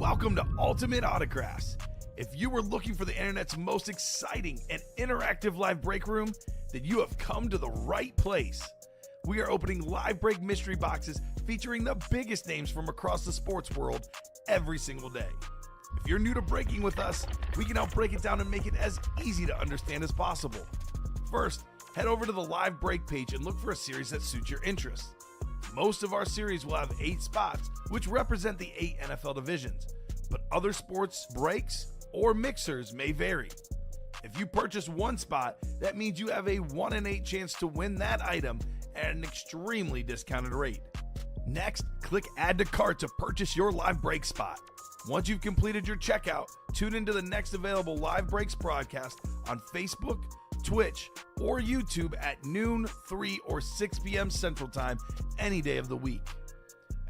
Welcome to Ultimate Autographs. If you were looking for the internet's most exciting and interactive live break room, then you have come to the right place. We are opening live break mystery boxes featuring the biggest names from across the sports world every single day. If you're new to breaking with us, we can help break it down and make it as easy to understand as possible. First, head over to the live break page and look for a series that suits your interests. Most of our series will have 8 spots, which represent the 8 NFL divisions, but other sports breaks or mixers may vary. If you purchase one spot, that means you have a 1 in 8 chance to win that item at an extremely discounted rate. Next, click Add to Cart to purchase your live break spot. Once you've completed your checkout, tune into the next available live breaks broadcast on Facebook, Twitch, or YouTube at noon, 3, or 6 p.m. Central Time any day of the week.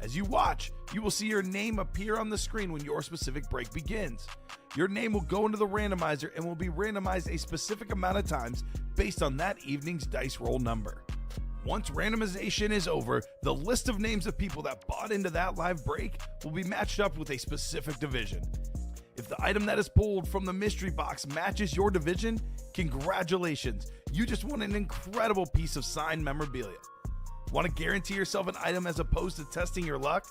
As you watch, you will see your name appear on the screen when your specific break begins. Your name will go into the randomizer and will be randomized a specific amount of times based on that evening's dice roll number. Once randomization is over, the list of names of people that bought into that live break will be matched up with a specific division. If the item that is pulled from the mystery box matches your division, congratulations, you just won an incredible piece of signed memorabilia. Want to guarantee yourself an item as opposed to testing your luck?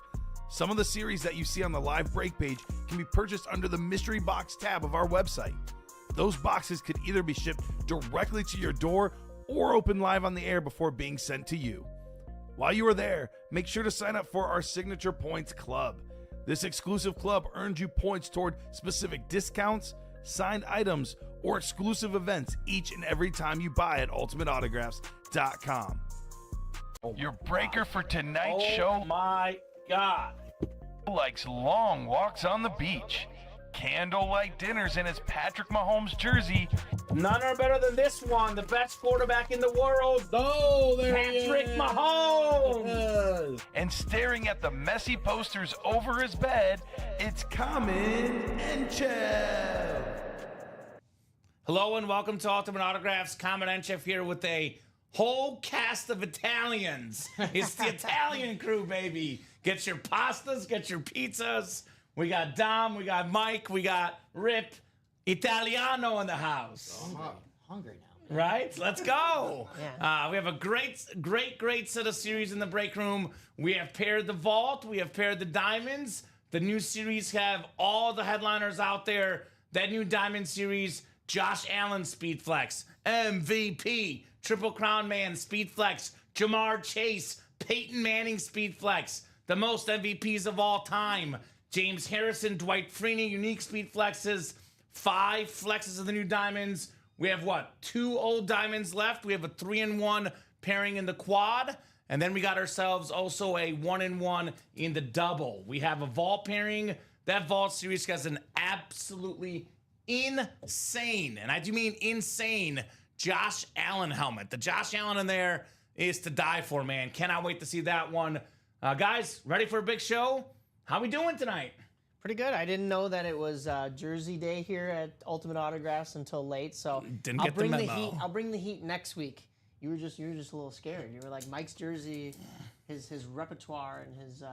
Some of the series that you see on the live break page can be purchased under the mystery box tab of our website. Those boxes could either be shipped directly to your door or open live on the air before being sent to you. While you are there, make sure to sign up for our Signature Points Club. This exclusive club earns you points toward specific discounts, signed items, or exclusive events each and every time you buy at ultimateautographs.com. Your breaker for tonight's show. Oh my God. Likes long walks on the beach, candlelight dinners in his Patrick Mahomes jersey, None are better than this one, the best quarterback in the world, Oh, there he Patrick is. Mahomes. and staring at the messy posters over his bed, it's Common and Chev. Hello and welcome to Ultimate Autographs. Common and Chef here with a whole cast of Italians. It's the Italian crew, baby. Get your pastas, get your pizzas. We got Dom, we got Mike, we got Rip. Italiano in the house. I'm hungry now. Right? Let's go. Yeah. We have a great set of series in the break room. We have paired the vault. We have paired the diamonds. The new series have all the headliners out there. That new diamond series, Josh Allen Speed Flex, MVP, Triple Crown Man Speed Flex, Jamar Chase, Peyton Manning Speed Flex, the most MVPs of all time, James Harrison, Dwight Freeney, unique Speed Flexes, 5 flexes of the new diamonds. We have 2 old diamonds left. We have a 3-in-1 pairing in the quad. And then we got ourselves also a 1-in-1 in the double. We have a vault pairing. That vault series has an absolutely insane, and I do mean insane, Josh Allen helmet. The Josh Allen in there is to die for, man. Cannot wait to see that one. Guys, ready for a big show? How we doing tonight? Pretty good. I didn't know that it was Jersey Day here at Ultimate Autographs until late, so Didn't I'll get the bring the memo. heat. I'll bring the heat next week. You were just a little scared. You were like, Mike's jersey, his repertoire and his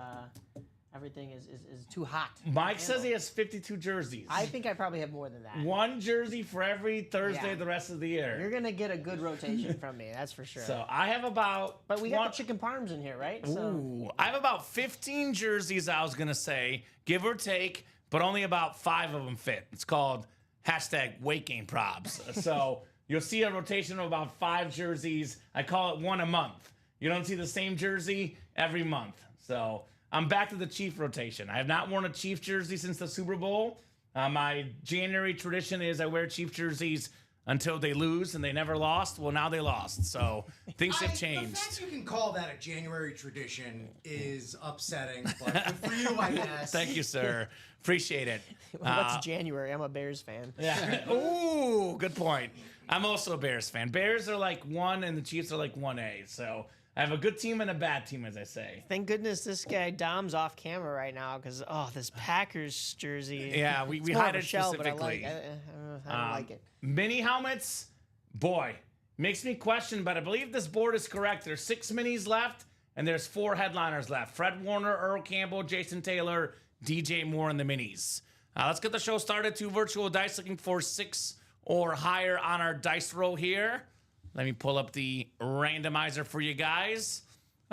everything is too hot. Mike says he has 52 jerseys. I think I probably have more than that. One jersey for every Thursday Yeah. the rest of the year. You're gonna get a good rotation from me, that's for sure. So I have about but we got the chicken parms in here, right? So Ooh, I have about 15 jerseys, I was going to say, give or take, but only about 5 of them fit. It's called hashtag weight gain props. So you'll see a rotation of about 5 jerseys. I call it one a month. You don't see the same jersey every month. So I'm back to the Chief rotation. I have not worn a Chief jersey since the Super Bowl. My January tradition is I wear Chief jerseys until they lose, and they never lost. Well, now they lost, so things have The changed. fact you can call that a January tradition is upsetting, but good for you, I guess. Thank you, sir. Appreciate it. what's January? I'm a Bears fan. Yeah. Ooh, good point. I'm also a Bears fan. Bears are like 1, and the Chiefs are like 1A. So I have a good team and a bad team, as I say. Thank goodness this guy Dom's off camera right now because this Packers jersey. Yeah, we it's more hide of a it shell, but I specifically. I don't like it. Mini helmets, boy, makes me question, but I believe this board is correct. There's 6 minis left, and there's 4 headliners left. Fred Warner, Earl Campbell, Jason Taylor, DJ Moore in the minis. Let's get the show started. 2 virtual dice, looking for 6 or higher on our dice roll here. Let me pull up the randomizer for you guys.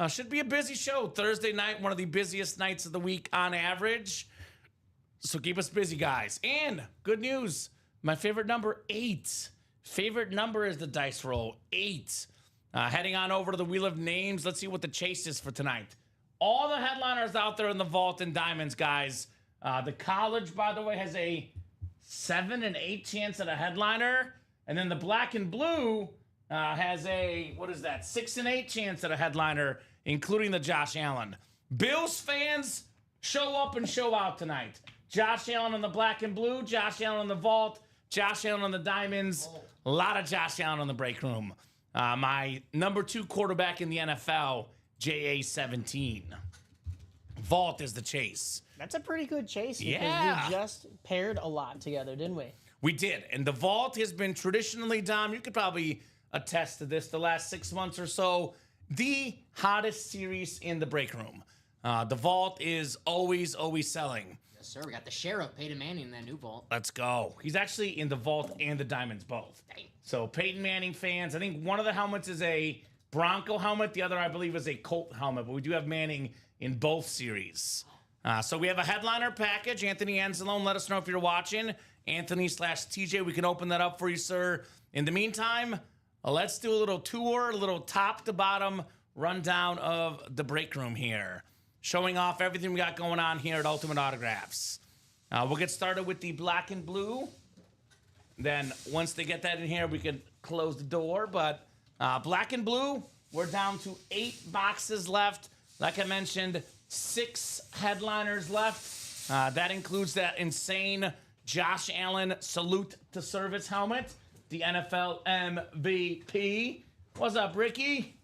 Should be a busy show. Thursday night, one of the busiest nights of the week on average. So keep us busy, guys. And good news, my favorite number, 8. Favorite number is the dice roll, 8. Heading on over to the Wheel of Names. Let's see what the chase is for tonight. All the headliners out there in the vault and diamonds, guys. The college, by the way, has a 7 and 8 chance at a headliner. And then the black and blue has a, 6 and 8 chance at a headliner, including the Josh Allen. Bills fans, show up and show out tonight. Josh Allen on the black and blue, Josh Allen on the vault, Josh Allen on the diamonds. A lot of Josh Allen on the break room. My number 2 quarterback in the NFL, JA-17. Vault is the chase. That's a pretty good chase because Yeah. we just paired a lot together, didn't we? We did. And the vault has been traditionally, Dom, you could probably attest to this, the last 6 months or so, the hottest series in the break room. The vault is always selling. Yes, sir. We got the sheriff, Peyton Manning, in that new vault. Let's go. He's actually in the vault and the diamonds both. Dang. So Peyton Manning fans, I think one of the helmets is a Bronco helmet. The other, I believe, is a Colt helmet. But we do have Manning in both series. So we have a headliner package. Anthony Anzalone, let us know if you're watching. Anthony/TJ, we can open that up for you, sir. In the meantime, let's do a little tour, a little top to bottom rundown of the break room here. Showing off everything we got going on here at Ultimate Autographs. We'll get started with the black and blue. Then once they get that in here, we can close the door. But black and blue, we're down to 8 boxes left. Like I mentioned, 6 headliners left. That includes that insane Josh Allen salute to service helmet, the NFL MVP. What's up, Ricky?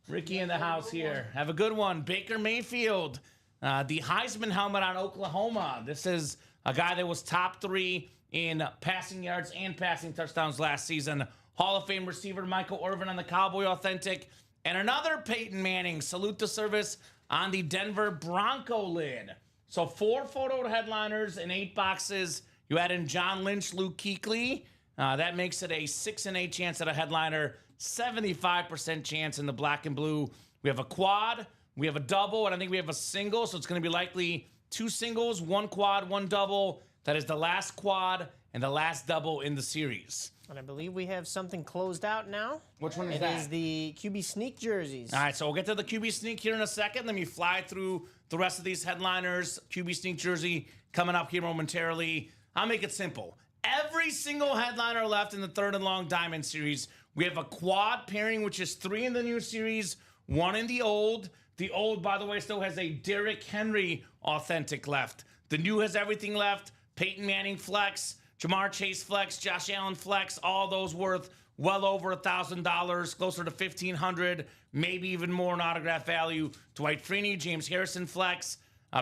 Ricky in the house here. Have a good one. Baker Mayfield, the Heisman helmet on Oklahoma. This is a guy that was top 3 in passing yards and passing touchdowns last season. Hall of Fame receiver Michael Irvin on the Cowboy Authentic. And another Peyton Manning salute to service on the Denver Bronco lid. So 4 photo headliners in 8 boxes. You add in John Lynch, Luke Kuechly. That makes it a 6 and 8 chance at a headliner. 75% chance in the black and blue. We have a quad, we have a double, and I think we have a single. So it's going to be likely 2 singles, 1 quad, 1 double. That is the last quad and the last double in the series. And I believe we have something closed out now. Which one is It that? is the QB Sneak jerseys. All right, so we'll get to the QB Sneak here in a second. Let me fly through the rest of these headliners. QB Sneak jersey coming up here momentarily. I'll make it simple. Every single headliner left in the 3rd and long diamond series, we have a quad pairing, which is 3 in the new series, 1 in the old. The old, by the way, still has a Derrick Henry authentic left. The new has everything left. Peyton Manning flex, Jamar Chase flex, Josh Allen flex, all those worth well over $1,000, closer to $1,500, maybe even more in autograph value. Dwight Freeney, James Harrison flex,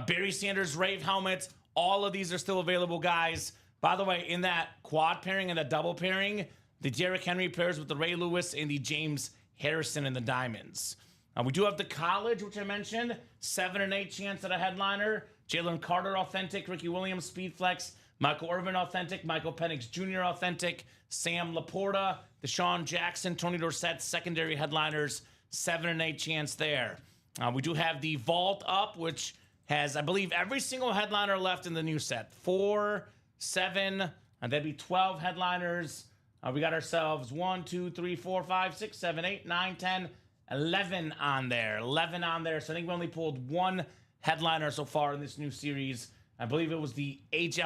Barry Sanders Rave helmet. All of these are still available, guys. By the way, in that quad pairing and the double pairing, the Derrick Henry pairs with the Ray Lewis and the James Harrison in the diamonds. We do have the college, which I mentioned, 7 and 8 chance at a headliner. Jalen Carter authentic, Ricky Williams speed flex, Michael Irvin authentic, Michael Penix Jr. authentic, Sam Laporta, Deshaun Jackson, Tony Dorsett secondary headliners, 7 and 8 chance there. We do have the vault up, which has, I believe, every single headliner left in the new set. 4, 7, and that'd be 12 headliners. We got ourselves 1, 2, 3, 4, 5, 6, 7, 8, 9, 10, 11 on there. 11 on there. So I think we only pulled 1 headliner so far in this new series. I believe it was the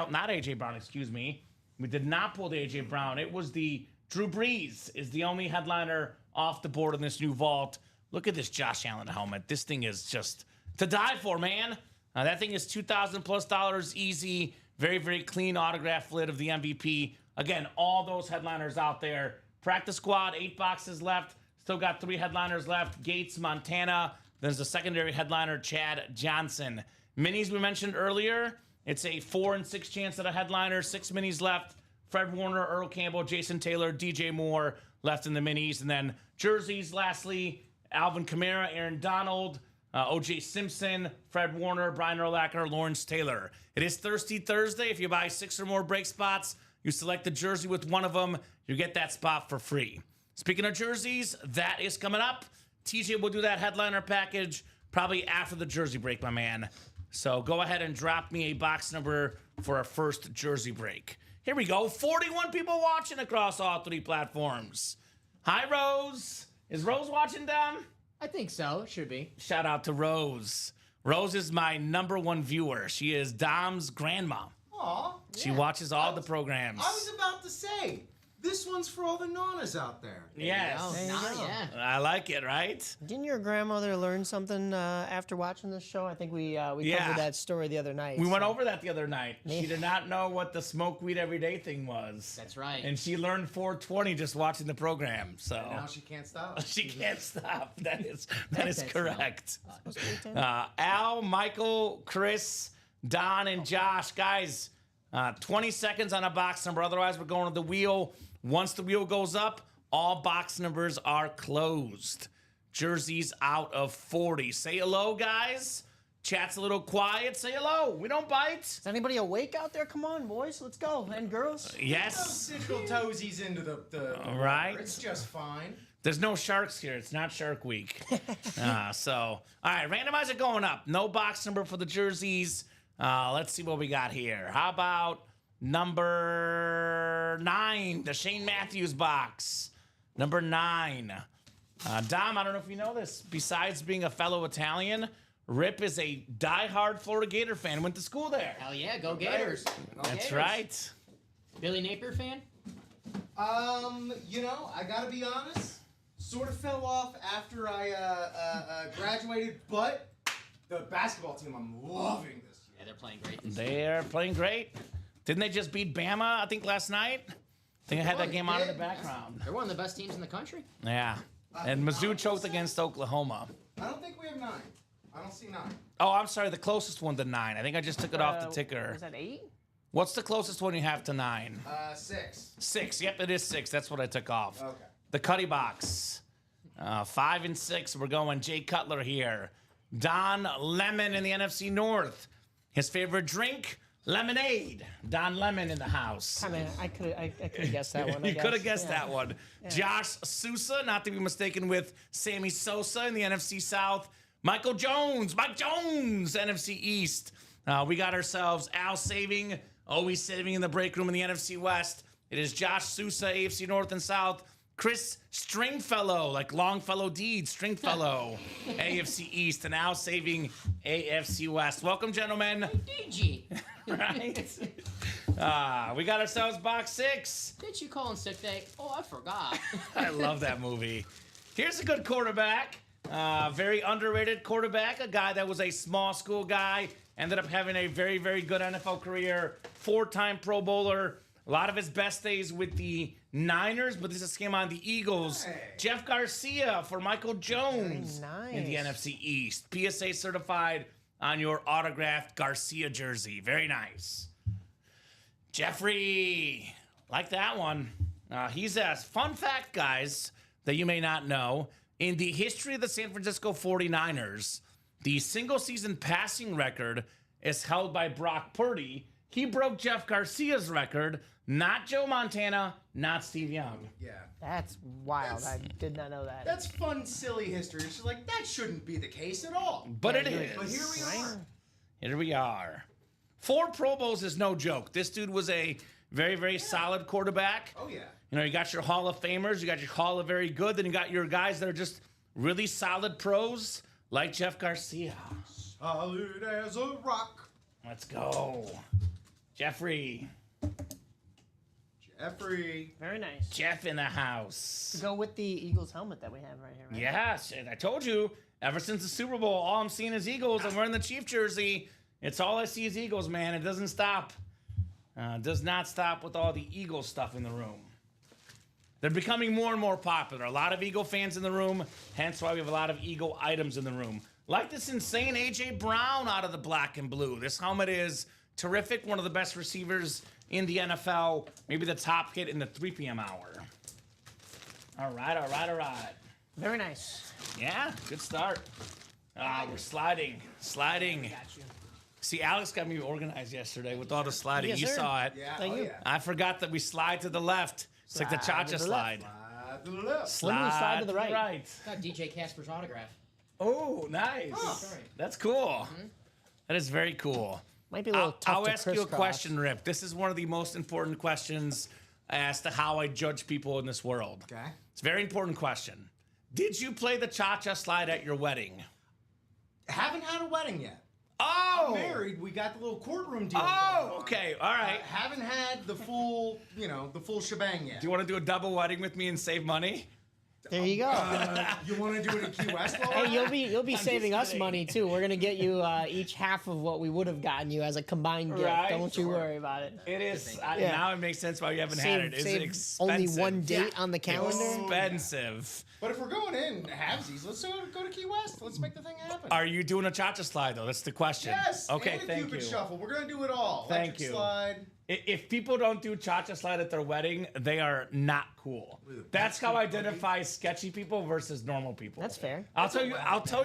not AJ Brown, excuse me. We did not pull the AJ Brown. It was the Drew Brees is the only headliner off the board in this new vault. Look at this Josh Allen helmet. This thing is just to die for, man. That thing is $2,000+ easy. Very, very clean autograph lid of the MVP. Again, all those headliners out there. Practice squad, 8 boxes left. Still got 3 headliners left. Gates, Montana. There's the secondary headliner, Chad Johnson. Minis we mentioned earlier. It's a 4 and 6 chance at a headliner. 6 minis left. Fred Warner, Earl Campbell, Jason Taylor, DJ Moore left in the minis. And then jerseys, lastly, Alvin Kamara, Aaron Donald, O.J. Simpson, Fred Warner, Brian Urlacher, Lawrence Taylor. It is Thirsty Thursday. If you buy 6 or more break spots, you select the jersey with one of them, you get that spot for free. Speaking of jerseys, that is coming up. TJ will do that headliner package probably after the jersey break, my man. So go ahead and drop me a box number for our first jersey break. Here we go. 41 people watching across all 3 platforms. Hi, Rose. Is Rose watching, Dom? I think so. Should be. Shout out to Rose. Rose is my #1 viewer. She is Dom's grandma. Aw. She watches all the programs. I was about to say, this one's for all the nanas out there. Yes. Oh, There you nah, go. yeah. I like it, right? Didn't your grandmother learn something after watching this show? I think we Yeah. covered that story the other night. We went so- over that the other night. She did not know what the smoke weed every day thing was. That's right. And she learned 420 just watching the program. So Now she can't stop. she can't stop. That is That's correct. Supposed to be 10? Al, Michael, Chris, Don, and Josh. Guys, 20 seconds on a box number. Otherwise, we're going to the wheel. Once the wheel goes up, all box numbers are closed. Jerseys out of 40. Say hello, guys. Chat's a little quiet. Say hello. We don't bite. Is anybody awake out there? Come on, boys. Let's go. And girls. Yes. Digital toesies into the All right. It's just fine. There's no sharks here. It's not Shark Week. So, all right, randomizer going up. No box number for the jerseys. Let's see what we got here. How about number 9, the Shane Matthews box. Number 9. Dom, I don't know if you know this. Besides being a fellow Italian, Rip is a diehard Florida Gator fan. Went to school there. Hell yeah, go Gators. Go That's Gators. right. Billy Napier fan? I gotta be honest. Sort of fell off after I graduated, but the basketball team, I'm loving this year. Yeah, they're playing great this year. They're playing great. Didn't they just beat Bama, I think, last night? I think I had that game on in the background. They're one of the best teams in the country. Yeah. And Mizzou choked against Oklahoma. I don't think we have 9. I don't see 9. Oh, I'm sorry. The closest one to 9. I think I just took it off the ticker. Was that 8? What's the closest one you have to 9? 6. 6. Yep, it is 6. That's what I took off. Okay. The Cuddy box. 5 and 6. We're going Jay Cutler here. Don Lemon in the NFC North. His favorite drink? Lemonade. Don Lemon in the house. I mean, I could have guessed that one. You could have guessed that one. Josh Sousa, not to be mistaken with Sammy Sosa in the NFC South. Michael Jones, Mike Jones, NFC East. We got ourselves Al saving, always saving in the break room in the NFC West. It is Josh Sousa, AFC North and South. Chris Stringfellow, like Longfellow Deed, Stringfellow, AFC East, and Al saving AFC West. Welcome, gentlemen. DG. Right? We got ourselves box 6. Did you call in sick day? Oh, I forgot. I love that movie. Here's a good quarterback. Very underrated quarterback. A guy that was a small school guy. Ended up having a very, very good NFL career. 4-time Pro Bowler. A lot of his best days with the Niners, but this just came on the Eagles. Hey. Jeff Garcia for Michael Jones Very in the nice. NFC East. PSA certified on your autographed Garcia jersey. Very nice. Jeffrey, like that one. He's a fun fact, guys, that you may not know. In the history of the San Francisco 49ers, the single season passing record is held by Brock Purdy. He broke Jeff Garcia's record, not Joe Montana, not Steve Young. Yeah. That's wild. I did not know that. That's fun, silly history. It's like, that shouldn't be the case at all. But it you're- is. But here we are. Here we are. 4 Pro Bowls is no joke. This dude was a very, very solid quarterback. Oh, yeah. You know, you got your Hall of Famers, you got your Hall of Very Good, then you got your guys that are just really solid pros, like Jeff Garcia. Solid as a rock. Let's go. Jeffrey. Jeffrey. Very nice. Jeff in the house. Go with the Eagles helmet that we have right here. Right? Yes, and I told you, ever since the Super Bowl, all I'm seeing is Eagles. I'm wearing the Chief jersey. It's all I see is Eagles, man. It doesn't stop. Does not stop with all the Eagle stuff in the room. They're becoming more and more popular. A lot of Eagle fans in the room, hence why we have a lot of Eagle items in the room. Like this insane A.J. Brown out of the black and blue. This helmet is terrific. One of the best receivers in the NFL. Maybe the top hit in the 3 p.m. hour. All right, all right, all right. Very nice. Yeah, good start. We're sliding. See, Alex got me organized yesterday with all the sliding. Yes, You sir. saw it. Yeah, Thank oh you. yeah. I forgot that we slide to the left. It's like the Slide cha-cha to the slide. To the left. When do we slide to the right? Got DJ Casper's autograph. Oh, nice. Sorry. That's cool. That is very cool. Might be a little tough I'll to ask you a crisscross. question, Rip. This is one of the most important questions as to how I judge people in this world. Okay. It's a very important question. Did you play the cha-cha slide at your wedding? Haven't had a wedding yet. Oh! Married, we got the little courtroom deal. Oh, going on. okay. All right. Haven't had the full, the full shebang yet. Do you want to do a double wedding with me and save money? There you go. You want to do it in Key West? While Hey, we're you'll be saving us kidding. money too. We're gonna get you each half of what we would have gotten you as a combined gift. Right, Don't you sure. worry about it. It is. Yeah. Now it makes sense why you haven't had it. Is it expensive? only one date on the calendar. Expensive. But if we're going in halvesies, let's go to Key West. Let's make the thing happen. Are you doing a cha-cha slide though? That's the question. Yes. Okay. And a Thank Cupid you. shuffle. We're gonna do it all. Thank Electric you. Slide. If people don't do cha-cha slide at their wedding, they are not cool. That's how I identify sketchy people versus normal people. That's fair. I'll tell you.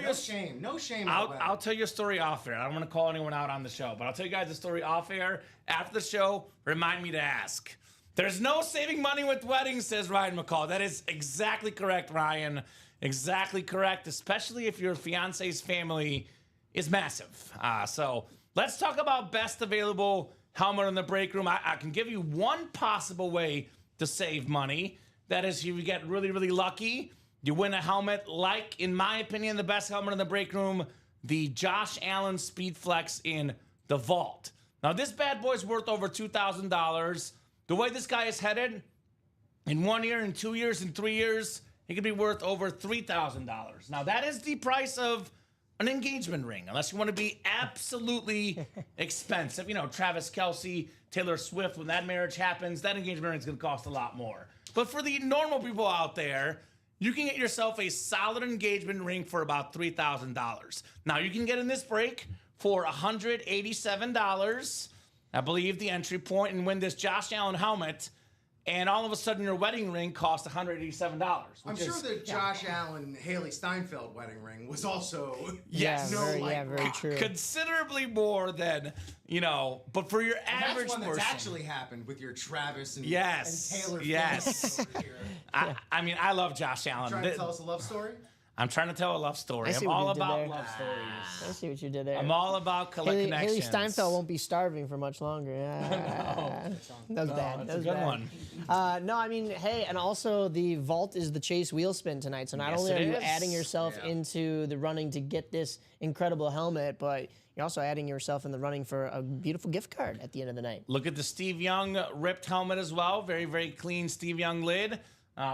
No shame. No shame. I'll tell you a story off air. I don't want to call anyone out on the show, but I'll tell you guys a story off air. After the show, remind me to ask. There's no saving money with weddings, says Ryan McCall. That is exactly correct, Ryan. Exactly correct, especially if your fiance's family is massive. So let's talk about best available helmet in the break room. I can give you one possible way to save money. That is, if you get really, really lucky, you win a helmet like, in my opinion, the best helmet in the break room, the Josh Allen Speed Flex in the Vault. Now, this bad boy's worth over $2,000. The way this guy is headed, in 1 year, in 2 years, in 3 years, he could be worth over $3,000. Now, that is the price of an engagement ring, unless you want to be absolutely expensive. Travis Kelce, Taylor Swift, when that marriage happens, that engagement ring is going to cost a lot more. But for the normal people out there, you can get yourself a solid engagement ring for about $3,000. Now, you can get in this break for $187, I believe, the entry point, and win this Josh Allen helmet. And all of a sudden, your wedding ring costs $187. I'm sure the Josh Allen Haley Steinfeld wedding ring was also Yes. Very true. Considerably more than, but for your average that's one person. that's actually happened with your Travis and, Yes, and Taylor. yes. over here. I mean, I love Josh Allen. Trying to tell us a love story? I'm trying to tell a love story. I see I'm what all you did about there. love stories. I see what you did there. I'm all about Haley connections. Steinfeld won't be starving for much longer. That was bad. That's That a was good bad. one. No, I mean, hey, and also the vault is the Chase wheel spin tonight. So not Yes, only it are you is. adding yourself into the running to get this incredible helmet, but you're also adding yourself in the running for a beautiful gift card at the end of the night. Look at the Steve Young ripped helmet as well. Very, very clean Steve Young lid.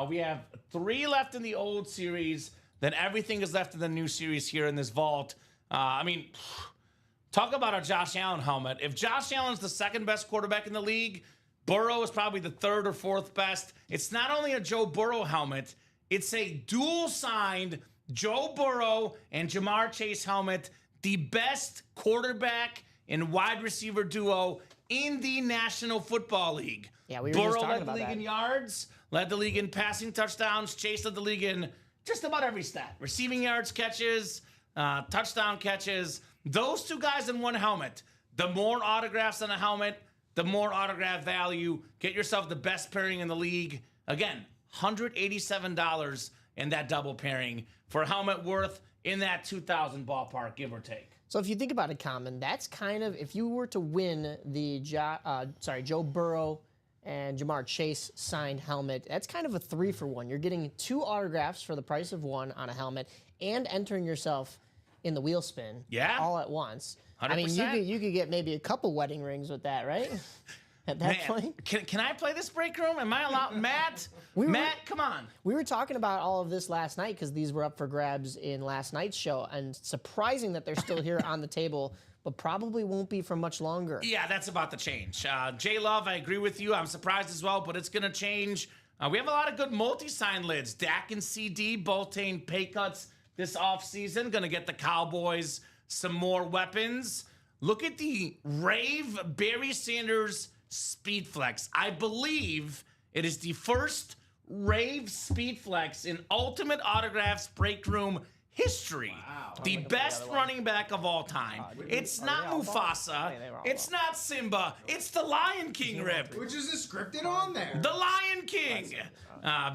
We have 3 left in the old series. Then everything is left in the new series here in this vault. Talk about a Josh Allen helmet. If Josh Allen's the second best quarterback in the league, Burrow is probably the 3rd or 4th best. It's not only a Joe Burrow helmet, it's a dual-signed Joe Burrow and Jamar Chase helmet, the best quarterback and wide receiver duo in the National Football League. Yeah, we were just Burrow talking led the about league that. in yards, led the league in passing touchdowns. Chase led the league in just about every stat. Receiving yards, catches, touchdown catches. Those 2 guys in one helmet. The more autographs on a helmet, the more autograph value. Get yourself the best pairing in the league. Again, $187 in that double pairing for a helmet worth in that 2,000 ballpark, give or take. So if you think about it, Common, that's kind of, if you were to win the Joe Burrow and Jamar Chase signed helmet, that's kind of a 3-for-1. You're getting 2 autographs for the price of 1 on a helmet and entering yourself in the wheel spin all at once. I mean, 100%. you could get maybe a couple wedding rings with that, right? At that point. Can I play this break room? Am I allowed? Matt, come on. We were talking about all of this last night because these were up for grabs in last night's show, and surprising that they're still here on the table, but probably won't be for much longer. Yeah, that's about to change. J Love, I agree with you. I'm surprised as well, but it's going to change. We have a lot of good multi-sign lids. Dak and CD both taking pay cuts this offseason. Going to get the Cowboys some more weapons. Look at the Rave Barry Sanders Speed Flex. I believe it is the first Rave Speed Flex in Ultimate Autographs break room history. The best running back of all time. It's not Mufasa. It's not Simba. It's the Lion King, Rip. Which is scripted on there. The Lion King.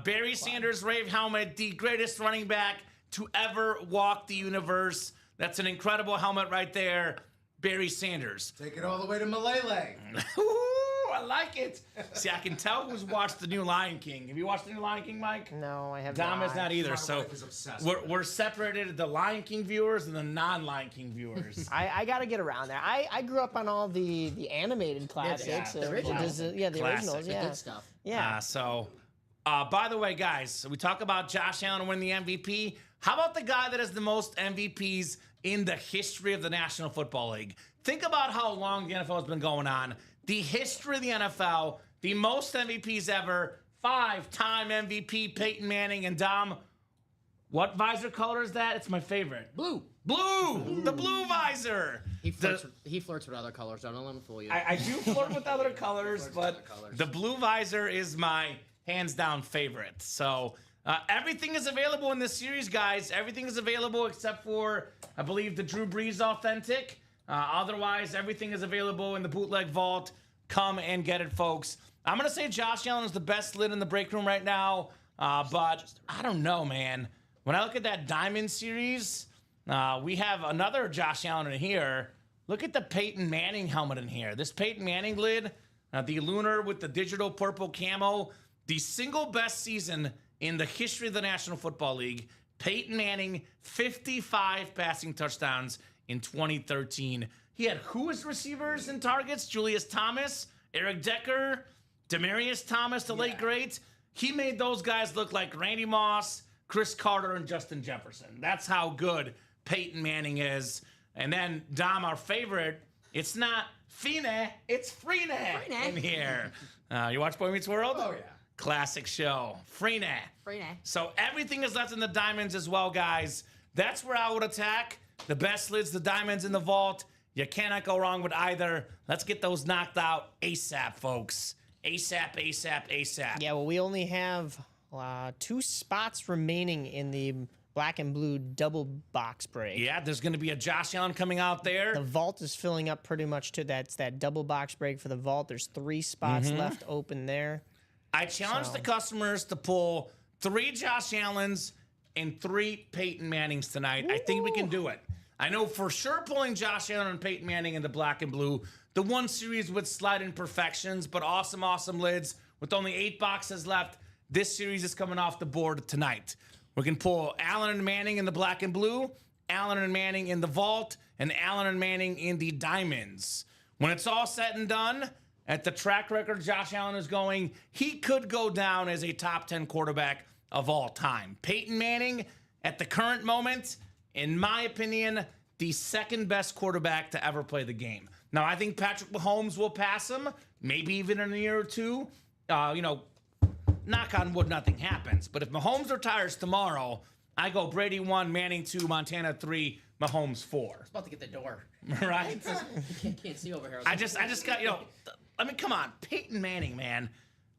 Barry Sanders, Rave helmet, the greatest running back to ever walk the universe. That's an incredible helmet right there. Barry Sanders. Take it all the way to Malele. Ooh, I like it. See, I can tell who's watched the new Lion King. Have you watched the new Lion King, Mike? No, I have Dom not. is not either. My So wife is obsessed we're separated, the Lion King viewers and the non-Lion King viewers. I got to get around there. I grew up on all the animated classics. the originals. The Classic. originals, The yeah. good stuff. Yeah. By the way, guys, so we talk about Josh Allen winning the MVP. How about the guy that has the most MVPs in the history of the National Football League? Think about how long the NFL has been going on. The history of the NFL, the most MVPs ever, 5-time MVP Peyton Manning. And Dom, what visor color is that? It's my favorite. Blue. Blue! The blue visor! He flirts with other colors. Don't let him fool you. I do flirt with other colors, but the blue visor is my hands-down favorite. So everything is available in this series, guys. Everything is available except for, I believe, the Drew Brees Authentic. Otherwise, everything is available in the bootleg vault. Come and get it, folks. I'm going to say Josh Allen is the best lid in the break room right now, but I don't know, man. When I look at that Diamond series, we have another Josh Allen in here. Look at the Peyton Manning helmet in here. This Peyton Manning lid, the lunar with the digital purple camo, the single best season in the history of the National Football League. Peyton Manning, 55 passing touchdowns in 2013. He had who as receivers and targets? Julius Thomas, Eric Decker, Demaryius Thomas, the late great. He made those guys look like Randy Moss, Chris Carter, and Justin Jefferson. That's how good Peyton Manning is. And then, Dom, our favorite, it's not Fine, it's Freeney in here. You watch Boy Meets World? Oh, yeah. Classic show. Freeney. So everything is left in the diamonds as well, guys. That's where I would attack. The best lids, the diamonds in the vault. You cannot go wrong with either. Let's get those knocked out ASAP, folks. ASAP. Yeah, well, we only have 2 spots remaining in the black and blue double box break. Yeah, there's going to be a Josh Allen coming out there. The vault is filling up pretty much to that double box break for the vault. There's 3 spots left open there. I challenge the customers to pull 3 Josh Allens and 3 Peyton Mannings tonight. I think we can do it. I know for sure pulling Josh Allen and Peyton Manning in the black and blue. The one series with slight imperfections, but awesome lids with only 8 boxes left. This series is coming off the board tonight. We can pull Allen and Manning in the black and blue, Allen and Manning in the vault, and Allen and Manning in the diamonds. When it's all said and done, at the track record Josh Allen is going, he could go down as a top 10 quarterback of all time. Peyton Manning, at the current moment, in my opinion, the second best quarterback to ever play the game. Now, I think Patrick Mahomes will pass him, maybe even in a year or two. Knock on wood, nothing happens. But if Mahomes retires tomorrow, I go Brady 1, Manning 2, Montana 3, Mahomes 4. About to get the door. Right? Can't see over here. I just got, I mean, come on, Peyton Manning, man.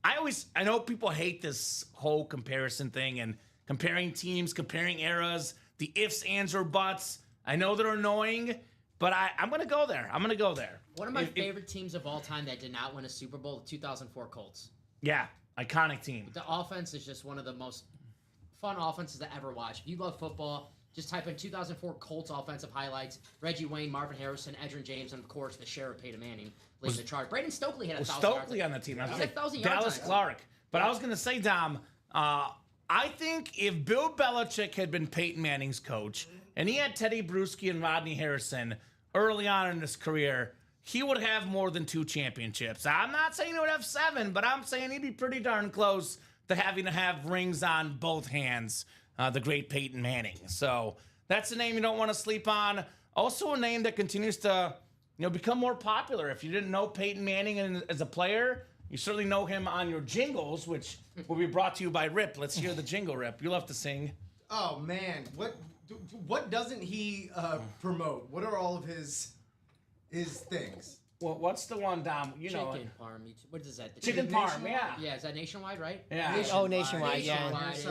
I know people hate this whole comparison thing and comparing teams, comparing eras, the ifs, ands, or buts. I know they're annoying, but I'm going to go there. One of my favorite teams of all time that did not win a Super Bowl, the 2004 Colts. Yeah, iconic team. The offense is just one of the most fun offenses to ever watch. If you love football, just type in 2004 Colts offensive highlights. Reggie Wayne, Marvin Harrison, Edgerrin James, and of course the sheriff Peyton Manning leading the charge. Braden Stokely had 1,000 yards. Stokely on the team. I was He like, had 1,000 yards. Dallas Clark. But I was going to say, Dom, I think if Bill Belichick had been Peyton Manning's coach and he had Teddy Bruschi and Rodney Harrison early on in his career, he would have more than 2 championships. I'm not saying he would have 7, but I'm saying he'd be pretty darn close to having to have rings on both hands, the great Peyton Manning. So that's a name you don't want to sleep on. Also a name that continues to become more popular. If you didn't know Peyton Manning as a player, you certainly know him on your jingles, which will be brought to you by Rip. Let's hear the jingle, Rip. You'll have to sing. Oh man, what doesn't he promote? What are all of his things? What's the one, Dom? You know. Chicken parm. What is that? The Chicken parm, yeah. Yeah, is that nationwide, right? Yeah. Oh, nationwide, yeah. Nationwide is,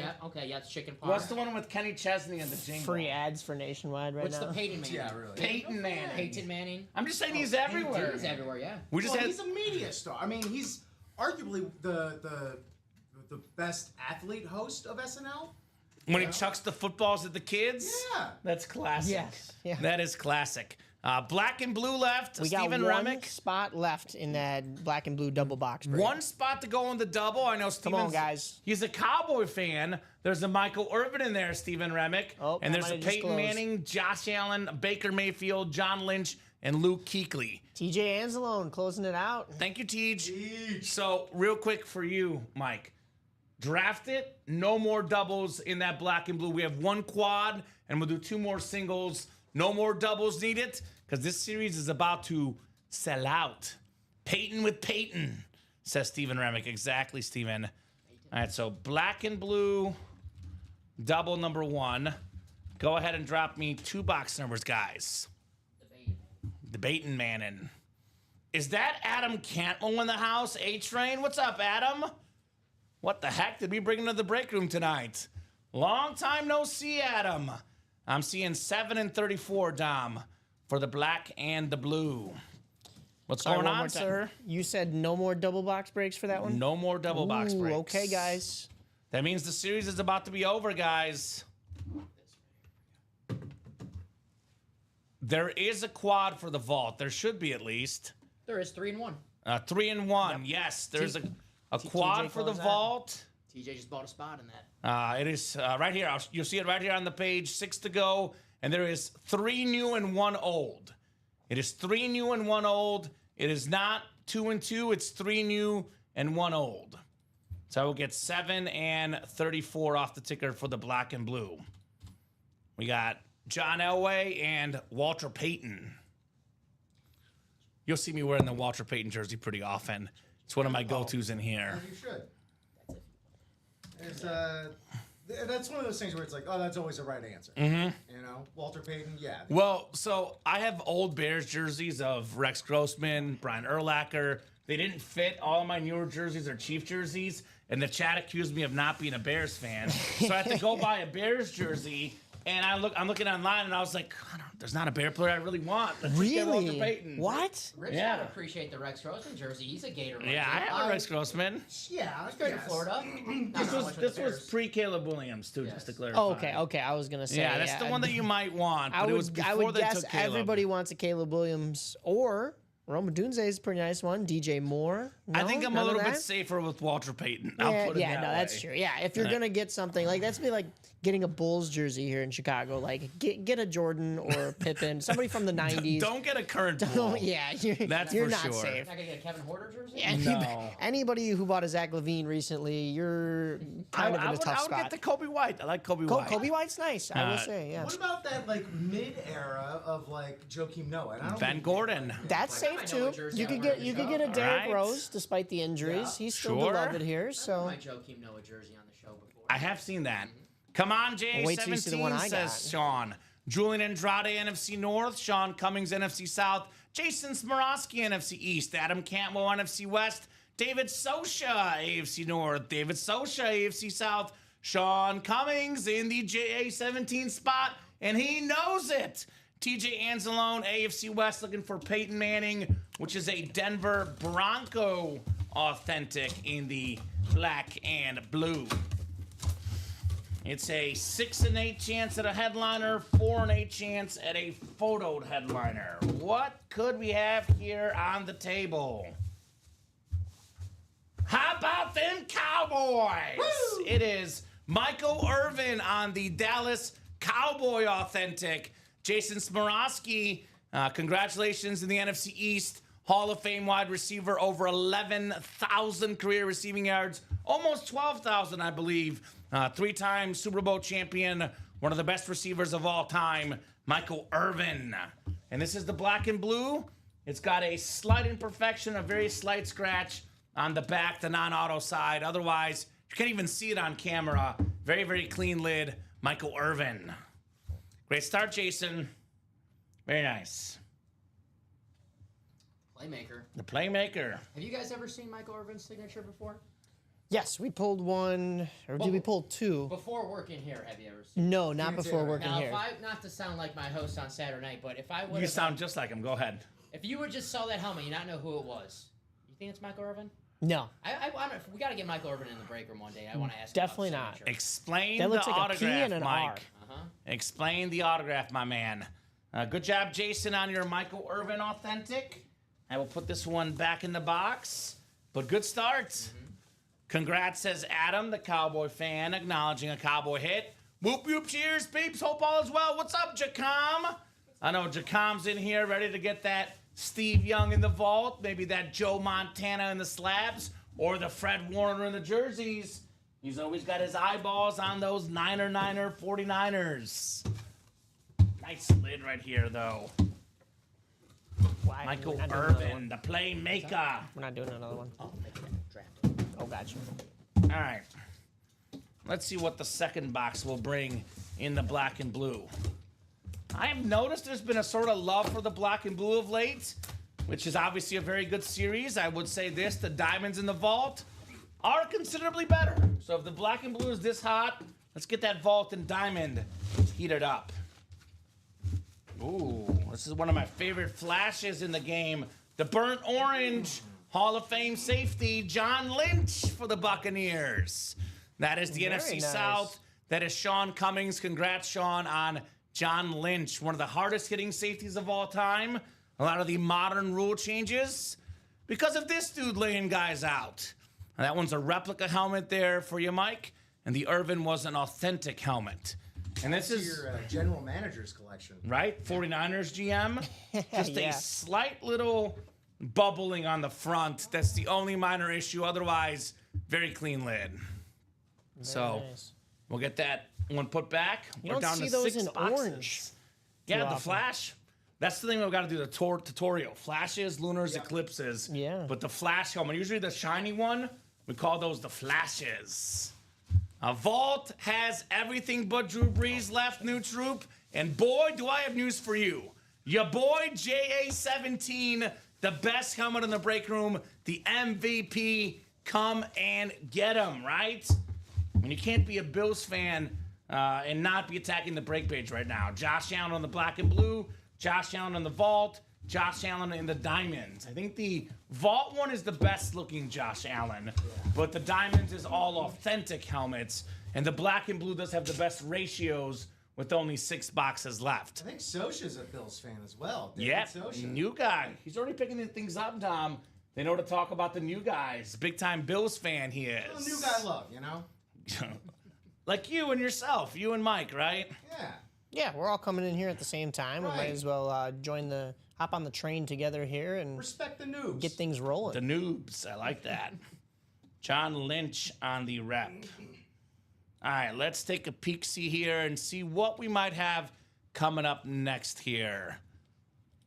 yeah. Okay, yeah, it's chicken parm. What's the one with Kenny Chesney and the jingle? Free ads for Nationwide right What's now. the Peyton Manning? Yeah, really. Peyton Manning. Peyton Manning. I'm just saying he's everywhere. He's everywhere, yeah. We just Well, had. he's a media star. I mean, he's arguably the best athlete host of SNL. When he chucks the footballs at the kids? Yeah. That's classic. Yes, yeah. That is classic. Black and blue left. We got Stephen one Remick. spot left in that black and blue double box break. One spot to go in the double. I know Steven's. on, guys. He's a Cowboy fan. There's a Michael Irvin in there, Stephen Remick. Oh, and that there's a might have just Peyton closed. Manning, Josh Allen, Baker Mayfield, John Lynch, and Luke Kuechly. TJ Anzalone closing it out. Thank you, Tej. So, real quick for you, Mike. Draft it. No more doubles in that black and blue. We have one quad, and we'll do 2 more singles. No more doubles needed, because this series is about to sell out. Peyton with Peyton, says Stephen Remick. Exactly, Stephen. All right, so black and blue, double number 1. Go ahead and drop me 2 box numbers, guys. Debating Manning. Is that Adam Cantwell in the house? A-Train? What's up, Adam? What the heck did we bring into the break room tonight? Long time no see, Adam. I'm seeing 7 and 34, Dom, for the black and the blue. What's Sorry, going one more on, time. sir? You said no more double box breaks for that one? No more double box Ooh, breaks. okay, guys. That means the series is about to be over, guys. There is a quad for the vault. There should be at least. There is 3 and 1. 3 and 1. Yes, there's a quad for the close that. vault. TJ just bought a spot in that. It is right here. You'll see it right here on the page. 6 to go, and there is 3 new and 1 old. It is 3 new and 1 old. It is not 2 and 2. It's 3 new and 1 old. So I will get 7 and 34 off the ticker for the black and blue. We got John Elway and Walter Payton. You'll see me wearing the Walter Payton jersey pretty often. It's one of my go-tos in here. You should. It's, that's one of those things where it's like, oh, that's always the right answer. Mm-hmm. You know, Walter Payton, yeah. Well, so I have old Bears jerseys of Rex Grossman, Brian Urlacher. They didn't fit. All my newer jerseys are Chief jerseys, and the chat accused me of not being a Bears fan. So I had to go buy a Bears jersey, and I'm looking online, and I was like, there's not a Bear player I really want. Let's just get Walter Really? Payton. What? Rich Yeah. gotta appreciate the Rex Grossman jersey. He's a Gator. Yeah, I have a Rex Grossman. Yeah, He's great in yes. Florida. This was pre-Caleb Williams, too, just to clarify. Oh, okay. I was gonna say. Yeah, that's the one that you might want, but I it was would, before I would they guess took Caleb. everybody wants a Caleb Williams or Roma Dunze is a pretty nice one. DJ Moore. I No? think I'm a None of little bit that? safer with Walter Payton. Yeah, I'll put it that that's way. true. Yeah, if you're gonna get something like that's be like getting a Bulls jersey here in Chicago. Like get a Jordan or a Pippen, somebody from the '90s. Don't get a current Don't- Bull. yeah, That's you're for not sure. safe. Not gonna get a Kevin Horter jersey. No. Anybody who bought a Zach LaVine recently, you're kind of in a tough I would spot. get the Kobe White. I like Kobe White. Kobe White's nice, I will say. Yeah, What about that like mid-era of like Joakim Noah? And I don't Ben think- Gordon. that's I might safe know a too. jersey You I'll could wear get to you the could get a show. Derrick Right. Rose despite the injuries. Yeah. He's still Sure. beloved here. I So my Joakim Noah jersey on the show before. I have seen that. Come on, Well, wait till you see the one J17, I says got. Sean. Julian Andrade, NFC North. Sean Cummings, NFC South. Jason Smorosky, NFC East. Adam Cantwell, NFC West. David Sosha, AFC North. David Sosha, AFC South. Sean Cummings in the JA17 spot, and he knows it. TJ Anzalone, AFC West, looking for Peyton Manning, which is a Denver Bronco authentic in the black and blue. It's a 6 and 8 chance at a headliner, 4 and 8 chance at a photoed headliner. What could we have here on the How about them Cowboys? It is Michael Irvin on the Dallas Cowboy authentic. Jason Smorosky, congratulations in the NFC East. Hall of Fame wide receiver, over 11,000 career receiving yards, almost 12,000, I believe. 3-time Super Bowl champion, one of the best receivers of all time, Michael Irvin. And this is the black and blue. It's got a slight imperfection, a very slight scratch on the back, the non-auto side. Otherwise, you can't even see it on camera. Very, very clean lid, Michael Irvin. Great start, Jason. Very nice. Playmaker. The playmaker. Have you guys ever seen Michael Irvin's signature before? Yes, we pulled one, or did we pull two? Before working here, have you ever seen? No, not before working Now, here. if I, not to sound like my host on Saturday night, but if I would, You sound just like him. Go ahead. if you would just saw that helmet, you not know who it was. You think it's Michael Irvin? No, I want to. We got to get Michael Irvin in the break room one day. I want to ask. Definitely him about not. the signature. Explain that the looks like a P autograph, and an Mike. R. Explain the autograph, my man. Good job, Jason, on your Michael Irvin authentic. I will put this one back in the box. But good start. Congrats, says Adam, the Cowboy fan, acknowledging a Cowboy hit. Whoop, whoop, cheers, peeps. Hope all is well. What's up, Jacom? I know Jacom's in here ready to get that Steve Young in the vault, maybe that Joe Montana in the slabs, or the Fred Warner in the jerseys. He's always got his eyeballs on those Niner 49ers. Nice lid right here, though. Why? Michael We're not doing another Irvin, one. the playmaker. We're not doing another one. Oh, make that draft. Oh, gotcha. All right. Let's see what the second box will bring in the black and blue. I have noticed there's been a sort of love for the black and blue of late, which is obviously a very good series. I would say this, the diamonds in the vault are considerably better. So if the black and blue is this hot, let's get that vault and diamond heated up. Ooh, this is one of my favorite flashes in the game. The burnt orange Hall of Fame safety, John Lynch for the Buccaneers. That is the Very NFC nice. South. That is Sean Cummings. Congrats, Sean, on John Lynch, one of the hardest hitting safeties of all time. A lot of the modern rule changes because of this dude laying guys out. And that one's a replica helmet there for you, Mike. And the Irvin was an authentic helmet. And this That's is your general manager's collection. right, 49ers GM. Just Yeah. a slight little bubbling on the front. That's the only minor issue. Otherwise, very clean lid. So nice. we'll get that one put back. You We're don't down see to those 6 in boxes. orange Yeah, too the often. flash. That's the thing we've got to do, the tutorial. Flashes, lunars, eclipses. Yeah. But the flash helmet, usually the shiny one, we call those the flashes. A vault has everything but Drew Brees left, new troop. And boy, do I have news for you. Your boy, JA17, the best helmet in the break room, the MVP, come and get him, right? I mean, you can't be a Bills fan and not be attacking the break page right now. Josh Allen on the black and blue, Josh Allen on the vault, Josh Allen in the diamonds. I think the vault one is the best looking Josh Allen, but the diamonds is all authentic helmets, and the black and blue does have the best ratios with only 6 boxes left. I think Sosha's a Bills fan as well. David Yeah, Sosha. new guy. He's already picking things up, Tom. They know to talk about the new guys. Big time Bills fan he is. A new guy love, you know? Like you and yourself, you and Mike, right? Yeah. Yeah, we're all coming in here at the same time. We might Right. as well hop on the train together here and Respect the noobs. get things rolling. The noobs, I like that. John Lynch on the rep. All right, let's take a peek-see here and see what we might have coming up next here.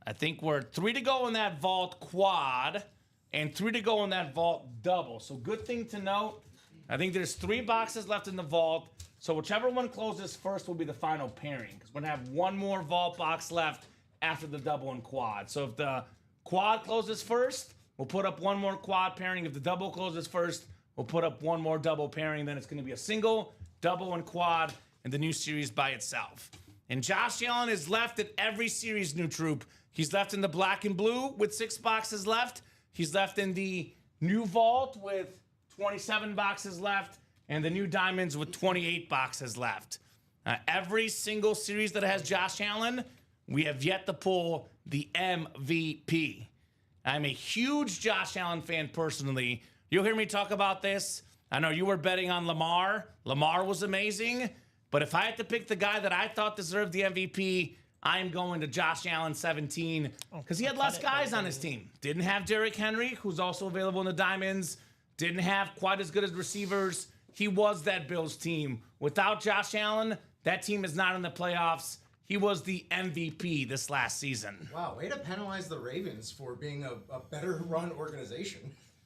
I think we're 3 to go in that vault quad and 3 to go in that vault double. So good thing to note. I think there's 3 boxes left in the vault. So whichever one closes first will be the final pairing, because we're going to have one more vault box left after the double and quad. So if the quad closes first, we'll put up one more quad pairing. If the double closes first, we'll put up one more double pairing. Then it's going to be a single, double, and quad in the new series by itself. And Josh Allen is left at every series, new troop. He's left in the black and blue with 6 boxes left. He's left in the new vault with 27 boxes left, and the new diamonds with 28 boxes left. Every single series that has Josh Allen, we have yet to pull the MVP. I'm a huge Josh Allen fan personally. You'll hear me talk about this. I know you were betting on Lamar. Lamar was amazing. But if I had to pick the guy that I thought deserved the MVP, I'm going to Josh Allen 17 because he had less guys on his team. Didn't have Derrick Henry, who's also available in the diamonds. Didn't have quite as good as receivers. He was that Bills team. Without Josh Allen, that team is not in the playoffs. He was the MVP this last season. Wow, way to penalize the Ravens for being a better run organization.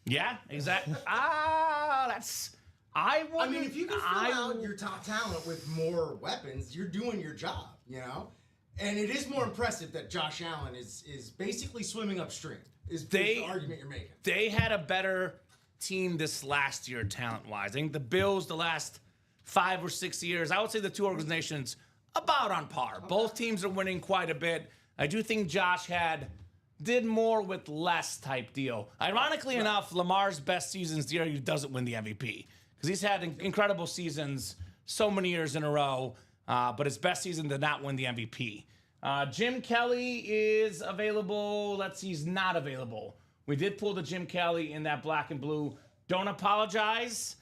Yeah, exactly. I I mean, if you can fill out your top talent with more weapons, you're doing your job, you know? And it is more impressive that Josh Allen is basically swimming upstream. Is the argument you're making? They had a better team this last year, talent-wise. I think the Bills, the last 5 or 6 years, I would say the two organizations about on par. Okay. Both teams are winning quite a bit. I do think Josh did more with less type deal. Ironically enough, Lamar's best season's the year he doesn't win the MVP because he's had incredible seasons so many years in a row, but his best season did not win the MVP. Jim Kelly is available. Let's see, he's not available. We did pull the Jim Kelly in that black and blue. Don't apologize.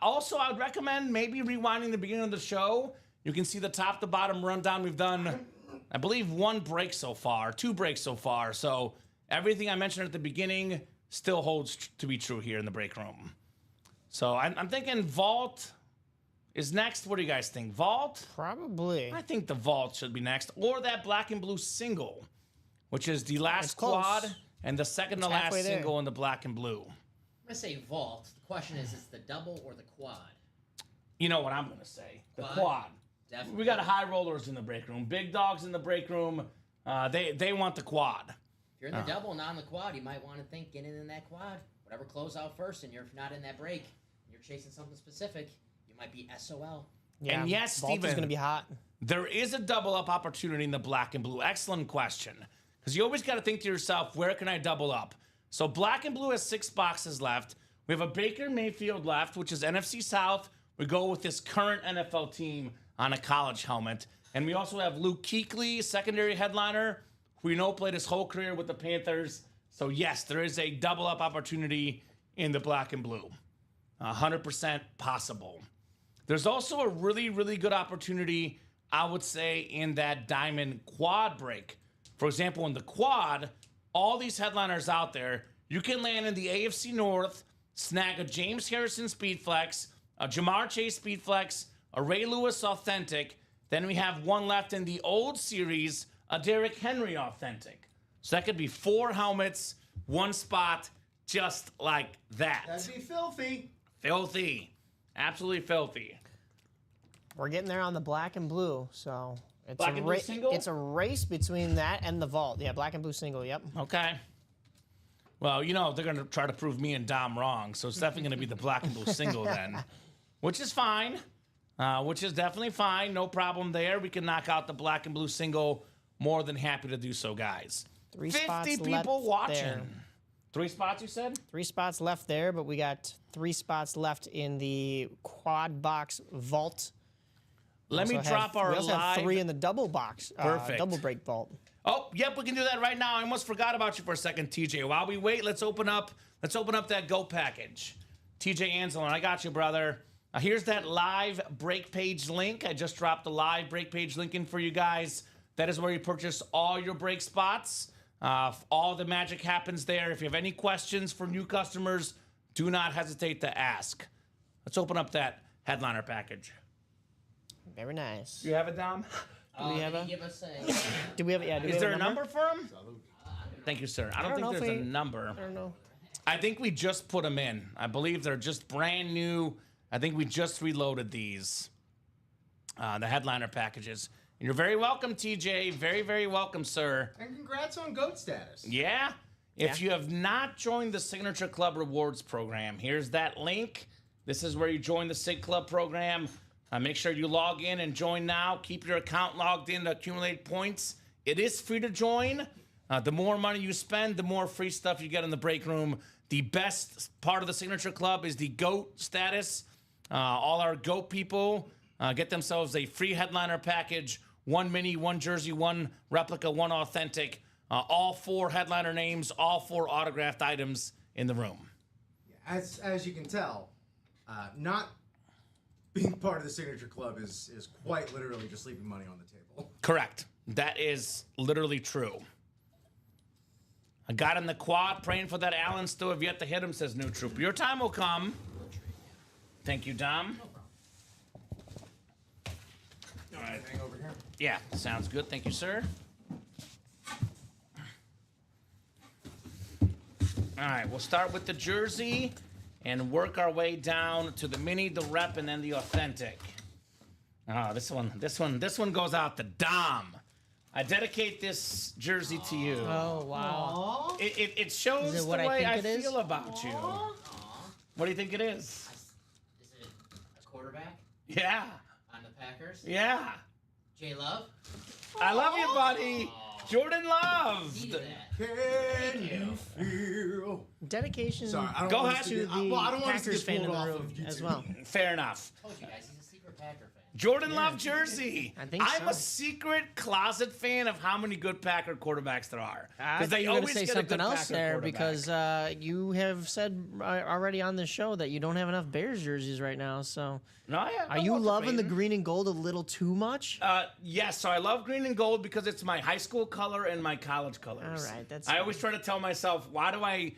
Also, I would recommend maybe rewinding the beginning of the show. You can see the top to bottom rundown. We've done, I believe, 2 breaks so far. So everything I mentioned at the beginning still holds to be true here in the break room. So I'm thinking Vault is next. What do you guys think? Vault? Probably. I think the Vault should be next. Or that black and blue single, which is the last quad and the second to last single in the black and blue. I'm going to say Vault. The question is the double or the quad? You know what I'm going to say. The quad. Definitely. We got high rollers in the break room. Big dogs in the break room. They want the quad. If you're in the double, not in the quad, you might want to think getting in that quad. Whatever close out first, and you're not in that break, you're chasing something specific, you might be SOL. Yeah, and yes, Vault Steven, is going to be hot. There is a double up opportunity in the black and blue. Excellent question. Because you always got to think to yourself, where can I double up? So black and blue has 6 boxes left. We have a Baker Mayfield left, which is NFC South. We go with this current NFL team on a college helmet. And we also have Luke Kuechly, secondary headliner, who we know played his whole career with the Panthers. So yes, there is a double up opportunity in the black and blue. 100% possible. There's also a really, really good opportunity, I would say, in that diamond quad break. For example, in the quad, all these headliners out there, you can land in the AFC North, snag a James Harrison Speedflex, a Jamar Chase Speedflex, a Ray Lewis Authentic. Then we have one left in the old series, a Derrick Henry Authentic. So that could be 4 helmets, 1 spot, just like that. That'd be filthy. Filthy. Absolutely filthy. We're getting there on the black and blue, so it's Black and blue single? It's a race between that and the Vault. Yeah, black and blue single. Yep. Okay. Well, you know, they're going to try to prove me and Dom wrong, so it's definitely going to be the black and blue single then, which is fine. Which is definitely fine. No problem there. We can knock out the black and blue single. More than happy to do so, guys. 3 50 spots people left watching. there. 3 spots, you said? 3 spots left there, but we got 3 spots left in the quad box Vault. Let me drop our We also have live. 3 in the double box. Perfect. Double break Vault. Oh, yep, we can do that right now. I almost forgot about you for a second, TJ. While we wait, let's open up that Go package. TJ Anselon, I got you, brother. Here's that live break page link. I just dropped the live break page link in for you guys. That is where you purchase all your break spots. All the magic happens there. If you have any questions for new customers, do not hesitate to ask. Let's open up that headliner package. Very nice. Do you have it, Dom? Do we have a? Give us Do we have? Yeah. Do we Is have there a number for him? Thank you, sir. I don't don't know think if there's a we- number. I don't know. I think we just put them in. I believe they're just brand new. I think we just reloaded these, the headliner packages. And you're very welcome, TJ. Very, very welcome, sir. And congrats on GOAT status. Yeah. If you have not joined the Signature Club Rewards program, here's that link. This is where you join the Sig Club program. Make sure you log in and join now. Keep your account logged in to accumulate points. It is free to join. The more money you spend, the more free stuff you get in the break room. The best part of the Signature Club is the GOAT status. All our GOAT people get themselves a free headliner package, 1 mini, 1 jersey, 1 replica, 1 authentic, all 4 headliner names, all 4 autographed items in the room. As you can tell, not being part of the Signature Club is quite literally just leaving money on the table. Correct. That is literally true. I got in the quad, praying for that Allen. Still have yet to hit him, says New Troop. Your time will come. Thank you, Dom. All right, hang over here. Yeah, sounds good. Thank you, sir. All right, we'll start with the jersey and work our way down to the mini, the rep, and then the authentic. Oh, this one goes out to Dom. I dedicate this jersey to you. Oh wow. Aw. It shows Is it the what I way think I it is? feel about you. Aw. What do you think it is? Is it a quarterback Yeah, on the Packers? yeah. J Love? I love you, buddy. Jordan Love. Needed that. Can Thank you feel? Dedication Sorry, I don't Go want ahead. us to to the get, well, I don't want us to Packers get fan in pulled the off room of YouTube. as well. Fair enough. Told you guys, he's a secret Packer fan. Jordan Love jersey. I think I'm so. a secret closet fan of how many good Packer quarterbacks there are. I Because thought they you were always going to say get a good something else Packer there quarterback. because you have said already on the show that you don't have enough Bears jerseys right now. So No, yeah, are you loving the green and gold a little too much? Yes, so I love green and gold because it's my high school color and my college colors. All right, that's I fine. always try to tell myself, why do I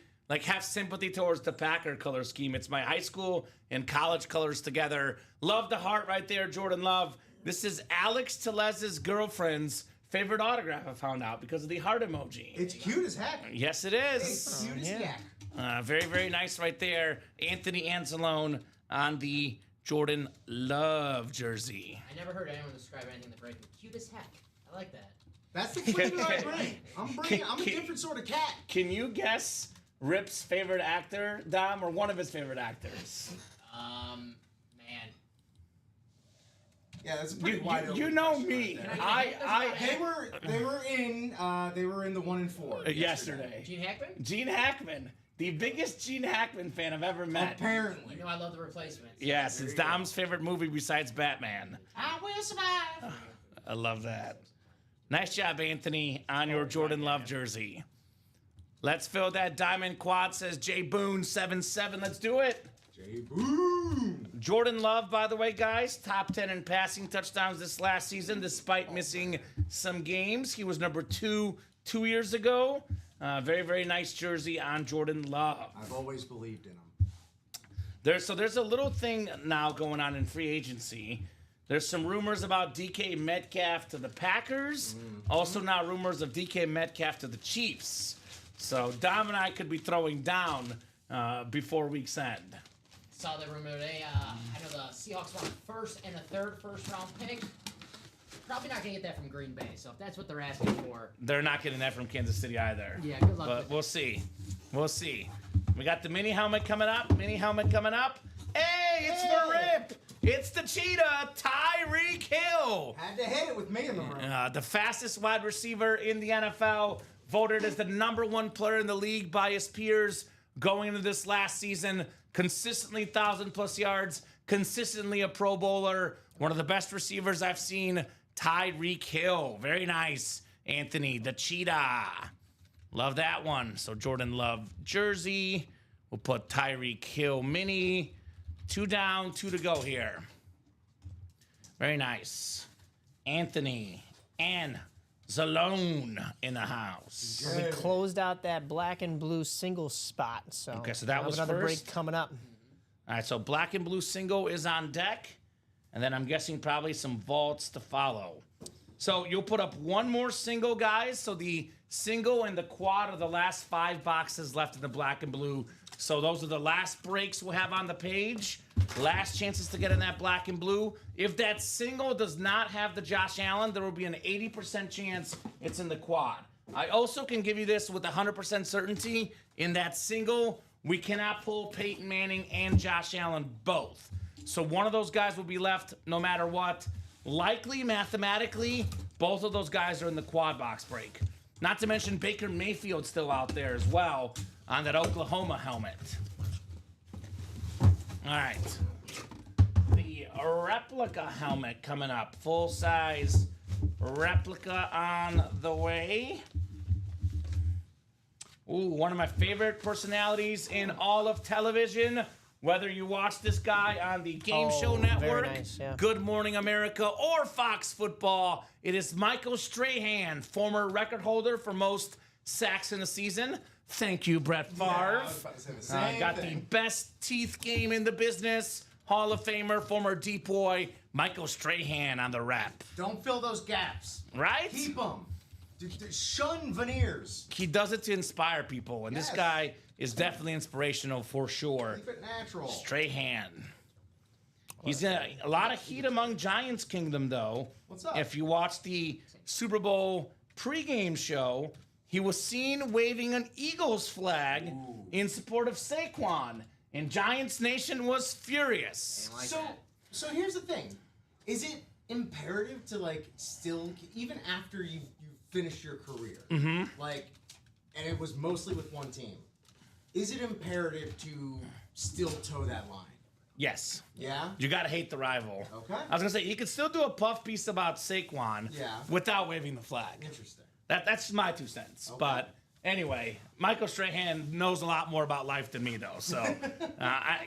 have sympathy towards the Packer color scheme? It's my high school and college colors together. Love the heart right there, Jordan Love. This is Alex Telez's girlfriend's favorite autograph, I found out, because of the heart emoji. It's cute as heck. Yes, it It's is. cute as yeah. heck. Very, very nice right there. Anthony Anzalone on the Jordan Love jersey. I never heard anyone describe anything that breaking. Cute as heck. I like that. That's the flavor I bring. I'm a different sort of cat. Can you guess Rip's favorite actor, Dom, or one of his favorite actors? Man. Yeah, that's a pretty wide open. You know question me. right there. I They were in the 1 and 4 yesterday. Gene Hackman? Gene Hackman, the biggest Gene Hackman fan I've ever met. Apparently. You know I love the replacements. Yes, it's Dom's favorite movie besides Batman. I will survive. I love that. Nice job, Anthony, on your Jordan Love jersey. Let's fill that diamond quad, says Jay Boone 7-7. Let's do it. Jay Boom. Jordan Love, by the way, guys, top 10 in passing touchdowns this last season, despite missing some games. He was number 2 years ago. Very, very nice jersey on Jordan Love. I've always believed in him. There's a little thing now going on in free agency. There's some rumors about DK Metcalf to the Packers. Also now rumors of DK Metcalf to the Chiefs. So Dom and I could be throwing down before week's end. Saw the rumor today. I know the Seahawks want a first and a third first-round pick. Probably not going to get that from Green Bay. So if that's what they're asking for, They're not getting that from Kansas City either. yeah, good luck But with we'll see. We'll see. We got the mini helmet coming up. Hey, it's for Rip. It's the cheetah, Tyreek Hill. Had to hit it with me in the room. The fastest wide receiver in the NFL, voted as the #1 player in the league by his peers going into this last season. Consistently 1,000+ yards, consistently a Pro Bowler. One of the best receivers I've seen, Tyreek Hill. Very nice, Anthony, the cheetah. Love that one. So Jordan Love jersey. We'll put Tyreek Hill mini. 2 down, 2 to go here. Very nice. Anthony and Zalone in the house. We closed out that black and blue single spot. So Okay, so that we'll was have another first. break coming up. All right, so black and blue single is on deck. And then I'm guessing probably some vaults to follow. So you'll put up one more single, guys. So the single and the quad are the last 5 boxes left in the black and blue. So those are the last breaks we'll have on the page. Last chances to get in that black and blue. If that single does not have the Josh Allen, there will be an 80% chance it's in the quad. I also can give you this with 100% certainty. In that single, we cannot pull Peyton Manning and Josh Allen both. So one of those guys will be left no matter what. Likely, mathematically, both of those guys are in the quad box break. Not to mention Baker Mayfield's still out there as well on that Oklahoma helmet. All right. The replica helmet coming up. Full-size replica on the way. Ooh, one of my favorite personalities in all of television. Whether you watch this guy on the Game Show very Network, nice, yeah. Good Morning America, or Fox Football, it is Michael Strahan, former record holder for most sacks in a season. Thank you, Brett Favre. I was about to say the same Got thing. the best teeth game in the business. Hall of Famer, former deep boy, Michael Strahan on the rep. Don't fill those gaps. Right? Keep them. Shun veneers. He does it to inspire people, and this Yes. guy is definitely inspirational for sure. Keep it natural. Strahan. He's in a lot of heat among Giants Kingdom, though. What's up? If you watch the Super Bowl pregame show, he was seen waving an Eagles flag in support of Saquon, and Giants Nation was furious. Like So, that. so here's the thing: is it imperative to like still, even after you finished your career, like, and it was mostly with one team, is it imperative to still toe that line? Yes. Yeah. You gotta hate the rival. Okay. I was gonna say you could still do a puff piece about Saquon without waving the flag. Interesting. That's my 2 cents. But anyway, Michael Strahan knows a lot more about life than me, though. So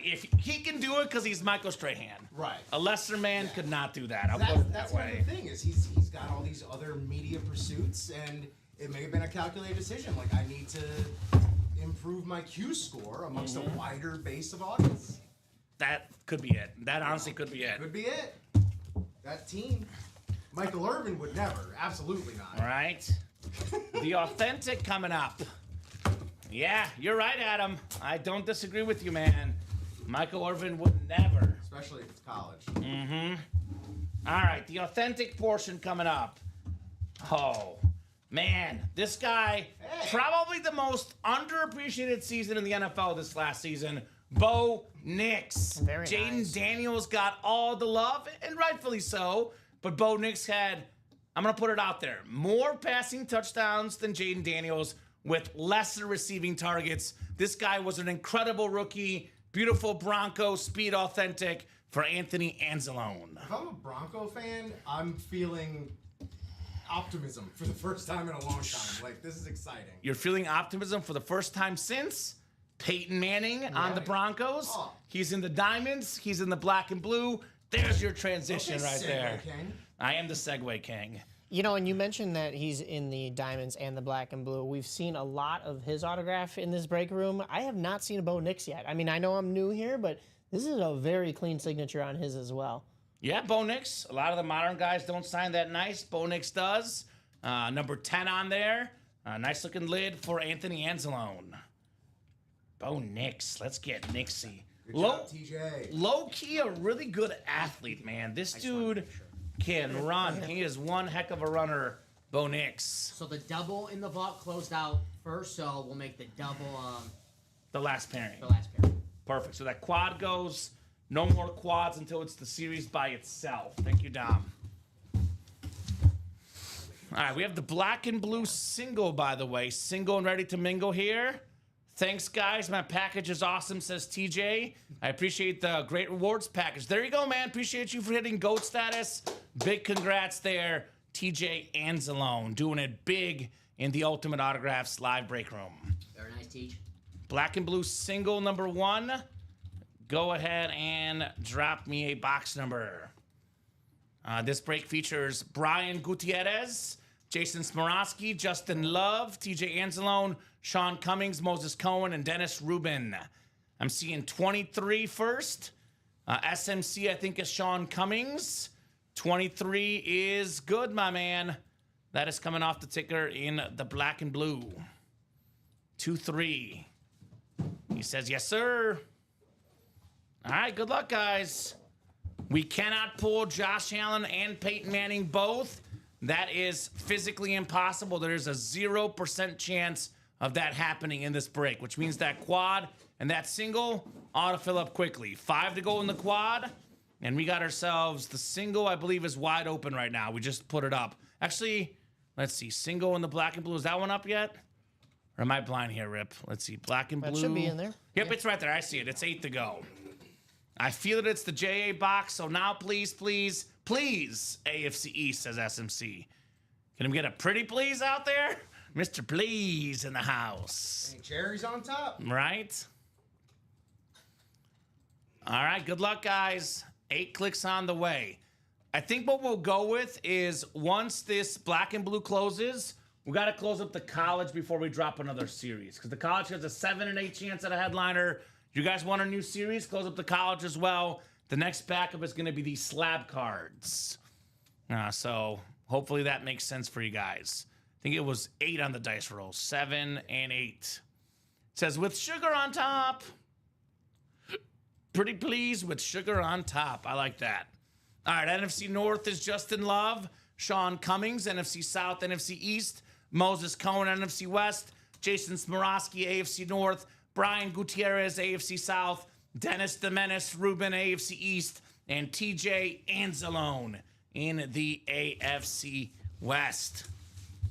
if he can do it because he's Michael Strahan, Right. A lesser man could not do that. I'll put it that That's way. kind of the thing is he's got all these other media pursuits, and it may have been a calculated decision. Like, I need to improve my Q score amongst a wider base of audience. That could be it. That honestly could be it. Could be it. That team. Michael Irvin would never. Absolutely not. All right. The authentic coming up. Yeah, you're right, Adam. I don't disagree with you, man. Michael Irvin would never. Especially if it's college. All right, the authentic portion coming up. Oh, man, this guy, probably the most underappreciated season in the NFL this last season. Bo Nix. Very Jaden nice. Daniels got all the love, and rightfully so. But Bo Nix had, I'm going to put it out there, more passing touchdowns than Jaden Daniels with lesser receiving targets. This guy was an incredible rookie. Beautiful Bronco, speed authentic for Anthony Anzalone. If I'm a Bronco fan, I'm feeling optimism for the first time in a long time. Like, this is exciting. You're feeling optimism for the first time since Peyton Manning on the Broncos. Oh. He's in the diamonds. He's in the black and blue. There's your transition Okay, right segue, there. King. I am the Segway King. You know, and you mentioned that he's in the diamonds and the black and blue. We've seen a lot of his autograph in this break room. I have not seen a Bo Nix yet. I mean, I know I'm new here, but this is a very clean signature on his as well. Yeah, Bo Nix. A lot of the modern guys don't sign that nice. Bo Nix does. Number 10 on there. Nice looking lid for Anthony Anzalone. Bo Nix. Let's get Nixie. Good job, TJ. Low key, a really good athlete, man. This dude can run. He is one heck of a runner, Bo Nix. So the double in the vault closed out first, so we'll make the double The last pairing. the last pair. Perfect. So that quad goes. No more quads until it's the series by itself. Thank you, Dom. All right, we have the black and blue single, by the way. Single and ready to mingle here. Thanks, guys. My package is awesome, says TJ. I appreciate the great rewards package. There you go, man. Appreciate you for hitting GOAT status. Big congrats there, TJ Anzalone. Doing it big in the Ultimate Autographs live break room. Very nice, Teach. Black and blue single number 1. Go ahead and drop me a box number. This break features Brian Gutierrez, Jason Smorosky, Justin Love, TJ Anzalone, Sean Cummings, Moses Cohen, and Dennis Rubin. I'm seeing 23 first. SMC, I think, is Sean Cummings. 23 is good, my man. That is coming off the ticker in the black and blue. 2-3. He says, yes, sir. All right, good luck, guys. We cannot pull Josh Allen and Peyton Manning both. That is physically impossible. There's a 0% chance of that happening in this break, which means that quad and that single ought to fill up quickly. 5 to go in the quad, and we got ourselves the single, I believe, is wide open right now. We just put it up. Actually, let's see. Single in the black and blue. Is that one up yet? Or am I blind here, Rip? Let's see. Black and blue. That should be in there. Yep, it's right there. I see it. It's 8 to go. I feel that it's the JA box, so now please, please, please, AFC East, says SMC. Can we get a pretty please out there? Mr. Please in the house. Hey, cherries on top. Right? All right, good luck, guys. 8 clicks on the way. I think what we'll go with is once this black and blue closes, we got to close up the college before we drop another series, because the college has a 7 and 8 chance at a headliner. You guys want a new series? Close up the college as well. The next backup is going to be these slab cards. So hopefully that makes sense for you guys. I think it was 8 on the dice roll. 7 and 8. It says, with sugar on top. Pretty pleased with sugar on top. I like that. All right, NFC North is Justin Love. Sean Cummings, NFC South, NFC East. Moses Cohen, NFC West. Jason Smorosky, AFC North. Brian Gutierrez, AFC South. Dennis the Menace Rubin, AFC East. And TJ Anzalone in the AFC West.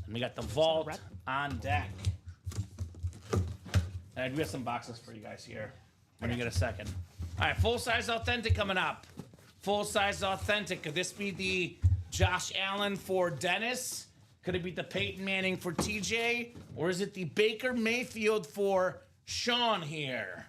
And we got the vault on deck. And we have some boxes for you guys here when you get a second. All right, full-size authentic coming up. Full-size authentic. Could this be the Josh Allen for Dennis? Could it be the Peyton Manning for TJ? Or is it the Baker Mayfield for Sean here?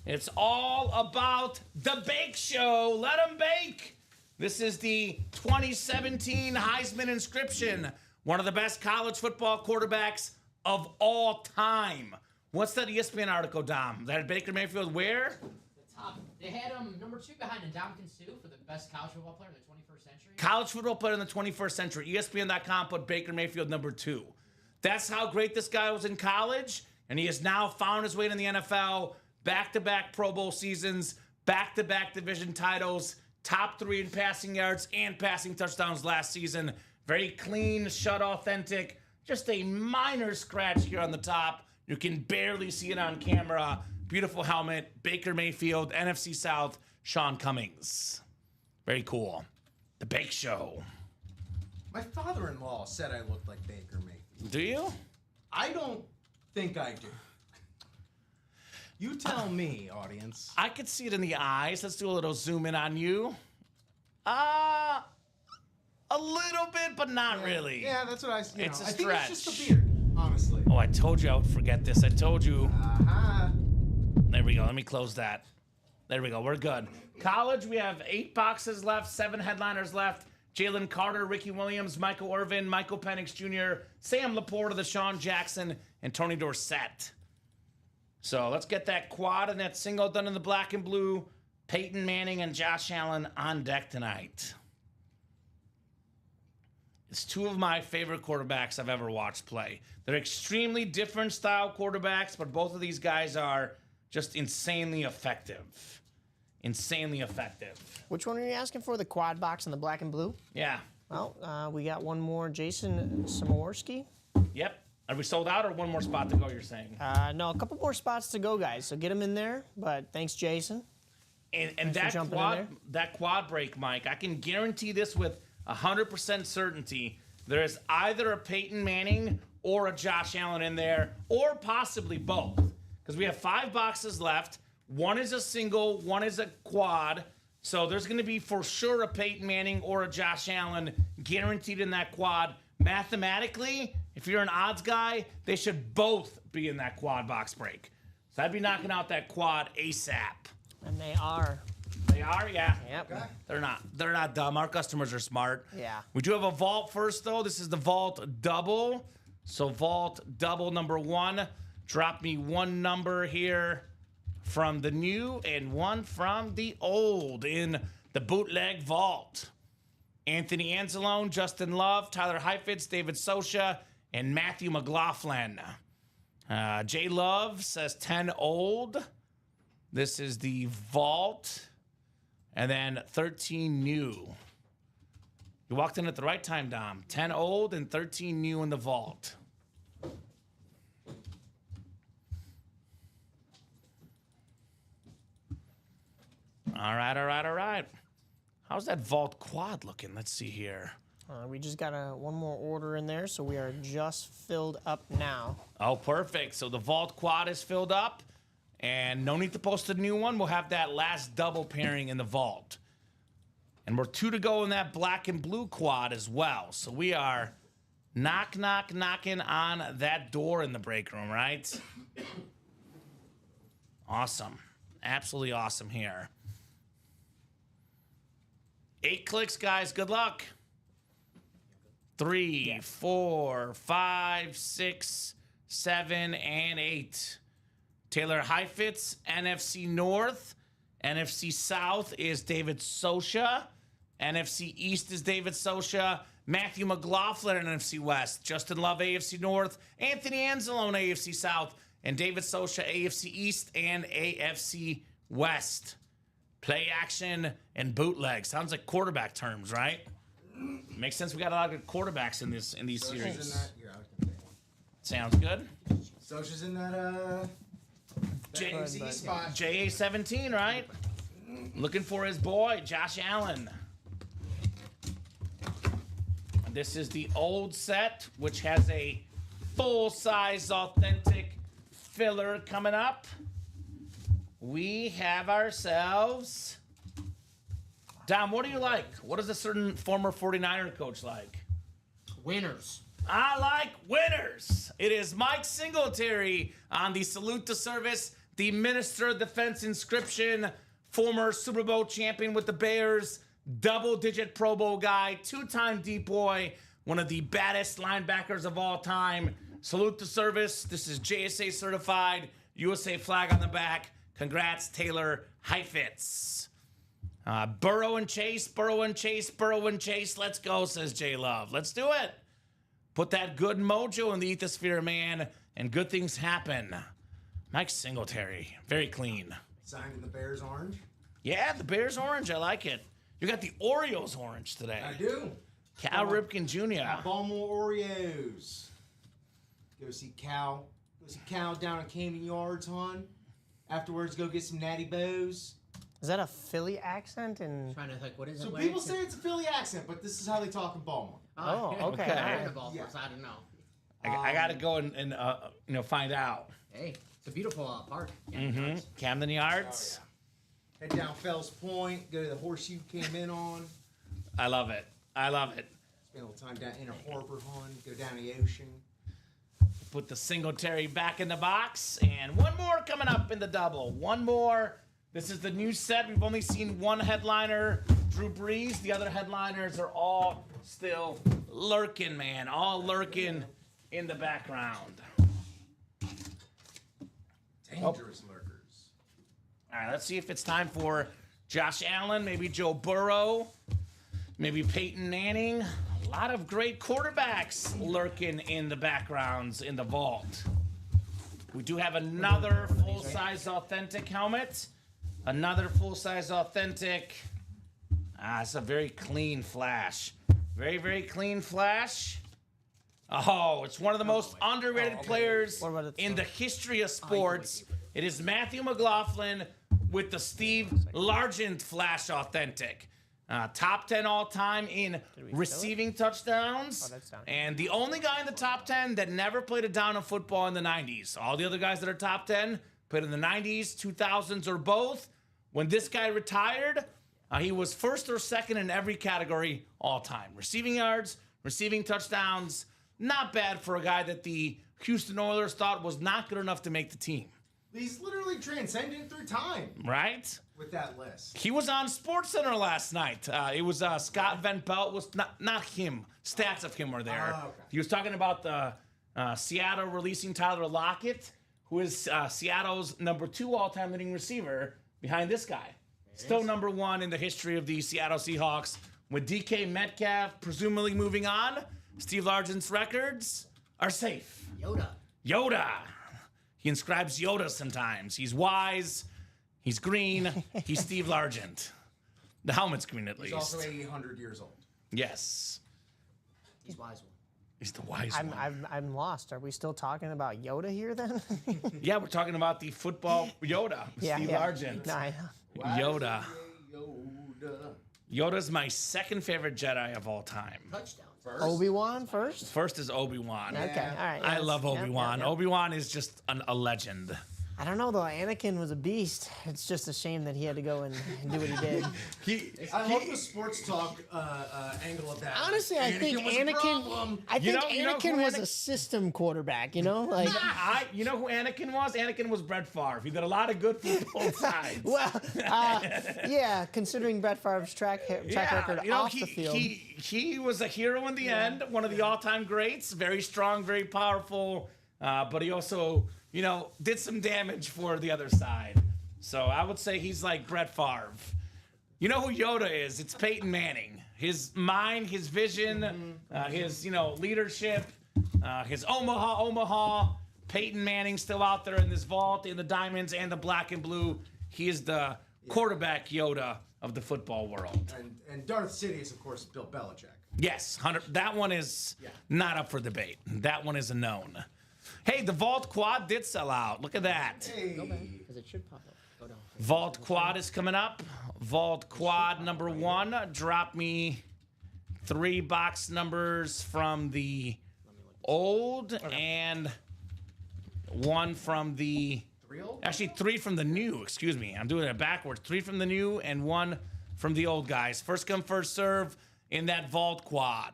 It's all about the Bake Show. Let them bake. This is the 2017 Heisman inscription. One of the best college football quarterbacks of all time. What's that ESPN article, Dom? That Baker Mayfield where? The top. They had him number 2 behind Ndamukong Suh for the best college football player in the 21st century. College football player in the 21st century. ESPN.com put Baker Mayfield number 2. That's how great this guy was in college, and he has now found his way in the NFL. Back-to-back Pro Bowl seasons, back-to-back division titles, top 3 in passing yards and passing touchdowns last season. Very clean, shut authentic. Just a minor scratch here on the top. You can barely see it on camera. Beautiful helmet. Baker Mayfield, NFC South, Sean Cummings. Very cool. The Bake Show. My father-in-law said I looked like Baker Mayfield. Do you? I don't think I do. You tell me, audience. I could see it in the eyes. Let's do a little zoom in on you. A little bit, but not really. Yeah, that's what I. It's a I think it's just stretch. the beard, honestly. Oh, I told you I would forget this. I told you. Uh-huh. There we go. Let me close that. There we go. We're good. College, we have 8 boxes left, 7 headliners left. Jalen Carter, Ricky Williams, Michael Irvin, Michael Penix Jr., Sam Laporta, Deshaun Jackson, and Tony Dorsett. So let's get that quad and that single done in the black and blue. Peyton Manning and Josh Allen on deck tonight. It's 2 of my favorite quarterbacks I've ever watched play. They're extremely different style quarterbacks, but both of these guys are just insanely effective. Insanely effective. Which one are you asking for? The quad box and the black and blue? Yeah. Well, we got one more. Jason Samorsky. Yep. Are we sold out or one more spot to go, you're saying? No, a couple more spots to go, guys. So get them in there. But thanks, Jason. And for jumping in that quad break, Mike, I can guarantee this with 100% certainty. There is either a Peyton Manning or a Josh Allen in there, or possibly both. Because we have 5 boxes left. One is a single, one is a quad. So there's going to be for sure a Peyton Manning or a Josh Allen guaranteed in that quad. Mathematically, if you're an odds guy, they should both be in that quad box break. So I'd be knocking out that quad ASAP. And they are. They are, yeah. Yep. Okay. They're not dumb. Our customers are smart. Yeah. We do have a vault first, though. This is the vault double. So vault double number 1. Drop me 1 number here from the new and 1 from the old in the bootleg vault. Anthony Anzalone, Justin Love, Tyler Heifetz, David Sosha, and Matthew McLaughlin. Jay Love says 10 old. This is the vault. And then 13 new. You walked in at the right time, Dom. 10 old and 13 new in the vault. All right. How's that vault quad looking? Let's see here. We just got one more order in there, so we are just filled up now. Oh, perfect. So the vault quad is filled up, and no need to post a new one. We'll have that last double pairing in the vault. And we're 2 to go in that black and blue quad as well. So we are knocking on that door in the break room, right? Awesome. Absolutely awesome here. 8 clicks, guys. Good luck. 3, 4, 5, 6, 7, and 8. Taylor Heifetz, NFC North. NFC South is David Sosha. NFC East is David Sosha. Matthew McLaughlin, NFC West. Justin Love, AFC North. Anthony Anzalone, AFC South. And David Sosha, AFC East and AFC West. Play action and bootleg. Sounds like quarterback terms, right? Makes sense. We got a lot of good quarterbacks in these Socha's in series. that. Here, I was gonna take one. Sounds good. Socha's in that J- AZ spot. JA17, right? Looking for his boy, Josh Allen. This is the old set, which has a full-size, authentic filler coming up. We have ourselves... Dom, what do you like? What does a certain former 49er coach like? Winners. I like winners. It is Mike Singletary on the Salute to Service, the Minister of Defense inscription, former Super Bowl champion with the Bears, double-digit Pro Bowl guy, two-time deep boy, one of the baddest linebackers of all time. Salute to Service. This is JSA certified, USA flag on the back. Congrats, Taylor Heifetz. Burrow and Chase, Burrow and Chase, Burrow and Chase. Let's go, says J Love. Let's do it. Put that good mojo in the ethosphere, man, and good things happen. Mike Singletary, very clean. Signed in the Bears orange. Yeah, the Bears orange, I like it. You got the Orioles orange today. I do. Cal Ripken Jr. Baltimore Oreos. Go see Cal. Go see Cal down at Camden Yards, hon. Afterwards, go get some Natty Bows. Is that a Philly accent? And Trying to think, what is it? So Larry? people say it's a Philly accent, but this is how they talk in Baltimore. Oh, okay. Okay. I'm in Baltimore, so I don't know. I got to go and find out. Hey, it's a beautiful park. Camden Yards. Head down Fells Point. Go to the horse you came in on. I love it. I love it. Spend a little time down Inner Harbor, hon. Go down the ocean. Put the Singletary back in the box. And one more coming up in the double. One more. This is the new set. We've only seen one headliner, Drew Brees. The other headliners are all still lurking, man. All lurking in the background. Dangerous lurkers. All right, let's see if it's time for Josh Allen, maybe Joe Burrow, maybe Peyton Manning. A lot of great quarterbacks lurking in the backgrounds in the vault. We do have another full-size authentic helmet. Another full-size authentic. It's a very clean flash. Very, very clean flash. Oh, it's one of the most underrated players What about it? in the history of sports. It is Matthew McLaughlin with the Steve Largent Flash Authentic. Top 10 all-time in receiving touchdowns. Oh, that's down. And the only guy in the top 10 that never played a down of football in the 90s. All the other guys that are top 10 played in the 90s, 2000s, or both. When this guy retired, he was first or second in every category all-time. Receiving yards, receiving touchdowns. Not bad for a guy that the Houston Oilers thought was not good enough to make the team. He's literally transcendent through time Right? with that list. He was on SportsCenter last night. It was Scott Van Pelt. Was not him. Stats of him were there. Oh, okay. He was talking about the Seattle releasing Tyler Lockett, who is Seattle's number 2 all-time leading receiver behind this guy. Still number 1 in the history of the Seattle Seahawks. With DK Metcalf presumably moving on, Steve Largent's records are safe. Yoda. He inscribes Yoda sometimes. He's wise. He's green. He's Steve Largent. The helmet's green at He's least. also 800 years old. Yes. He's wise one. He's the wise I'm, one. I'm lost. Are we still talking about Yoda here then? Yeah, we're talking about the football Yoda. Steve Largent. No, I know. Yoda. Yoda. Yoda's my second favorite Jedi of all time. Touchdown. Obi-Wan first? First is Obi-Wan. Okay, all right. I yes. love Yep, Obi-Wan. yep, yep. Obi-Wan is just a legend. I don't know though. Anakin was a beast. It's just a shame that he had to go and do what he did. I love the sports talk angle of that. Honestly, I think was a problem. Anakin was a system quarterback. You know, like You know who Anakin was? Anakin was Brett Favre. He did a lot of good for both sides. well, yeah. Considering Brett Favre's track record off the field, he was a hero in the end. One of the all-time greats. Very strong, very powerful. But he also, did some damage for the other side. So I would say he's like Brett Favre. You know who Yoda is? It's Peyton Manning. His mind, his vision, his leadership, his Omaha. Peyton Manning still out there in this vault, in the diamonds and the black and blue. He is the quarterback Yoda of the football world. And Darth Sidious, of course, is Bill Belichick. Yes, 100. That one is not up for debate. That one is a known. Hey, the Vault Quad did sell out. Look at that. Go back, because it should pop up. Go down. Vault Quad is coming up. Vault Quad number 1. Drop me 3 box numbers from the old and 1 from the... Actually, 3 from the new. Excuse me. I'm doing it backwards. 3 from the new and 1 from the old guys. First come, first serve in that Vault Quad.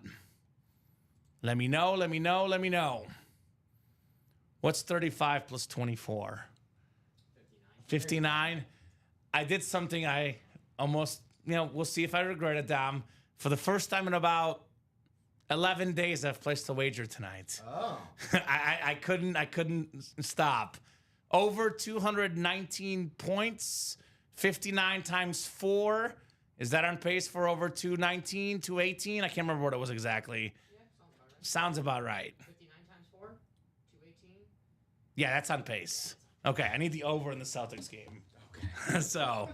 Let me know, let me know, let me know. What's 35 plus 24? 59. I did something I almost, we'll see if I regret it, Dom. For the first time in about 11 days, I've placed a wager tonight. Oh. I couldn't stop. Over 219 points, 59 times 4. Is that on pace for over 219, 218? I can't remember what it was exactly. Yeah, Sounds about right. 59 times 4, 218. Yeah, that's on pace. Okay, I need the over in the Celtics game. Okay. So,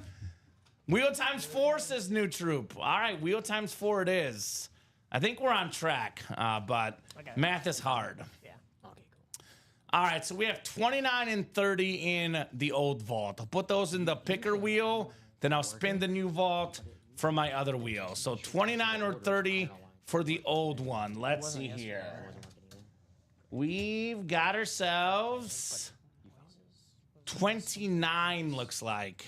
wheel times 4 says New Troop. All right, wheel times 4 it is. I think we're on track, but math is hard. Yeah. Okay, cool. All right, so we have 29 and 30 in the old vault. I'll put those in the picker wheel, then I'll spin the new vault for my other wheel. So 29 or 30 for the old one. Let's see here. We've got ourselves 29, looks like.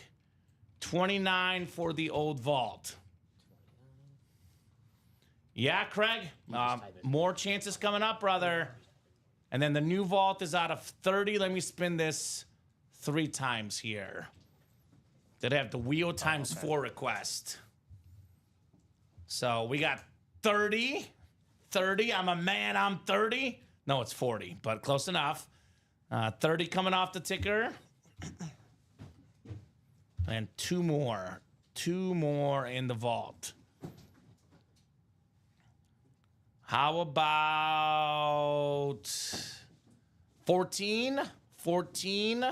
29 for the old vault. Yeah, Craig. More chances coming up, brother. And then the new vault is out of 30. Let me spin this 3 times here. Did I have the wheel times 4 request? So we got 30. 30. I'm a man. I'm 30. No, it's 40, but close enough. 30 coming off the ticker. And 2 more. 2 more in the vault. How about 14? 14?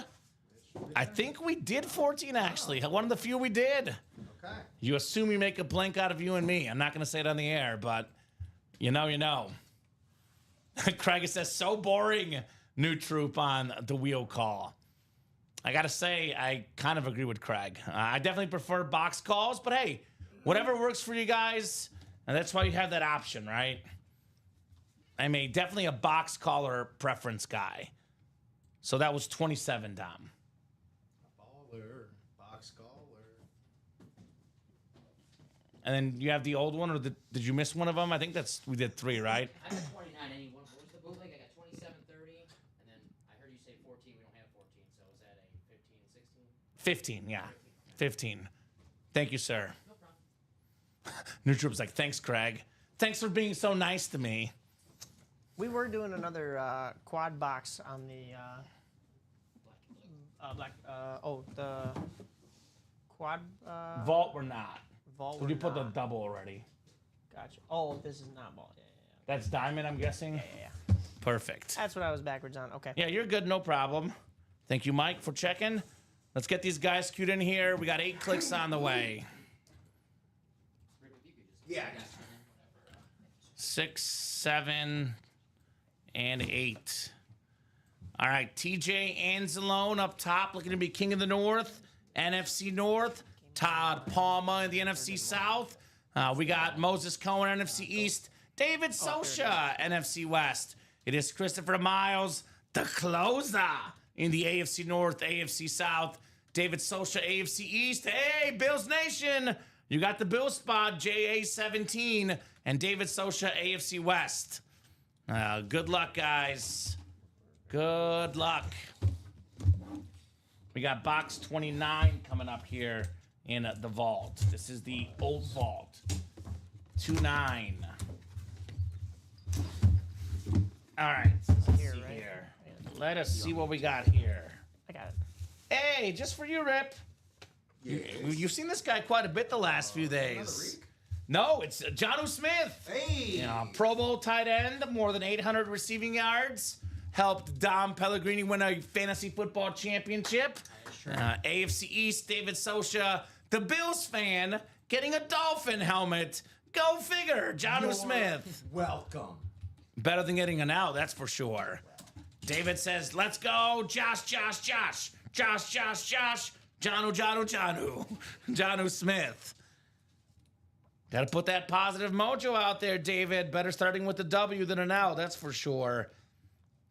I think we did 14, actually. One of the few we did. Okay. You assume you make a blank out of you and me. I'm not going to say it on the air, but you know, you know. Craig says, so boring, New Troop on the wheel call. I got to say, I kind of agree with Craig. I definitely prefer box calls, but hey, whatever works for you guys, and that's why you have that option, right? I'm definitely a box caller preference guy. So that was 27, Dom. Baller. Box caller. And then you have the old one, or did you miss one of them? I think we did 3, right? I got 29. Anyone? What was the bootleg? I got 27, 30, and then I heard you say 14. We don't have 14, so is that a 15, 16? 15, yeah. 15. Thank you, sir. No problem. New Troop's like, thanks, Craig. Thanks for being so nice to me. We were doing another quad box on the the quad Vault or not? vault. Did you put the double already? Gotcha. Oh, this is not vault. Yeah. That's diamond, I'm guessing? Yeah. Perfect. That's what I was backwards on. Okay. Yeah, you're good, no problem. Thank you, Mike, for checking. Let's get these guys queued in here. We got 8 clicks on the way. Yeah. 6, 7, and 8. All right, TJ Anzalone up top, looking to be king of the North, NFC North. Todd Palma in the NFC South. We got Moses Cohen, NFC East. David Sosha, NFC West. It is Christopher Miles, the closer, in the AFC North, AFC South. David Sosha, AFC East. Hey, Bills Nation. You got the Bill spot, JA17, and David Sosha, AFC West. Good luck, guys. Good luck. We got box 29 coming up here in the vault. This is the old vault. 2-9. All right. Let's see here. Let us see what we got here. I got it. Hey, just for you, Rip. You've seen this guy quite a bit the last few days. No, it's Jonnu Smith. Hey. Pro Bowl tight end, more than 800 receiving yards. Helped Dom Pellegrini win a fantasy football championship. AFC East, David Sosha, the Bills fan, getting a Dolphin helmet. Go figure. John You're Smith. Welcome. Better than getting an L, that's for sure. David says, let's go. Josh. Johnu Smith. Got to put that positive mojo out there, David. Better starting with the W than an L, that's for sure.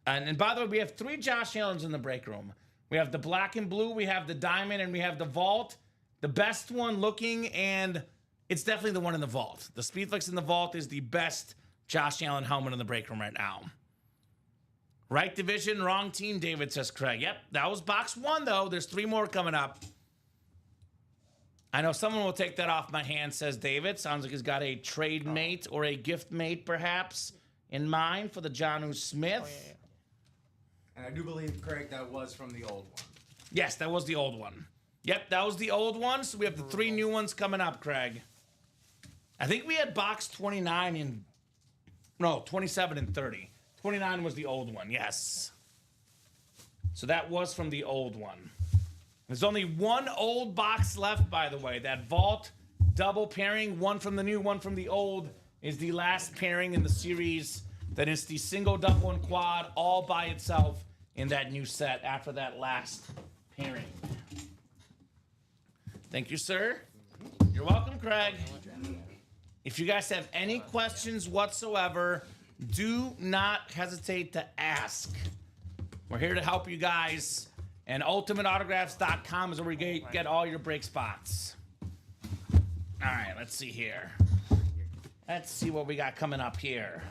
And by the way, we have 3 Josh Allens in the break room. We have the black and blue, we have the diamond, and we have the vault. The best one looking, and it's definitely the one in the vault. The Speedflex in the vault is the best Josh Allen helmet in the break room right now. Right division, wrong team, David says Craig. Yep, that was box 1, though. There's 3 more coming up. I know someone will take that off my hand, says David. Sounds like he's got a trade mate or a gift mate, perhaps, in mind for the Johnu Smith. And I do believe, Craig, that was from the old one. Yes, that was the old one. Yep, that was the old one. So we have the 3 new ones coming up, Craig. I think we had box 29 in... No, 27 and 30. 29 was the old one, yes. So that was from the old one. There's only 1 old box left, by the way. That vault double pairing, 1 from the new, 1 from the old, is the last pairing in the series. That is the single, double, and quad all by itself in that new set after that last pairing. Thank you, sir. You're welcome, Craig. If you guys have any questions whatsoever, do not hesitate to ask. We're here to help you guys. And ultimateautographs.com is where we get all your break spots. All right, let's see here. Let's see what we got coming up here.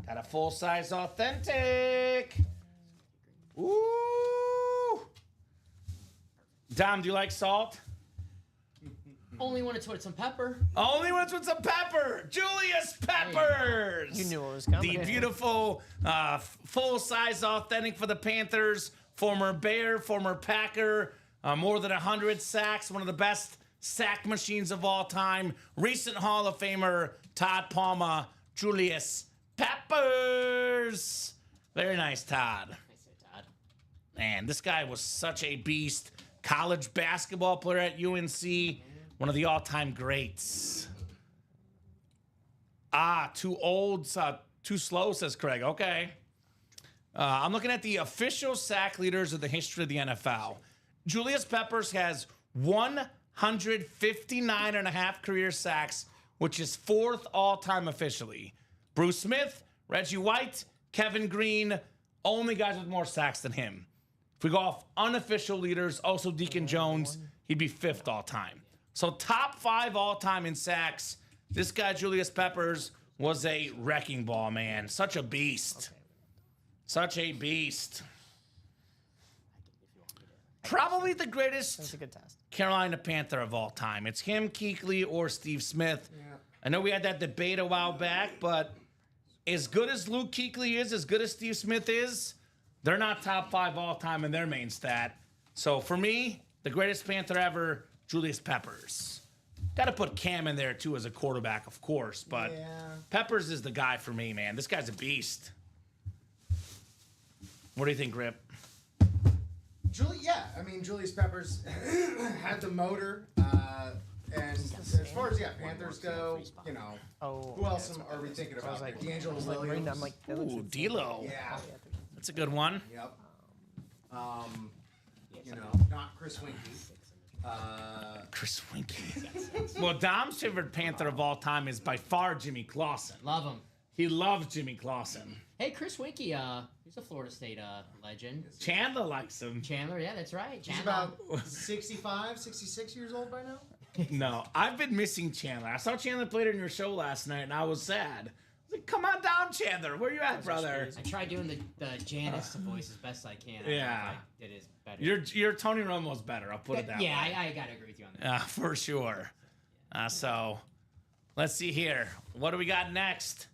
Got a full-size authentic. Ooh. Dom, do you like salt? Only when it's with some pepper. Only when it's with some pepper. Julius Peppers. You knew it was coming. The beautiful full-size authentic for the Panthers. Former Bear, former Packer. More than 100 sacks. One of the best sack machines of all time. Recent Hall of Famer Todd Palma. Julius Peppers. Very nice, Todd. I say Todd. Man, this guy was such a beast. College basketball player at UNC. One of the all-time greats. Too old, too slow, says Craig. Okay. I'm looking at the official sack leaders of the history of the NFL. Julius Peppers has 159.5 career sacks, which is 4th all-time officially. Bruce Smith, Reggie White, Kevin Green, only guys with more sacks than him. If we go off unofficial leaders, also Deacon Jones, he'd be 5th all-time. So top 5 all-time in sacks. This guy, Julius Peppers, was a wrecking ball, man. Such a beast. Such a beast. Probably the greatest That's a good test. Carolina Panther of all time. It's him, Kuechly, or Steve Smith. Yeah. I know we had that debate a while back, but as good as Luke Kuechly is, as good as Steve Smith is, they're not top 5 all time in their main stat. So for me, the greatest Panther ever, Julius Peppers. Got to put Cam in there too as a quarterback, of course, but Yeah. Peppers is the guy for me, man. This guy's a beast. What do you think, Grip? Julius Peppers had the motor, and as far as Panthers go, you know, Oh. who else are we thinking I was about? like, D'Angelo I was like, Williams. I'm like, that looks Ooh, like- D'Lo. Yeah. That's a good one. Yep. You know, not Chris Winkie. Chris Winkie. Well, Dom's favorite Panther of all time is by far Jimmy Clausen. Love him. He loves Jimmy Clausen. Hey, Chris Winkie, he's a Florida State legend. Chandler likes him. Chandler, yeah, that's right. He's Chandler. about 65, 66 years old by now. No, I've been missing Chandler. I saw Chandler played in your show last night, and I was sad. I was like, come on down, Chandler. Where you at, brother? I tried doing the Janice voice as best I can. Yeah. It is better. Your Tony Romo's better. I'll put it that yeah, way. I gotta agree with you on that. For sure. So, let's see here. What do we got next?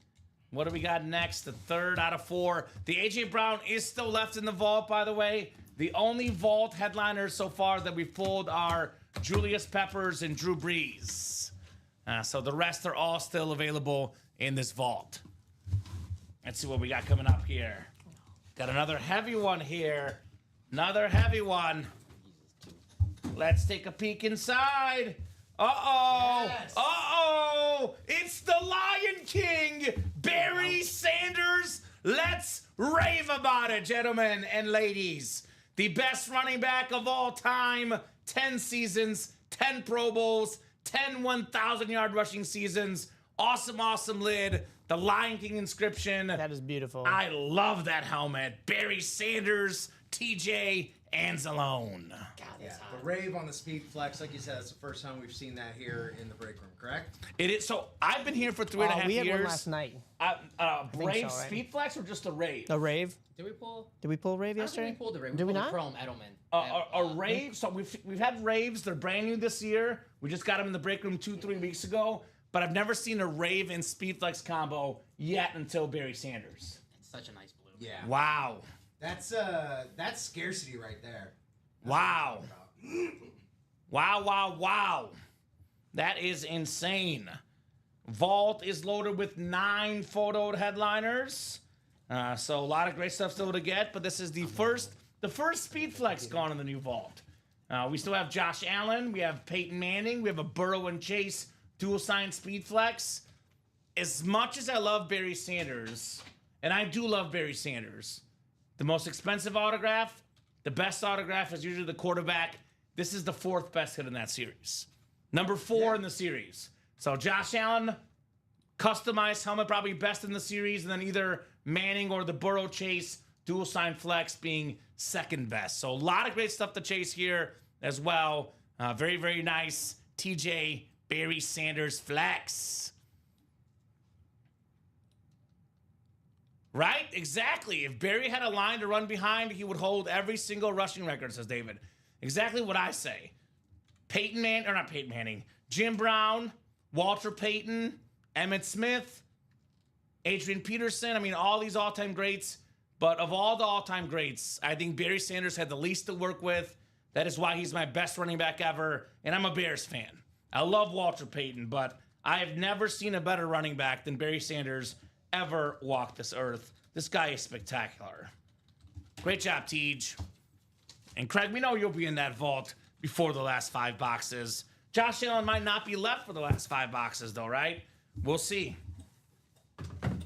What do we got next? The 3rd out of 4. The A.J. Brown is still left in the vault, by the way. The only vault headliners so far that we've pulled are Julius Peppers and Drew Brees. So the rest are all still available in this vault. Let's see what we got coming up here. Got another heavy one here. Another heavy one. Let's take a peek inside. Uh-oh. Yes. Uh-oh. It's the Lion King, Barry Sanders. Let's rave about it, gentlemen and ladies. The best running back of all time. 10 seasons, 10 Pro Bowls, 10 1,000-yard rushing seasons. Awesome, awesome lid. The Lion King inscription. That is beautiful. I love that helmet. Barry Sanders, TJ Anzalone. God, Yeah, that's hot. the rave on the Speed Flex, like you said, it's the first time we've seen that here in the break room, correct? It is. So I've been here for 3.5 we years. had one last night. Brave so, right? Speed Flex or just a rave? A rave? Did we pull? Did we pull a rave I don't think yesterday? we pulled the rave. Did we pulled not? the Chrome Edelman. A rave. So we've had raves. They're brand new this year. We just got them in the break room 2-3 weeks ago. But I've never seen a rave and Speed Flex combo yet until Barry Sanders. It's such a nice blue. Yeah. Wow. That's scarcity right there. Wow. Wow. That is insane. Vault is loaded with 9 photoed headliners. So a lot of great stuff still to get, but this is the first Speed Flex gone in the new Vault. We still have Josh Allen, we have Peyton Manning, we have a Burrow and Chase dual sign Speed Flex. As much as I love Barry Sanders, and I do love Barry Sanders, the most expensive autograph, the best autograph is usually the quarterback. This is the 4th best hit in that series. Number 4 in the series. So Josh Allen, customized helmet, probably best in the series, and then either Manning or the Burrow Chase dual sign flex being 2nd best. So a lot of great stuff to chase here as well. Very, very nice TJ Barry Sanders flex. Right? Exactly. If Barry had a line to run behind, he would hold every single rushing record, says David. Exactly what I say. Peyton Manning, Jim Brown, Walter Payton, Emmitt Smith, Adrian Peterson. I mean, all these all-time greats. But of all the all-time greats, I think Barry Sanders had the least to work with. That is why he's my best running back ever. And I'm a Bears fan. I love Walter Payton, but I have never seen a better running back than Barry Sanders ever walk this earth. This guy is spectacular. Great job, Tej. And Craig, we know you'll be in that vault before the last 5 boxes. Josh Allen might not be left for the last 5 boxes, though, right? We'll see.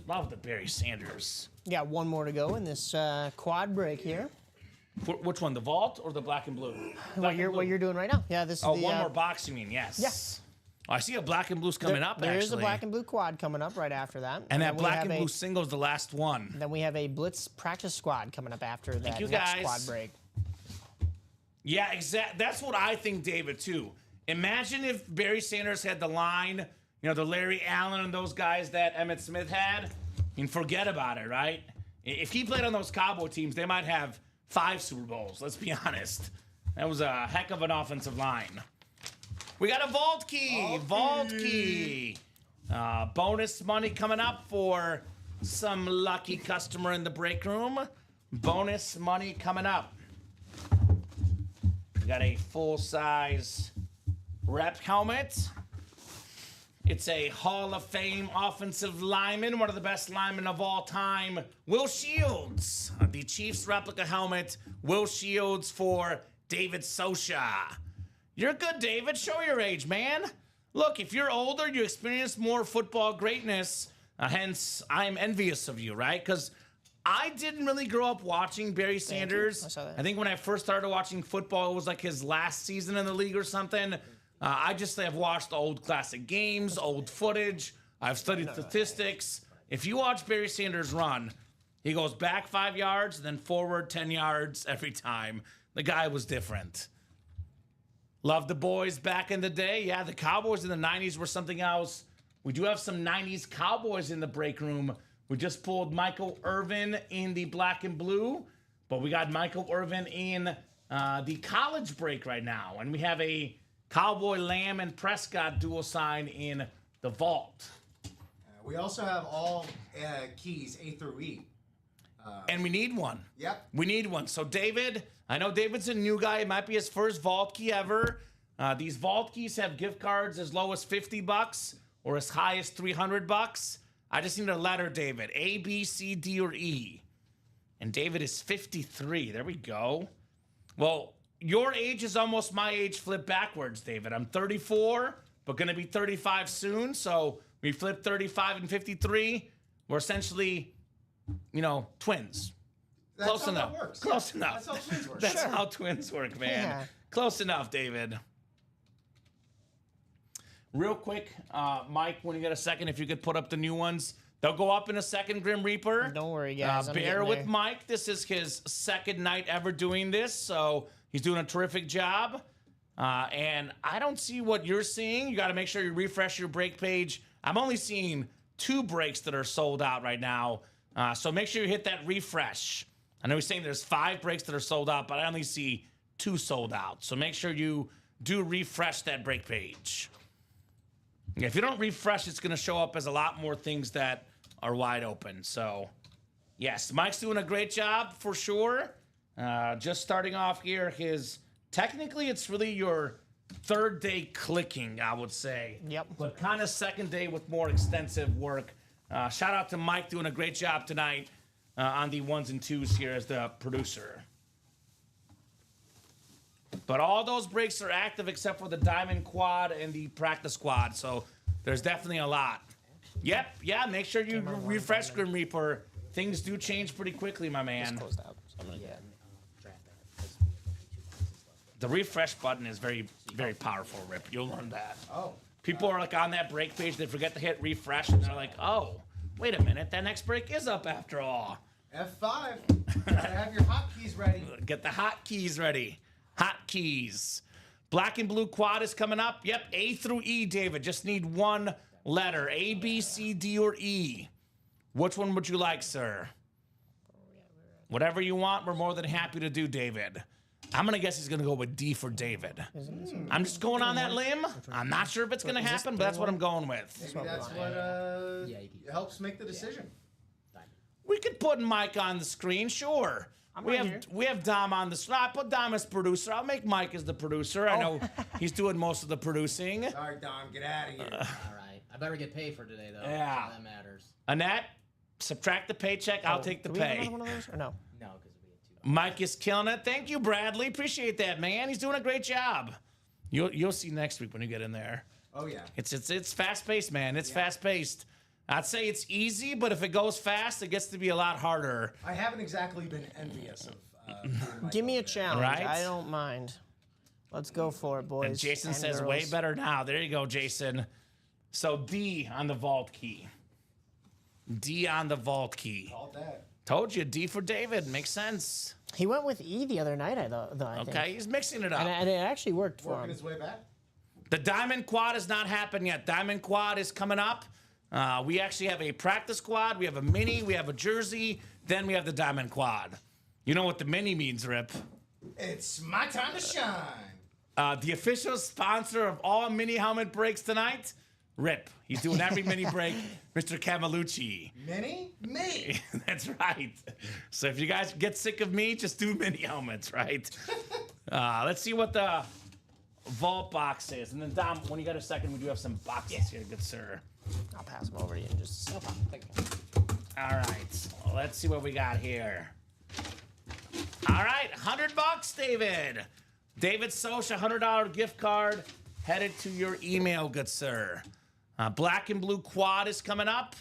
Love the Barry Sanders. Got one more to go in this quad break here. Which one, the vault or the black and blue? What you're doing right now? Yeah, this is Oh, the one more box, you mean? Yes. Yes. Oh, I see a black and blue's coming up, There actually. is a black and blue quad coming up right after that. And then that we black have and blue single's the last one. Then we have a blitz practice squad coming up after that you, next guys. quad break. Yeah, exactly. That's what I think, David, too. Imagine if Barry Sanders had the line, the Larry Allen and those guys that Emmitt Smith had. And forget about it, right? If he played on those Cowboy teams, they might have 5 Super Bowls, let's be honest. That was a heck of an offensive line. We got a vault key. Vault key. Bonus money coming up for some lucky customer in the break room. Bonus money coming up. We got a full-size rep helmet. It's a Hall of Fame offensive lineman, one of the best linemen of all time, Will Shields. The Chiefs replica helmet, Will Shields for David Sosha. You're good, David. Show your age, man. Look, if you're older, you experience more football greatness. Hence, I'm envious of you, right? Because I didn't really grow up watching Barry Sanders. I saw that. I think when I first started watching football, it was like his last season in the league or something. I just have watched old classic games, old footage. I've studied statistics. If you watch Barry Sanders run, he goes back 5 yards, and then forward 10 yards every time. The guy was different. Loved the boys back in the day. Yeah, the Cowboys in the 90s were something else. We do have some 90s Cowboys in the break room. We just pulled Michael Irvin in the black and blue, but we got Michael Irvin in the college break right now. And we have a Cowboy Lamb and Prescott dual sign in the vault. We also have all keys A through E. And we need one. Yep. We need one. So David, I know David's a new guy. It might be his first vault key ever. These vault keys have gift cards as low as $50 or as high as $300. I just need a letter, David. A, B, C, D, or E. And David is 53. There we go. Well, your age is almost my age flipped backwards, David. I'm 34, but going to be 35 soon. So we flipped 35 and 53. We're essentially, twins. That's Close how enough. That works. Close Yeah, enough. That's how twins work. That's how twins work, man. Yeah. Close enough, David. Real quick, Mike, when you get a second, if you could put up the new ones. They'll go up in a second, Grim Reaper. Don't worry, guys. I'm Bear getting with there. Mike. This is his second night ever doing this, so he's doing a terrific job. And I don't see what you're seeing. You got to make sure you refresh your break page. I'm only seeing 2 breaks that are sold out right now. So make sure you hit that refresh. I know he's saying there's 5 breaks that are sold out, but I only see 2 sold out. So make sure you do refresh that break page. If you don't refresh, it's going to show up as a lot more things that are wide open. So, yes, Mike's doing a great job for sure. Just starting off here, technically it's really your 3rd day clicking, I would say. Yep. But kind of 2nd day with more extensive work. Shout out to Mike doing a great job tonight on the 1s and 2s here as the producer. But all those breaks are active except for the Diamond Quad and the Practice Quad. So there's definitely a lot. Yep, yeah, make sure you refresh Grim Reaper. Things do change pretty quickly, my man. Closed out. So I'm gonna Draft that. 'Cause we have only 2 boxes left. The refresh button is very, very powerful, Rip. You'll learn that. Oh. People are like on that break page, they forget to hit refresh, and they're like, oh, wait a minute, that next break is up after all. F5. Gotta have your hotkeys ready. Get the hotkeys ready. Hotkeys. Black and Blue Quad is coming up. Yep, A through E, David. Just need one letter. A, B, C, D, or E. Which one would you like, sir? Whatever you want, we're more than happy to do, David. I'm going to guess he's going to go with D for David. I'm just going on that limb. I'm not sure if it's going to happen, but that's what I'm going with. Maybe that's what Yeah, you can- helps make the decision. We could put Mike on the screen, sure. We have Dom on the screen. I put Dom as producer. I'll make Mike as the producer. I know he's doing most of the producing. Sorry, Dom, get out of here. All right. I better get paid for today, though. Yeah. So that matters. Annette, subtract the paycheck. I'll take the Do we have pay. another one of those or no? No, because we had 2. Mike is killing it. Thank you, Bradley. Appreciate that, man. He's doing a great job. You'll see next week when you get in there. Oh, yeah. It's fast paced, man. It's fast paced. I'd say it's easy, but if it goes fast, it gets to be a lot harder. I haven't exactly been envious of doing my Give me a job challenge. Right? I don't mind. Let's go for it, boys. And Jason and says, girls. way better now. There you go, Jason. So D on the vault key. D on the vault key. there. All that. Told you, D for David. Makes sense. He went with E the other night, I think. Okay, he's mixing it up. And it actually worked for Working him. his way back. The Diamond Quad has not happened yet. Diamond Quad is coming up. We actually have a practice quad. We have a mini. We have a jersey. Then we have the Diamond Quad. You know what the mini means, Rip? It's my time to shine. The official sponsor of all mini helmet breaks tonight, Rip. He's doing every mini break, Mr. Cavalucci. Mini? Me. That's right. So if you guys get sick of me, just do mini helmets, right? Let's see what the vault box is. And then, Dom, when you got a second, we do have some boxes here, good sir. I'll pass him over to you in just a second. Thank you. All right. Well, let's see what we got here. All right, $100, David. David Soch, $100 gift card headed to your email, good sir. Black and Blue Quad is coming up.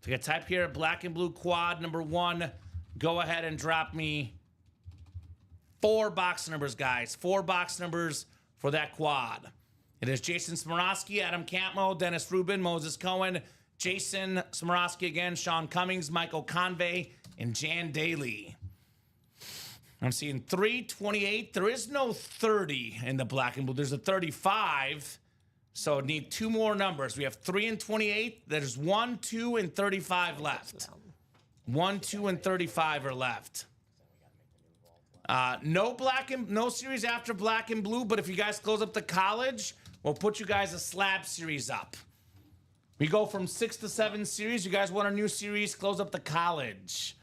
If you can type here, Black and Blue Quad number 1, go ahead and drop me 4 box numbers, guys. 4 box numbers for that quad. It is Jason Smorosky, Adam Campmo, Dennis Rubin, Moses Cohen, Jason Smorosky again, Sean Cummings, Michael Convey, and Jan Daly. I'm seeing 328. There is no 30 in the Black and Blue. There's a 35. So need 2 more numbers. We have 3 and 28. There's 1, 2, and 35 left. 1, 2, and 35 are left. No series after Black and Blue, but if you guys close up the college, we'll put you guys a slab series up. We go from 6 to 7 series. You guys want a new series? Close up the college.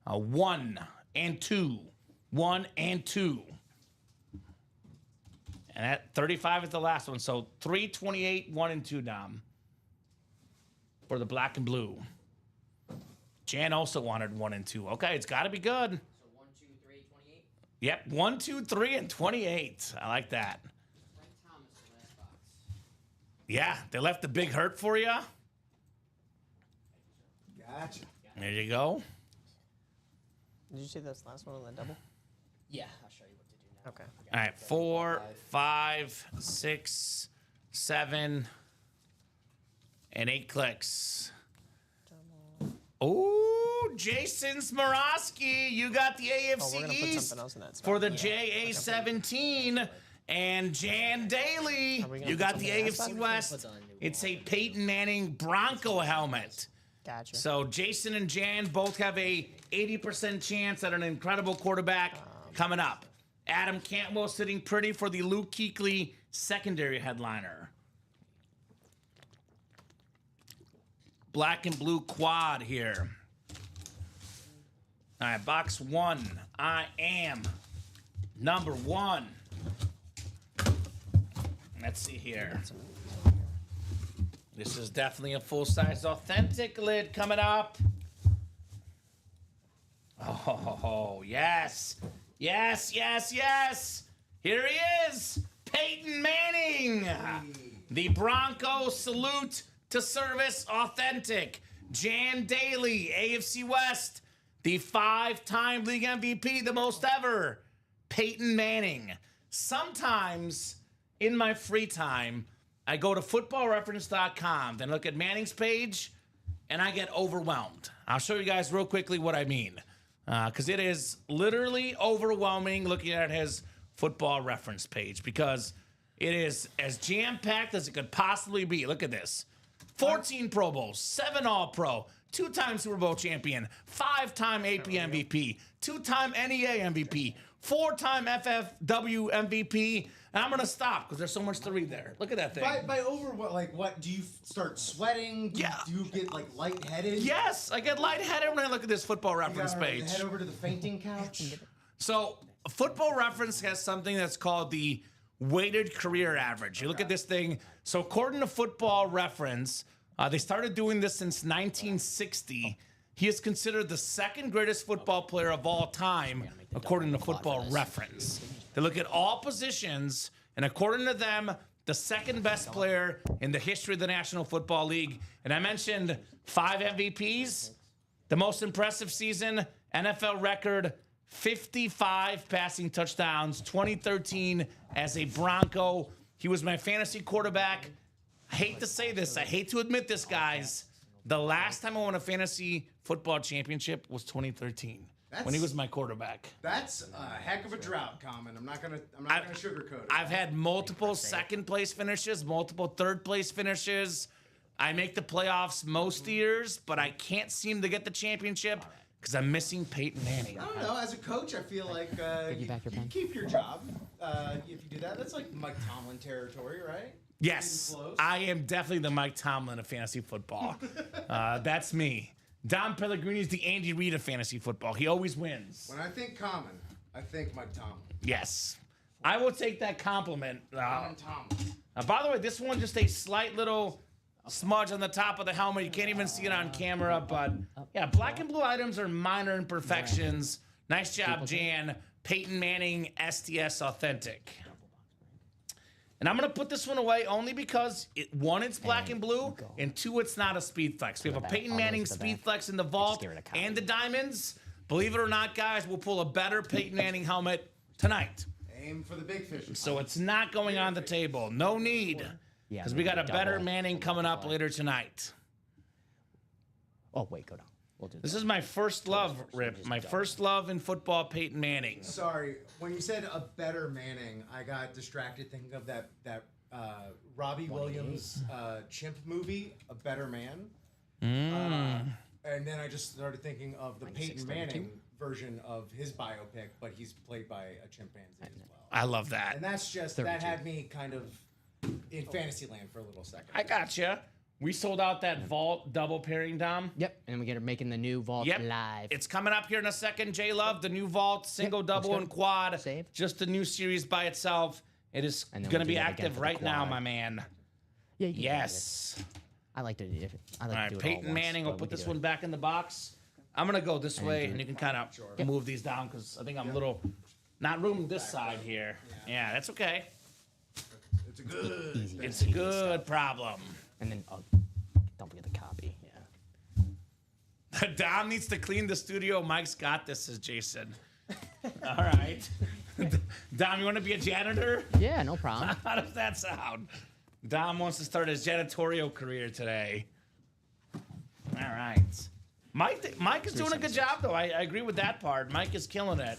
1 and 2. 1 and 2. And that 35 is the last one. So 328, 1 and 2, Dom. For the Black and Blue. Jan also wanted 1 and 2. Okay, it's got to be good. So 1, 2, 3, 28. Yep, 1, 2, 3, and 28. I like that. Frank Thomas, the last box. Yeah, they left the big hurt for you. Gotcha. There you go. Did you see this last one on the double? Yeah, I'll show you what to do now. Okay. All right, 4, 5, 6, 7, and 8 clicks. Oh, Jason Smorosky, you got the Oh, we're AFC gonna put East something else in that spot. for the JA17. And Jan Daly, Are we gonna you put got the something in that AFC spot? West. It's a Peyton Manning Bronco helmet. Gotcha. So Jason and Jan both have a 80% chance at an incredible quarterback coming up. Adam Cantwell sitting pretty for the Luke Kuechly secondary headliner. Black and blue quad here. All right, box 1. I am number 1. Let's see here. This is definitely a full-size authentic lid coming up. Oh, yes. Yes, yes, yes. Here he is, Peyton Manning. The Bronco salute to service authentic. Jan Daly, AFC West, the 5-time league MVP, the most ever. Peyton Manning. Sometimes in my free time, I go to footballreference.com, then look at Manning's page, and I get overwhelmed. I'll show you guys real quickly what I mean. Because it is literally overwhelming looking at his football reference page because it is as jam-packed as it could possibly be. Look at this. 14 Pro Bowls, 7 All-Pro, 2-time Super Bowl champion, 5-time AP MVP, 2-time NEA MVP, 4-time FFW MVP. And I'm going to stop because there's so much to read there. Look at that thing. By over what? Like what? Do you start sweating? Do you get like lightheaded? Yes, I get lightheaded when I look at this football You reference gotta page. head over to the fainting couch. So, Football Reference has something that's called the weighted career average. You look at this thing. So, according to Football Reference, they started doing this since 1960. He is considered the second greatest football player of all time, according to Football Reference. They look at all positions, and according to them, the second best player in the history of the National Football League. And I mentioned 5 MVPs. The most impressive season, NFL record, 55 passing touchdowns, 2013 as a Bronco. He was my fantasy quarterback. I hate to say this. I hate to admit this, guys. The last time I won a fantasy football championship was 2013 when he was my quarterback. That's a heck of a drought, Common. I'm not gonna sugarcoat it. I've had multiple second place finishes, multiple third place finishes. I make the playoffs most years, but I can't seem to get the championship because I'm missing Peyton Manning. I don't know. As a coach, I feel like you keep your job if you do that. That's like Mike Tomlin territory, right? Yes, Getting close. I am definitely the Mike Tomlin of fantasy football. That's me. Dom Pellegrini's the Andy Reid of fantasy football. He always wins. When I think Common, I think Mike Tomlin. Yes. I will take that compliment. Common Tomlin. By the way, this one just a slight little smudge on the top of the helmet. You can't even see it on camera, but yeah, black and blue items are minor imperfections. Nice job, Jan. Peyton Manning, STS Authentic. And I'm going to put this one away only because, one, it's black and blue, and 2, it's not a Speed Flex. We have a Peyton Manning Speed Flex in the vault and the diamonds. Believe it or not, guys, we'll pull a better Peyton Manning helmet tonight. Aim for the big fish. So it's not going on the table. No need. Because we got a better Manning coming up later tonight. Oh, wait, go down. We'll do This is my first love, Rip. My first love in football, Peyton Manning. Sorry, when you said a better Manning, I got distracted thinking of that Robbie Williams chimp movie, A Better Man. And then I just started thinking of the Peyton Manning version of his biopic, but he's played by a chimpanzee as well. I love that. And that's just, that had me kind of in fantasy land for a little second. I gotcha. We sold out that vault double pairing, Dom. Yep, and we get making the new vault Yep. live. It's coming up here in a second. J Love, the new vault, single, Yep, double, looks and good. quad. Save. Just a new series by itself. It is And then going to we be do that again active for the right now, quad. my man. Yeah, you can do Yes. it. I like to do it. I like All right, to do it Peyton all Manning will once, put but we this can one do back in the box. I'm going to go this way, do and it. you can kind of move these down because I think I'm a little Not room this side here. Yeah, that's okay. It's a good. Easy. It's a good problem. And then don't forget the copy. Yeah. Dom needs to clean the studio. Mike's got this, says Jason. All right. Dom, you want to be a janitor? Yeah, no problem. How does that sound? Dom wants to start his janitorial career today. All right. Mike is doing a good job, though. I agree with that part. Mike is killing it.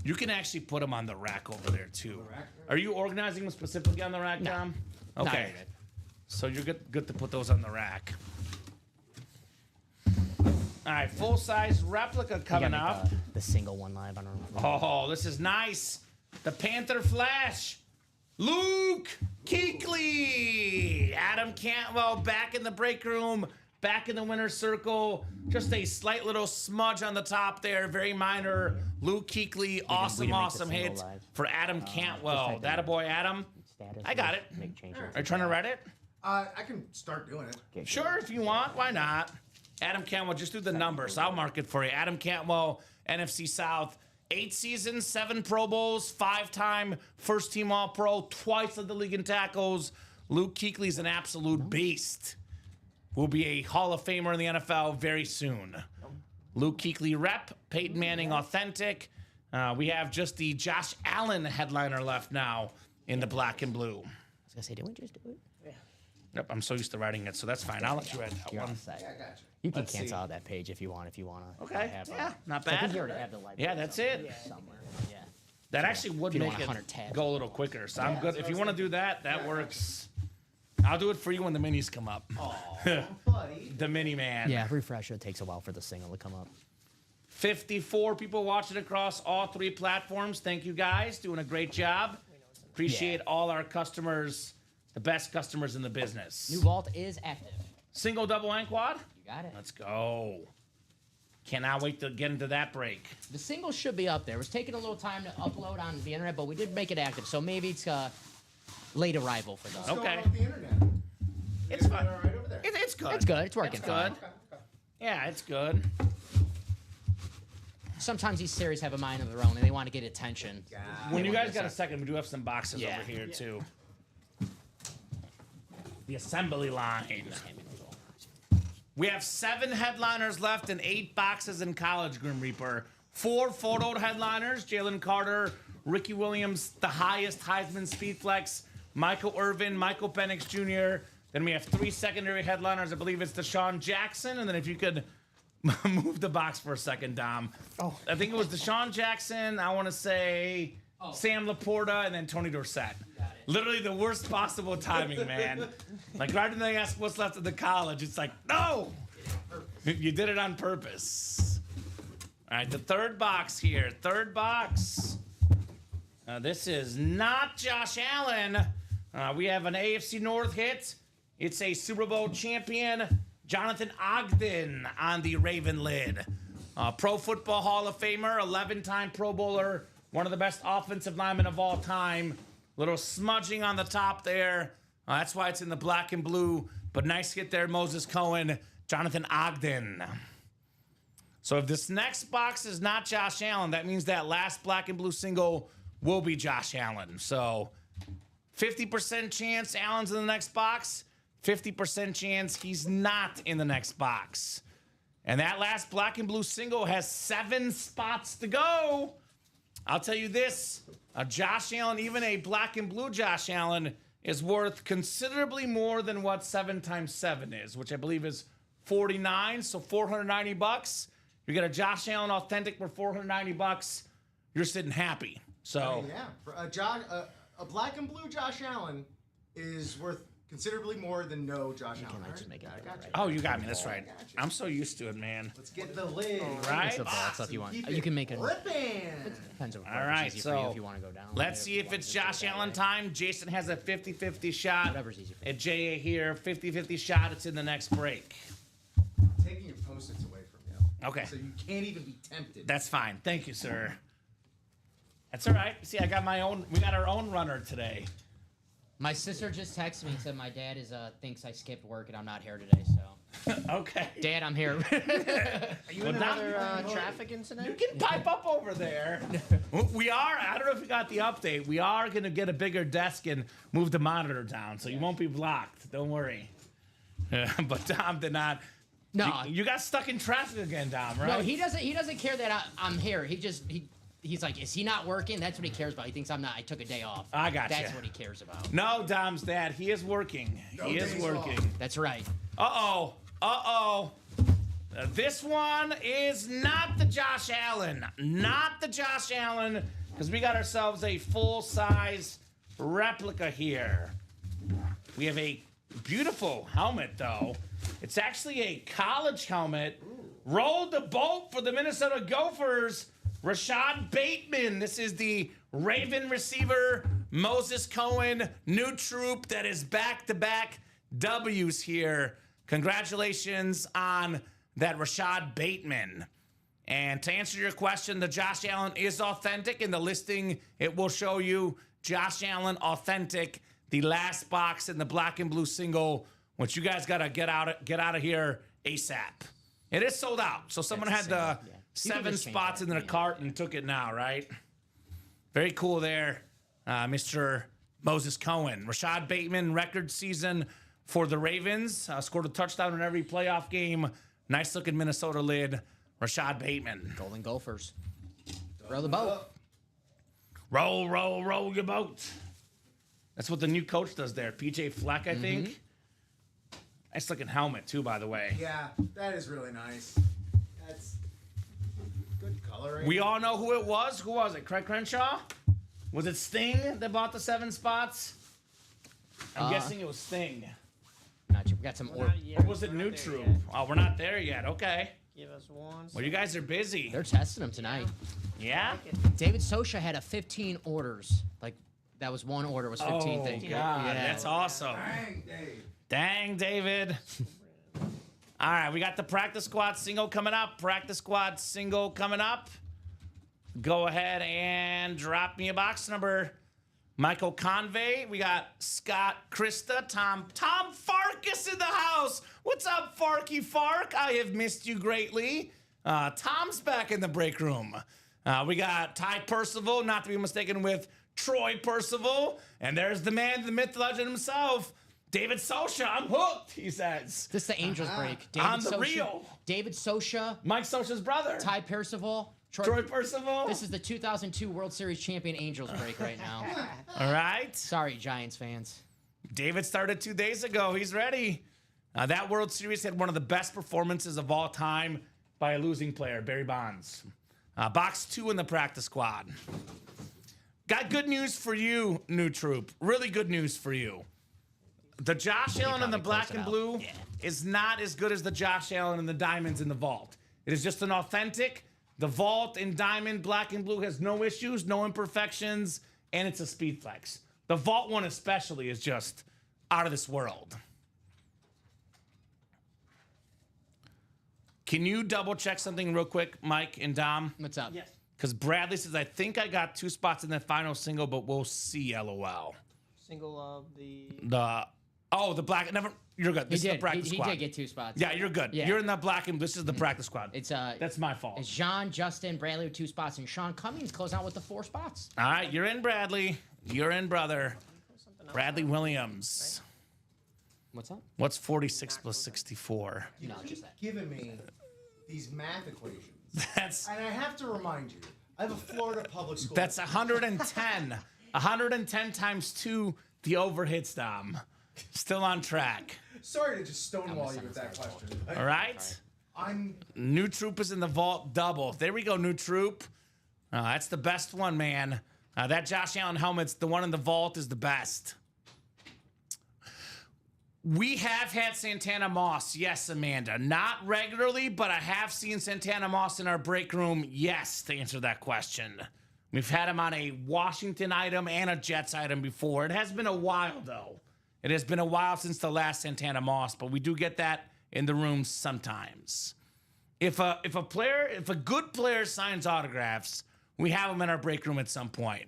You can actually put them on the rack over there, too. Are you organizing them specifically on the rack, Dom? Not Okay. yet. So you're good to put those on the rack. All right, full-size replica You gotta coming make, up. the single one live. I don't know. Oh, this is nice. The Panther Flash. Luke Kuechly. Adam Cantwell back in the break room, back in the winner's circle. Just a slight little smudge on the top there, very minor. Luke Kuechly, we awesome, didn't make the awesome single hit live. for Adam Cantwell. type That a boy, Adam. Status. I got it. Make changes. Are you trying to read it? I can start doing it. Okay, Sure, if you want. Why not? Adam Cantwell, just do the numbers. I'll mark it for you. Adam Cantwell, NFC South. 8 seasons, 7 Pro Bowls, 5-time first-team All-Pro, twice led the league in tackles. Luke Kuechly's an absolute beast. Will be a Hall of Famer in the NFL very soon. Luke Kuechly rep, Peyton Manning authentic. We have just the Josh Allen headliner left now in the black and blue. I was gonna say, didn't we just do it? Yep, I'm so used to writing it, so that's fine. I'll let you write that You're one. on site. I got you. You can Let's cancel see. out that page if you want. Okay, have, yeah, not I think bad. you already have the library. Yeah, that's it. Somewhere. Yeah. That actually would you don't make want it 100 tabs. go a little quicker. So I'm good. If you want to do that, that works. I'll do it for you when the minis come up. Buddy. The mini man. Yeah, refresh. It takes a while for the single to come up. 54 people watching across all 3 platforms. Thank you guys. Doing a great job. Appreciate all our customers, the best customers in the business. New vault is active. Single, double, and quad. You got it. Let's go. Cannot wait to get into that break. The single should be up there. It was taking a little time to upload on the internet, but we did make it active. So maybe it's a late arrival for those. What's going Okay. on with the internet? It's fine. All right over there. It's good. It's good. It's working It's fine. good. Yeah, it's good. Sometimes these series have a mind of their own and they want to get attention. When you guys got a second, we do have some boxes Yeah. over here too. The assembly line. We have 7 headliners left and 8 boxes in college, Grim Reaper. 4 photoed headliners: Jalen Carter, Ricky Williams, the highest Heisman speed flex, Michael Irvin, Michael Penix Jr. Then we have 3 secondary headliners. I believe it's Deshaun Jackson. And then if you could move the box for a second, Dom. Oh. I think it was Deshaun Jackson. I want to say Sam Laporta and then Tony Dorsett. Literally the worst possible timing, man. Like right when they ask what's left of the college, it's like, no! You did it on purpose. All right, the third box here. Third box. This is not Josh Allen. We have an AFC North hit. It's a Super Bowl champion, Jonathan Ogden, on the Raven lid. Pro Football Hall of Famer, 11-time Pro Bowler, one of the best offensive linemen of all time. Little smudging on the top there. That's why it's in the black and blue. But nice hit there, Moses Cohen, Jonathan Ogden. So if this next box is not Josh Allen, that means that last black and blue single will be Josh Allen. So 50% chance Allen's in the next box, 50% chance he's not in the next box. And that last black and blue single has 7 spots to go. I'll tell you this, a Josh Allen, even a black and blue Josh Allen, is worth considerably more than what 7 times 7 is, which I believe is 49, so $490. You get a Josh Allen authentic for $490, you're sitting happy. So Yeah, for a black and blue Josh Allen is worth considerably more than no Josh Allen. I just make it I right got you. oh, you got me. That's right. I'm so used to it, man. Let's get the lid. Right? It's a vault, so if you want, Keep you can make it. Flipping. Depends on All right, easy for you so if you want to go down. let's see if it's Josh Allen time. Jason has a 50-50 shot. Whatever's easy for you. At JA here, 50-50 shot. It's in the next break. Taking your post-its away from you. Okay. So you can't even be tempted. That's fine. Thank you, sir. That's all right. See, I got my own. We got our own runner today. My sister just texted me and said my dad is thinks I skipped work and I'm not here today. So Okay. Dad, I'm here. Are you in now another traffic incident? You can pipe up over there. We are, I don't know if you got the update. We are going to get a bigger desk and move the monitor down, so you won't be blocked. Don't worry. But Dom did not. No. You got stuck in traffic again, Dom, right? No, he doesn't care that I'm here. He's like, is he not working? That's what he cares about. He thinks I'm not. I took a day off. I gotcha. That's what he cares about. No, Dom's dad. He is working. He is days working. off. That's right. Uh-oh. Uh-oh. This one is not the Josh Allen. Not the Josh Allen, because we got ourselves a full-size replica here. We have a beautiful helmet, though. It's actually a college helmet. Rolled the boat for the Minnesota Gophers. Rashad Bateman. This is the Raven receiver. Moses Cohen, new troop that is back-to-back W's here. Congratulations on that Rashad Bateman. And to answer your question, the Josh Allen is authentic. In the listing, it will show you Josh Allen authentic. The last box in the black and blue single, which you guys gotta get out of here ASAP. It is sold out, so someone had the You can 7 just change spots that, in their cart and took it now, right? Very cool there, Mr. Moses Cohen. Rashad Bateman, record season for the Ravens. Scored a touchdown in every playoff game. Nice looking Minnesota lid, Rashad Bateman. Golden Gophers. Row the boat. Roll, roll, roll your boat. That's what the new coach does there. PJ Fleck, I think. Nice looking helmet, too, by the way. Yeah, that is really nice. That's good coloring. We all know who it was. Who was it? Craig Crenshaw? Was it Sting that bought the 7 spots? I'm guessing it was Sting. Not you. We got some. Not yet. Or was it We're not New there Troop? yet. Oh, we're not there yet. Okay. Give us one. Well, you guys are busy. They're testing them tonight. Yeah? David Sosha had a 15 orders. Like that was one order was 15 Oh, things. God. Yeah. That's awesome. Dang, Dave. Dang, David. All right, we got the practice squad single coming up. Practice squad single coming up. Go ahead and drop me a box number. Michael Convey. We got Scott Krista. Tom Farkas in the house. What's up, Farky Fark? I have missed you greatly. Tom's back in the break room. We got Ty Percival, not to be mistaken with Troy Percival. And there's the man, the myth, the legend himself, David Sosha. I'm hooked, he says. This is the Angels break. On the reel. David Sosha, Mike Sosha's brother. Ty Percival, Troy Percival. This is the 2002 World Series champion Angels break right now. All right. Sorry, Giants fans. David started 2 days ago. He's ready. That World Series had one of the best performances of all time by a losing player, Barry Bonds. Box 2 in the practice squad. Got good news for you, new troop. Really good news for you. The Josh Allen in the probably black close it and out. blue Yeah. is not as good as the Josh Allen and the diamonds in the vault. It is just an authentic. The vault in diamond, black and blue has no issues, no imperfections, and it's a speed flex. The vault one especially is just out of this world. Can you double check something real quick, Mike and Dom? What's up? Yes. Because Bradley says, I think I got 2 spots in the final single, but we'll see, LOL. Single of the. The black, never, you're good. This is the practice He squad. did get 2 spots. Yeah, you're good. Yeah. You're in the black and this is the practice squad. It's That's my fault. It's John, Justin, Bradley with 2 spots, and Sean Cummings closing out with the 4 spots. All right, you're in, Bradley. You're in, brother. Bradley Williams. What's up? What's 46 plus 64? You No, keep just that. giving me these math equations. That's And I have to remind you, I have a Florida public school. 110. 110 times 2, the overhits, Dom. Still on track. Sorry to just stonewall you with that question. All right? I'm New Troop is in the vault double. There we go, New Troop. That's the best one, man. That Josh Allen helmet's the one in the vault is the best. We have had Santana Moss. Yes, Amanda. Not regularly, but I have seen Santana Moss in our break room. Yes, to answer that question. We've had him on a Washington item and a Jets item before. It has been a while, though. It has been a while since the last Santana Moss, but we do get that in the room sometimes. If a good player signs autographs, we have them in our break room at some point.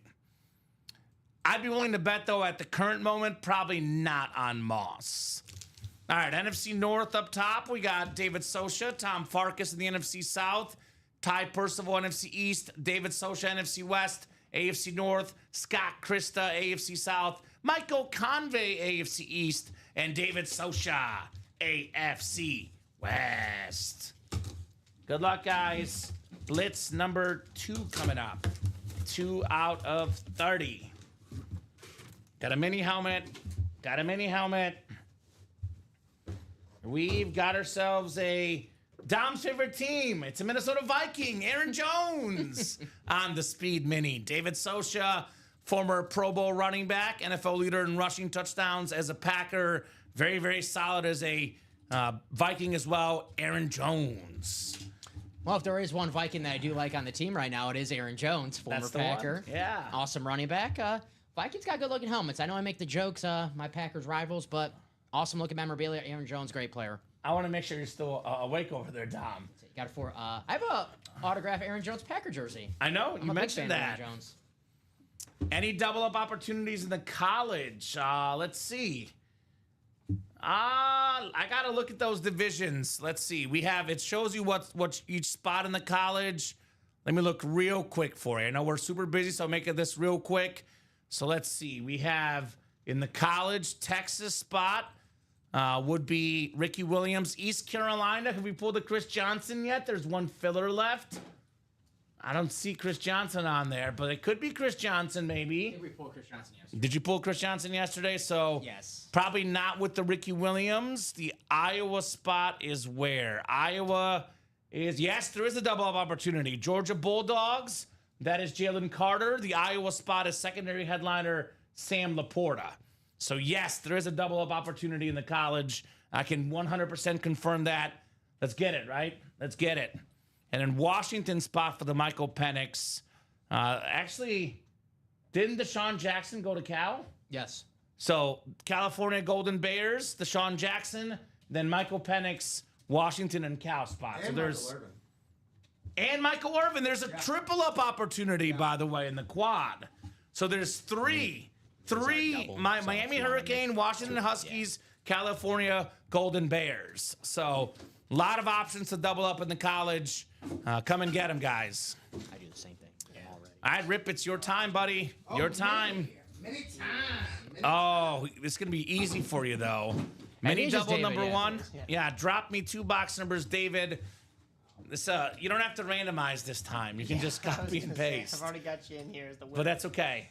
I'd be willing to bet, though, at the current moment, probably not on Moss. All right, NFC North up top. We got David Socha, Tom Farkas in the NFC South, Ty Percival, NFC East, David Socha, NFC West, AFC North, Scott Krista, AFC South, Michael Convey, AFC East, and David Socha, AFC West. Good luck, guys. Blitz number 2 coming up. 2 out of 30. Got a mini helmet. Got a mini helmet. We've got ourselves a Dom's favorite team. It's a Minnesota Viking, Aaron Jones on the Speed Mini. David Socha, former Pro Bowl running back, NFL leader in rushing touchdowns as a Packer. Very, very solid as a Viking as well. Aaron Jones. Well, if there is one Viking that I do like on the team right now, it is Aaron Jones, former That's the one. Packer. Yeah. Awesome running back. Vikings got good-looking helmets. I know I make the jokes, my Packers rivals, but awesome-looking memorabilia. Aaron Jones, great player. I want to make sure you're still awake over there, Dom. You got it for. I have a autograph Aaron Jones Packer jersey. I know. I'm You a big mentioned fan of Aaron that. Jones. Any double-up opportunities in the college? Let's see. I got to look at those divisions. Let's see. We have, it shows you what's each spot in the college. Let me look real quick for you. I know we're super busy, so I'll make this real quick. So let's see. We have in the college, Texas spot would be Ricky Williams. East Carolina, have we pulled a Chris Johnson yet? There's one filler left. I don't see Chris Johnson on there, but it could be Chris Johnson maybe. We pulled Chris Johnson yesterday. Did you pull Chris Johnson yesterday? So Yes. probably not with the Ricky Williams. The Iowa spot is where? Iowa is, yes, there is a double-up opportunity. Georgia Bulldogs, that is Jalen Carter. The Iowa spot is secondary headliner Sam Laporta. So yes, there is a double-up opportunity in the college. I can 100% confirm that. Let's get it, right? Let's get it. And then Washington spot for the Michael Penix. Actually, didn't Deshaun Jackson go to Cal? Yes. So California Golden Bears, Deshaun Jackson, then Michael Penix, Washington, and Cal spot. So And there's Michael Irvin. and Michael Irvin. There's a triple up opportunity, by the way, in the quad. So there's three. Miami Hurricane, Washington Huskies, California Golden Bears. So a lot of options to double up in the college. Come and get them, guys. I do the same thing. Already. All right, Rip, it's your time, buddy. Your time. Many times. Oh, it's going to be easy for you, though. Mini it's just double David, number yeah. 1. Yeah, drop me 2 box numbers, David. This you don't have to randomize this time. You can just copy and paste. I've already got you in here as the winner. But that's okay.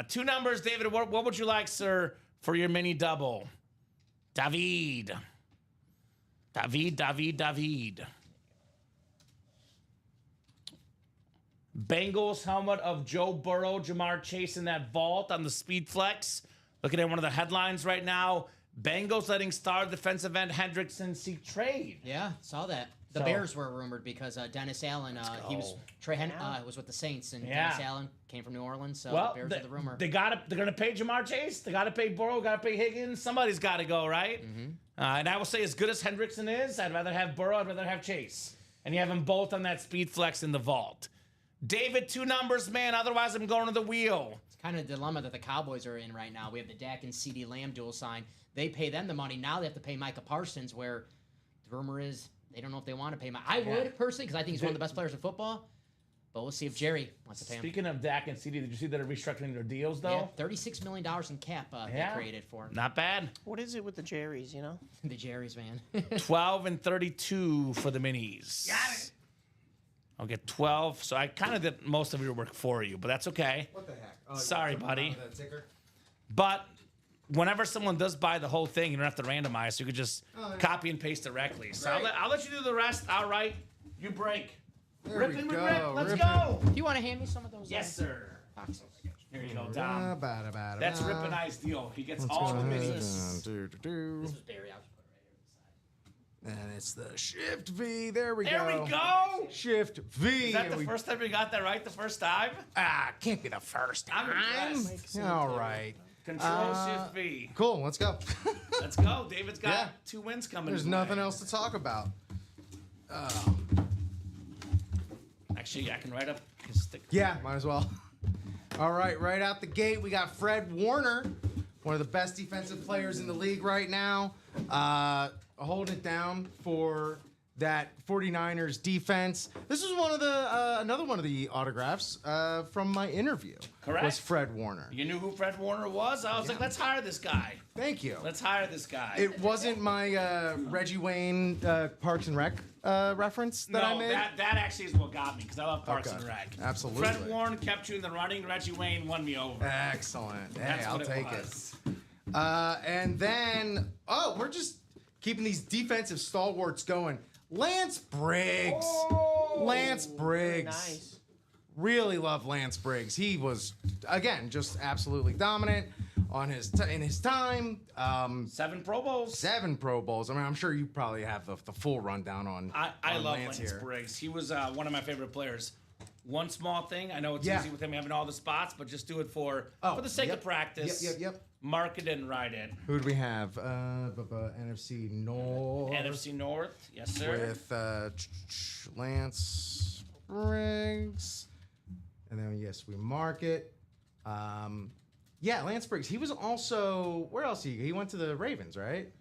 2 numbers, David. What would you like, sir, for your mini double? David. Bengals helmet of Joe Burrow, Jamar Chase in that vault on the Speed Flex. Looking at one of the headlines right now. Bengals letting star defensive end Hendrickson seek trade. Yeah, saw that. The So- Bears were rumored because Dennis Allen, he was was with the Saints, and Yeah. Dennis Allen came from New Orleans, so Well, the Bears are the rumor. they're gonna pay Jamar Chase. They gotta pay Burrow. Gotta pay Higgins. Somebody's got to go, right? And I will say, as good as Hendrickson is, I'd rather have Burrow. I'd rather have Chase, and you have them both on that Speed Flex in the vault. David, 2 numbers, man. Otherwise, I'm going to the wheel. It's kind of the dilemma that the Cowboys are in right now. We have the Dak and CeeDee Lamb dual sign. They pay them the money. Now they have to pay Micah Parsons, where the rumor is they don't know if they want to pay I would, personally, because I think he's one of the best players in football. But we'll see if Jerry wants to pay him. Speaking of Dak and CD, did you see that they're restructuring their deals, though? Yeah, $36 million in cap Yeah. they created for Not bad. What is it with the Jerrys, you know? the Jerry's, man. 12 and 32 for the minis. Got it. I'll get 12. So I kind of did most of your work for you, but that's okay. What the heck? Oh, Sorry, you buddy. the ticker? But whenever someone does buy the whole thing, you don't have to randomize. So you could just copy and paste directly. So Great. I'll let you do the rest. All right. You break. There Rip we and go. rip. Let's Rip go. Do you want to hand me some of those? Yes, sir. Boxes? Here you go, Dom. That's That's Rip and I's deal. He gets all the minis. This was Barry. I'll just put it right here. And it's the Shift V. There we There go. we go. Shift V. Is that and the we- first time we got that right? The first time? Can't be the first I'm time. impressed. All right. Control Shift V. Cool. Let's go. Let's go. David's got Yeah. 2 wins coming. There's his nothing way. else to talk about. Actually, I can write up his stick. Yeah, might as well. All right, right out the gate, we got Fred Warner. one of the best defensive players in the league right now. Holding it down for that 49ers defense. This is one of the another one of the autographs from my interview. Correct. Was Fred Warner. You knew who Fred Warner was? I was like, let's hire this guy. Thank you. Let's hire this guy. It wasn't my Reggie Wayne Parks and Rec reference that I made. that actually is what got me because I love Parks Okay. and Rec. Absolutely. Fred Warner kept you in the running. Reggie Wayne won me over. Excellent. Hey, That's I'll what take it. was. And then, we're just keeping these defensive stalwarts going. Lance Briggs. Lance Briggs. Nice. Really love Lance Briggs. He was, again, just absolutely dominant on in his time. 7 Pro Bowls. 7 Pro Bowls. I mean, I'm sure you probably have the full rundown on. I on love Lance here. Briggs. He was one of my favorite players. One small thing. I know it's Yeah. easy with him having all the spots, but just do it for the sake yep. of practice. Yep. Mark it and write it. Who do we have? NFC North. NFC North. Yes, sir. With Lance Briggs. And then, yes, we mark it. Yeah, Lance Briggs. He was also, where else? He went to the Ravens, right?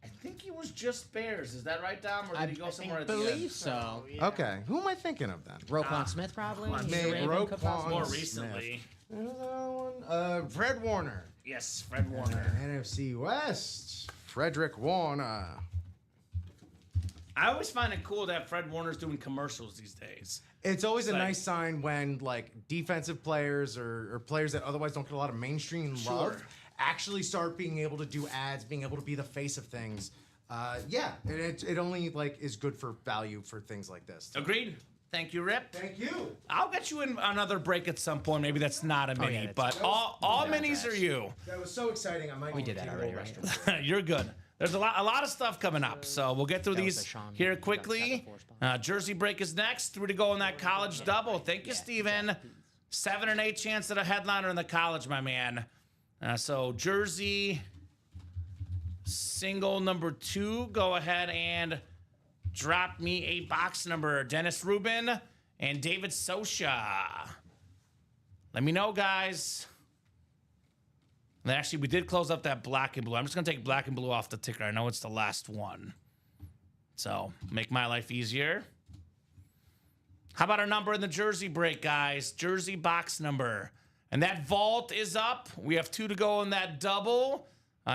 I think he was just Bears. Is that right, Dom? Or did he go somewhere at the believe end? so. Okay. Who am I thinking of then? Roquan Smith probably. He's a Maybe Raven, could Roquan possibly- More Smith. recently. Who's the other one? Fred Warner. Yes, Fred Warner. NFC West. Frederick Warner. I always find it cool that Fred Warner's doing commercials these days. It's always a Like- nice sign when like defensive players or players that otherwise don't get a lot of mainstream love actually start being able to do ads, being able to be the face of things. Yeah, it only like is good for value for things like this. Agreed. Thank you, Rip. Thank you. I'll get you in another break at some point. Maybe that's not a mini, yeah, that's- but all minis are you. That was so exciting. I might We did that already, right? You're good. There's a lot of stuff coming up, so we'll get through That was these the Sean here who got quickly. 7-4 spot. Jersey break is next. 3 to go in that college double. Thank you, Steven. 7 and 8 chance at a headliner in the college, my man. So Jersey single number 2. Go ahead and drop me a box number. Dennis Rubin and David Sosha. Let me know, guys. And actually, we did close up that black and blue. I'm just going to take black and blue off the ticker. I know it's the last one. So, make my life easier. How about our number in the jersey break, guys? Jersey box number. And that vault is up. We have 2 to go in that double.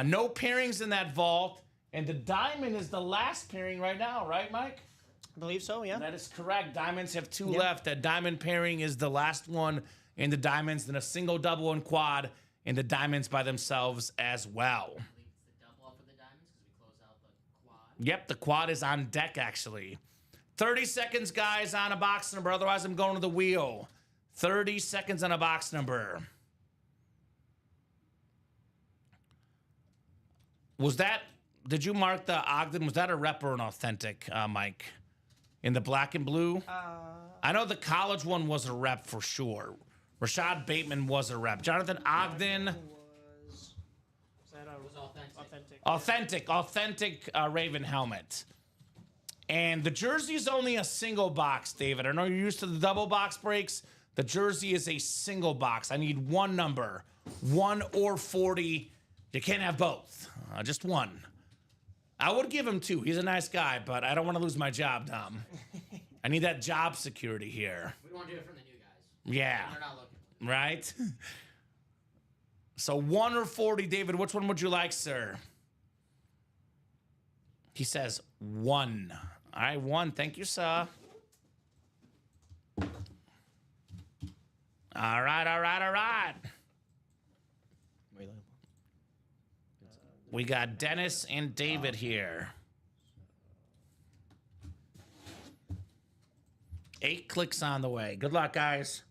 No pairings in that vault. And the diamond is the last pairing right now, right, Mike? I believe so, yeah. That is correct. Diamonds have 2 left. That diamond pairing is the last one in the diamonds. Then a single, double, and quad in the diamonds by themselves as well. It's the double up for the diamonds because we close out the quad. Yep, the quad is on deck, actually. 30 seconds, guys, on a box number. Otherwise, I'm going to the wheel. 30 seconds on a box number. Did you mark the Ogden? Was that a rep or an authentic, Mike? In the black and blue? I know the college one was a rep for sure. Rashad Bateman was a rep. Jonathan Ogden, Was that authentic. authentic Raven helmet. And the jersey is only a single box, David. I know you're used to the double box breaks. The jersey is a single box. I need one number, 1 or 40. You can't have both, just one. I would give him 2. He's a nice guy, but I don't want to lose my job, Dom. I need that job security here. We don't want to do it from the new guys. Yeah. They're not looking. Right? So 1 or 40, David, which one would you like, sir? He says 1. All right, 1. Thank you, sir. All right. We got Dennis and David here. 8 clicks on the way. Good luck, guys.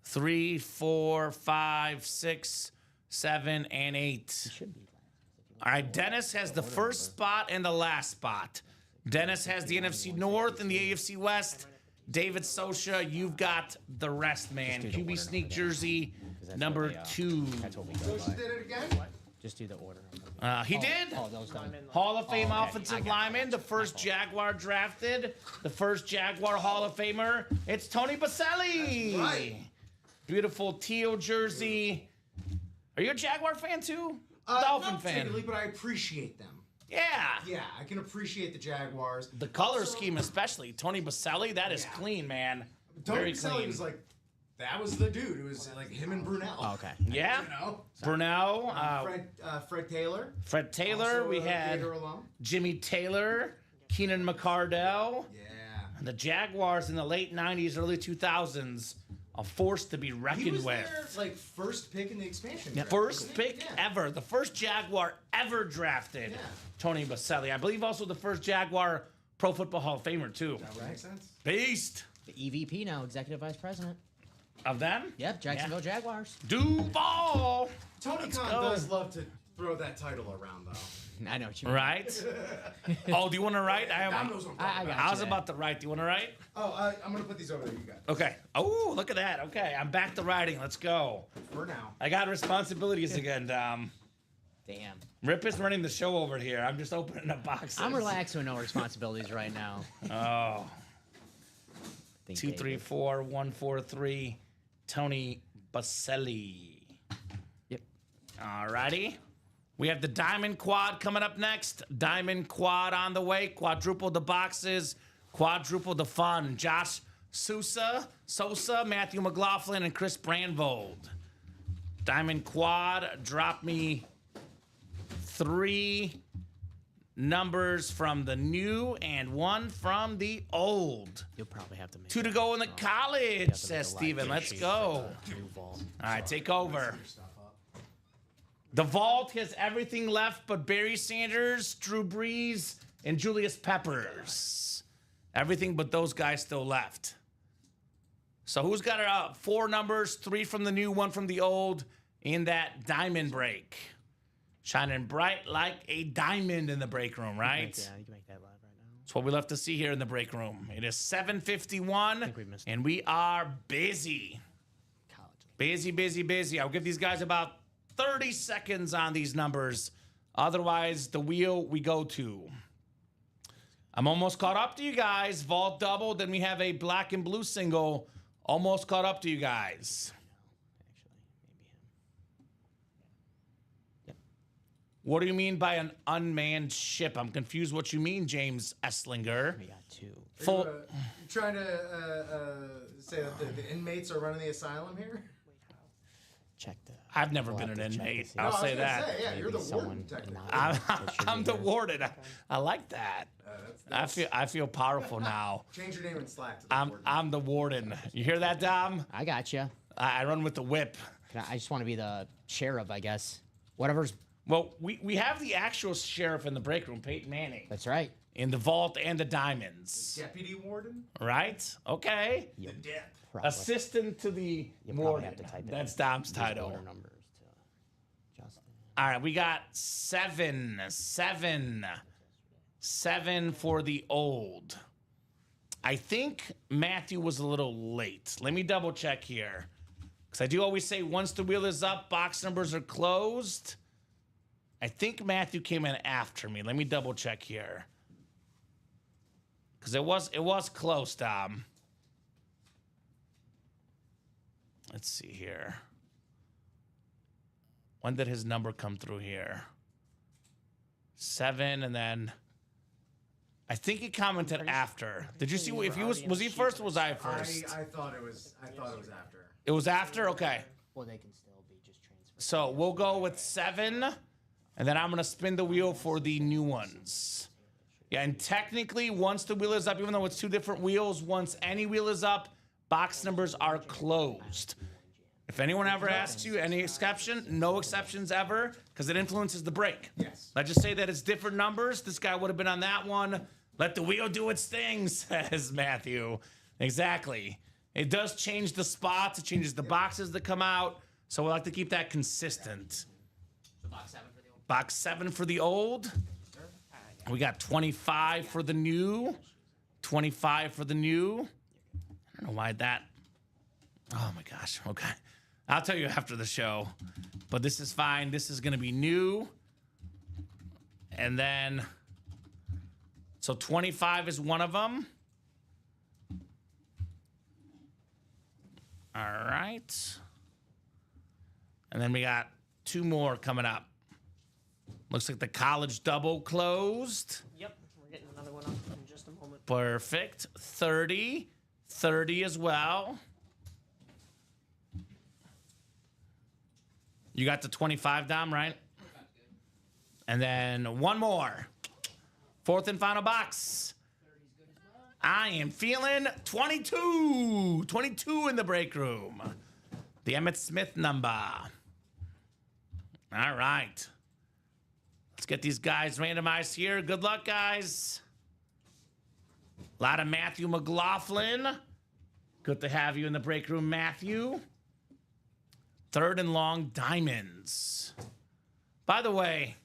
3, 4, 5, 6, 7, and 8. All right, Dennis has the first spot and the last spot. Dennis has the NFC North and the AFC West. David Sosha, you've got the rest, man. QB sneak jersey number 2. That's what we go Josie by. did it again? Just do the order. He did. Oh, those done. Hall of Fame okay. I offensive got lineman, the first Jaguar drafted, the first Jaguar Hall of Famer. It's Tony Baselli. That's right. Beautiful teal jersey. Are you a Jaguar fan too? Not Dolphin fan. particularly, but I appreciate them. Yeah. Yeah, I can appreciate the Jaguars. The color Also, scheme, especially Tony Baselli, that is Yeah. clean, man. Tony Very Baselli clean. was like, that was the dude. It was like him and Brunel. Oh, okay. Yeah. You know? Brunel, Fred Taylor. Fred Taylor. Also We a had Gator alum. Jimmy Taylor, Keenan McCardell. Yeah. The Jaguars in the late 90s, early 2000s, a force to be He reckoned was with. their like first pick in the expansion draft. First wasn't he? pick Yeah. ever. The first Jaguar ever drafted. Yeah. Tony Baselli. I believe also the first Jaguar Pro Football Hall of Famer, too. That would make sense. Beast The EVP now, executive vice president. of them. Yep, Jacksonville Jaguars. Duval. Tony Khan go. does love to throw that title around, though. I know what you mean. Right? Oh, do you want to write? Dom knows what I'm talking I about. got I was you. about to write. Do you want to write? Oh, I'm gonna put these over there. You got it. Okay. Oh, look at that. Okay, I'm back to writing. Let's go. For now. I got responsibilities again, Dom. Damn. Rip is running the show over here. I'm just opening up boxes. I'm relaxed with no responsibilities right now. Oh. Think 2, 3, David. 4, 1, 4, 3. Tony Baselli. Yep. Alrighty. We have the Diamond Quad coming up next. Diamond Quad on the way. Quadruple the boxes. Quadruple the fun. Josh Sosa, Matthew McLaughlin, and Chris Brandvold. Diamond Quad, drop me 3 numbers from the new and 1 from the old. You'll probably have to make 2 to go in the college, says Steven. Let's go. Duval. All right, take over. The vault has everything left but Barry Sanders, Drew Brees, and Julius Peppers. Everything but those guys still left. So who's got 4 numbers, 3 from the new, 1 from the old in that diamond break? Shining bright like a diamond in the break room, right? Yeah, you can make that live right now. That's what we love to see here in the break room. It is 7:51, we missed and we are busy. College. Busy. I'll give these guys about 30 seconds on these numbers. Otherwise, the wheel we go to. I'm almost caught up to you guys. Vault double. Then we have a black and blue single. Almost caught up to you guys. Actually, maybe him. Yep. What do you mean by an unmanned ship? I'm confused what you mean, James Esslinger. We got 2. Full. You trying to say that the inmates are running the asylum here? Check the. I've never we'll been have an to check to inmate. see. I'll No, I was say gonna that. say, yeah, you're the Maybe warden, someone technically. not- I'm the warden. I like that. I feel powerful now. Change your name in Slack to the warden. I'm the warden. You hear that, Dom? I got you. I run with the whip. I just want to be the sheriff, I guess. Whatever's. Well, we have the actual sheriff in the break room, Peyton Manning, That's right. in the vault and the diamonds. Deputy warden? Right? Okay. The dip. Probably. Assistant to the You probably warden. have to type it That's in. Dom's These title. order numbers to Justin. All right, we got 7 for the old. I think Matthew was a little late. Let me double check here. Because I do always say once the wheel is up, box numbers are closed. I think Matthew came in after me. Let me double check here. Because it was close, Dom. Let's see here. When did his number come through here? 7, and then I think he commented after. Did you see if he was he first or was I first? I thought it was after. It was after? Okay. Well, they can still be just transferred. So we'll go with 7, and then I'm gonna spin the wheel for the new ones. Yeah, and technically, once the wheel is up, even though it's 2 different wheels, once any wheel is up, box numbers are closed. If anyone ever asks you any exception, no exceptions ever, because it influences the break. Yes. Let's just say that it's different numbers. This guy would have been on that one. Let the wheel do its thing, says Matthew. Exactly. It does change the spots. It changes the boxes that come out. So we like to keep that consistent. So box 7 for the old. Box 7 for the old. We got 25 for the new. 25 for the new. I don't know why that. Oh my gosh. Okay. I'll tell you after the show. But this is fine. This is going to be new. And then. So 25 is one of them. All right. And then we got 2 more coming up. Looks like the college double closed. Yep, we're getting another one up in just a moment. Perfect. 30. 30 as well. You got the 25, Dom, right? And then one more. 4th and final box. I am feeling 22. 22 in the break room. The Emmitt Smith number. All right. Let's get these guys randomized here. Good luck, guys. A lot of Matthew McLaughlin. Good to have you in the break room, Matthew. 3rd and long diamonds. By the way,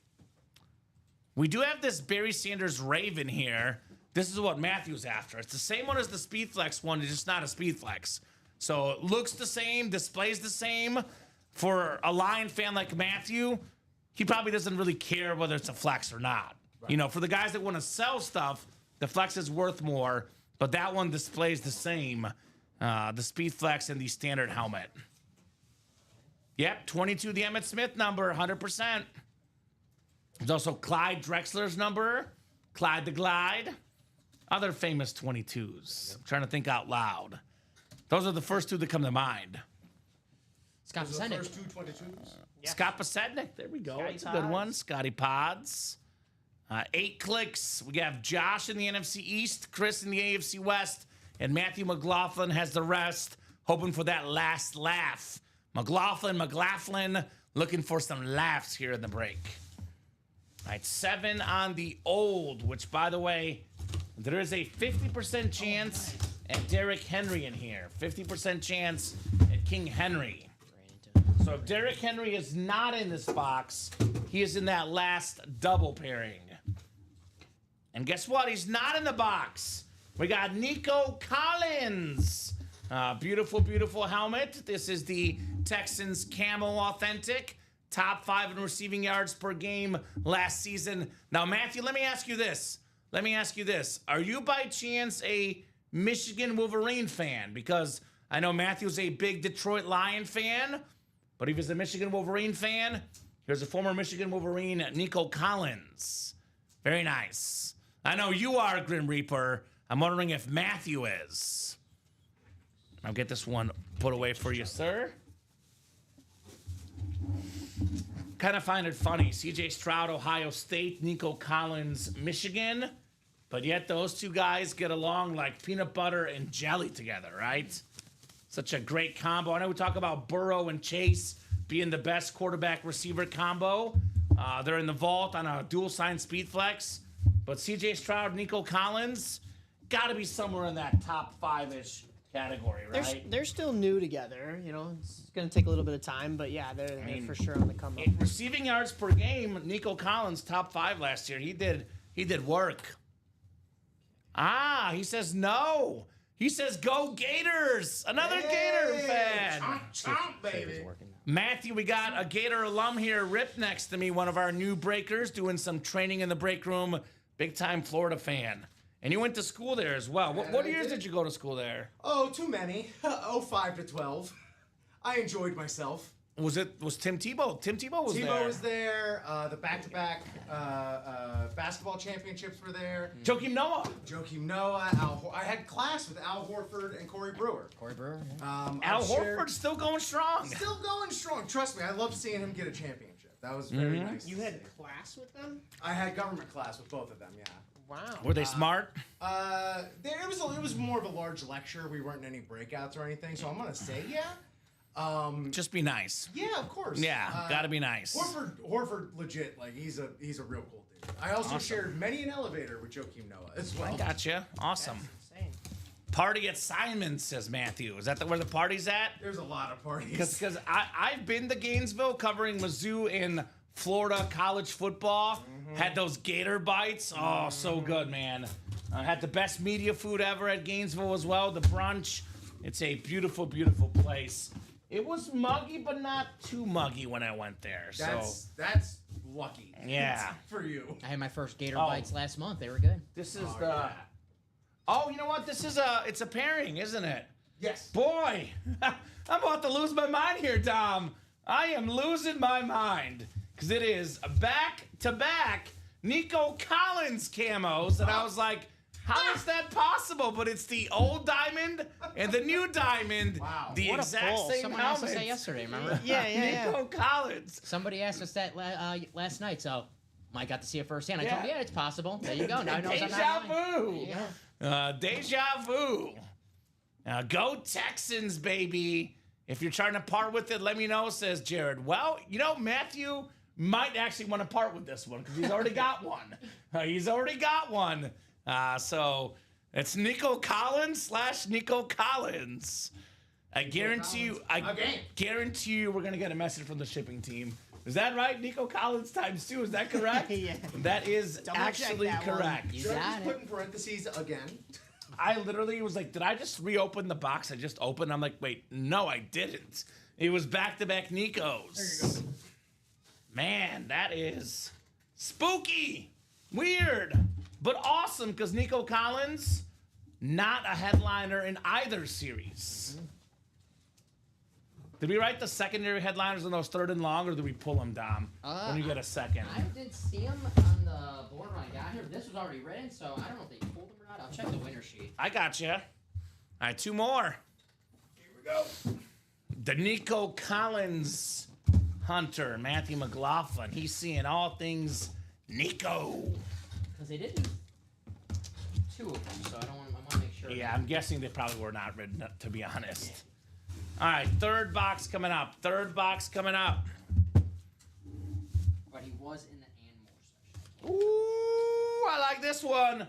we do have this Barry Sanders Raven here. This is what Matthew's after. It's the same one as the Speed Flex one. It's just not a Speed Flex. So it looks the same, displays the same. For a Lion fan like Matthew, he probably doesn't really care whether it's a flex or not. Right. You know, for the guys that want to sell stuff, the flex is worth more, but that one displays the same. The Speed Flex and the standard helmet. Yep, 22, the Emmitt Smith number, 100%. There's also Clyde Drexler's number, Clyde the Glide. Other famous 22s. I'm trying to think out loud. Those are the first 2 that come to mind. Scott Those are the Pasenik. first 2 22s. Yeah. Scott Pasenik, there we go. Scotty That's a good one. Pods. Scotty Pods. 8 clicks. We have Josh in the NFC East, Chris in the AFC West, and Matthew McLaughlin has the rest, hoping for that last laugh. McLaughlin, looking for some laughs here in the break. All right, 7 on the old, which, by the way, there is a 50% chance at Derrick Henry in here. 50% chance at King Henry. So if Derrick Henry is not in this box, he is in that last double pairing. And guess what? He's not in the box. We got Nico Collins. Beautiful, beautiful helmet. This is the Texans Camo Authentic. Top 5 in receiving yards per game last season. Now, Matthew, let me ask you this. Are you by chance a Michigan Wolverine fan? Because I know Matthew's a big Detroit Lion fan, but if he's a Michigan Wolverine fan, here's a former Michigan Wolverine, Nico Collins. Very nice. I know you are, Grim Reaper. I'm wondering if Matthew is. I'll get this one put away for you, sir. Kind of find it funny. CJ Stroud, Ohio State, Nico Collins, Michigan. But yet those 2 guys get along like peanut butter and jelly together, right? Such a great combo. I know we talk about Burrow and Chase being the best quarterback receiver combo. They're in the vault on a dual sign Speed Flex. But CJ Stroud, Nico Collins, got to be somewhere in that top 5-ish category, right? They're still new together. You know, it's going to take a little bit of time, but yeah, they're for sure on the come up. Receiving yards per game, Nico Collins, top 5 last year. He did work. He says no. He says go Gators. Another Gator fan. Chomp, baby. Matthew, we got a Gator alum here, Rip, next to me, one of our new breakers, doing some training in the break room. Big time Florida fan. And you went to school there as well. What years did you go to school there? Oh, too many. 05 to 12. I enjoyed myself. Was Tim Tebow? Tim Tebow was there. Tebow was there. The back-to-back basketball championships were there. Joakim Noah. Joakim Noah. I had class with Al Horford and Corey Brewer. Al Horford's still going strong. Still going strong. Trust me, I love seeing him get a championship. That was very nice. You had class with them? I had government class with both of them. Yeah. Wow. Were they smart? It was more of a large lecture. We weren't in any breakouts or anything, so I'm gonna say yeah. Just be nice. Yeah, of course. Yeah, gotta be nice. Horford, legit, like he's a real cool dude. I also shared many an elevator with Joakim Noah as well. I gotcha. Awesome. Insane. Party at Simon, says Matthew. Is that where the party's at? There's a lot of parties. Because I've been to Gainesville covering Mizzou in Florida college football. Had those Gator bites. Oh, so good, man. Had the best media food ever at Gainesville as well. The brunch. It's a beautiful, beautiful place. It was muggy, but not too muggy when I went there. That's lucky. Yeah. For you. I had my first Gator bites last month. They were good. This is yeah. Oh, you know what? It's a pairing, isn't it? Yes. Boy, I'm about to lose my mind here, Dom. I am losing my mind because it is back-to-back Nico Collins camos, and I was like, how is that possible? But it's the old diamond and the new diamond, the What a exact pull. same Someone asked us helmet. that yesterday, remember? Yeah. Nico Collins. Somebody asked us that last night, so Mike got to see it firsthand. I Yeah. told him, yeah, it's possible. There you go. Now he knows I'm Deja not lying. vu. Yeah. Deja vu. Go Texans, baby. If you're trying to part with it, let me know, says Jared. Well, Matthew might actually want to part with this one because he's already got one. So it's Nico Collins / Nico Collins. I guarantee you we're going to get a message from the shipping team. Is that right? Nico Collins ×2. Is that correct? Yeah. That is Double check actually that one. correct. You Should I got just it. put in parentheses again? I literally was like, did I just reopen the box I just opened? I'm like, wait, no, I didn't. It was back-to-back Nikos. There you go. Man, that is spooky, weird, but awesome because Nico Collins, not a headliner in either series. Did we write the secondary headliners on those third and long, or did we pull them, Dom? When you get a second. I did see him on the board when I got here. This was already written, so I don't know if they pulled them or not. I'll check the winner sheet. I got you. All right, two more. Here we go. The Nico Collins hunter, Matthew McLaughlin. He's seeing all things Nico. Because they did two of them, so I want to make sure. Yeah, I'm guessing they probably were not written, to be honest. All right, third box coming up. But he was in the and more section. Ooh, I like this one.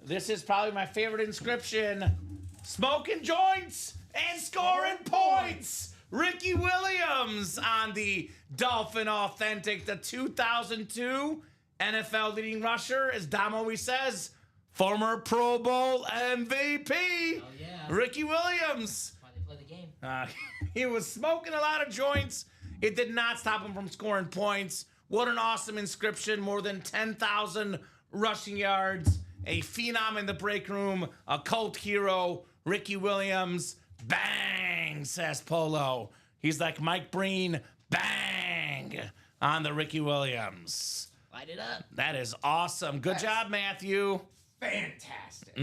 This is probably my favorite inscription. Smoking joints and scoring points. Ricky Williams on the Dolphin Authentic, the 2002 NFL leading rusher, as Dom always says, former Pro Bowl MVP. Oh, yeah. Ricky Williams. That's why they play the game. He was smoking a lot of joints. It did not stop him from scoring points. What an awesome inscription. More than 10,000 rushing yards. A phenom in the break room. A cult hero. Ricky Williams. Bang, says Polo. He's like Mike Breen. Bang on the Ricky Williams. Light it up. That is awesome. Good job, Matthew. Fantastic.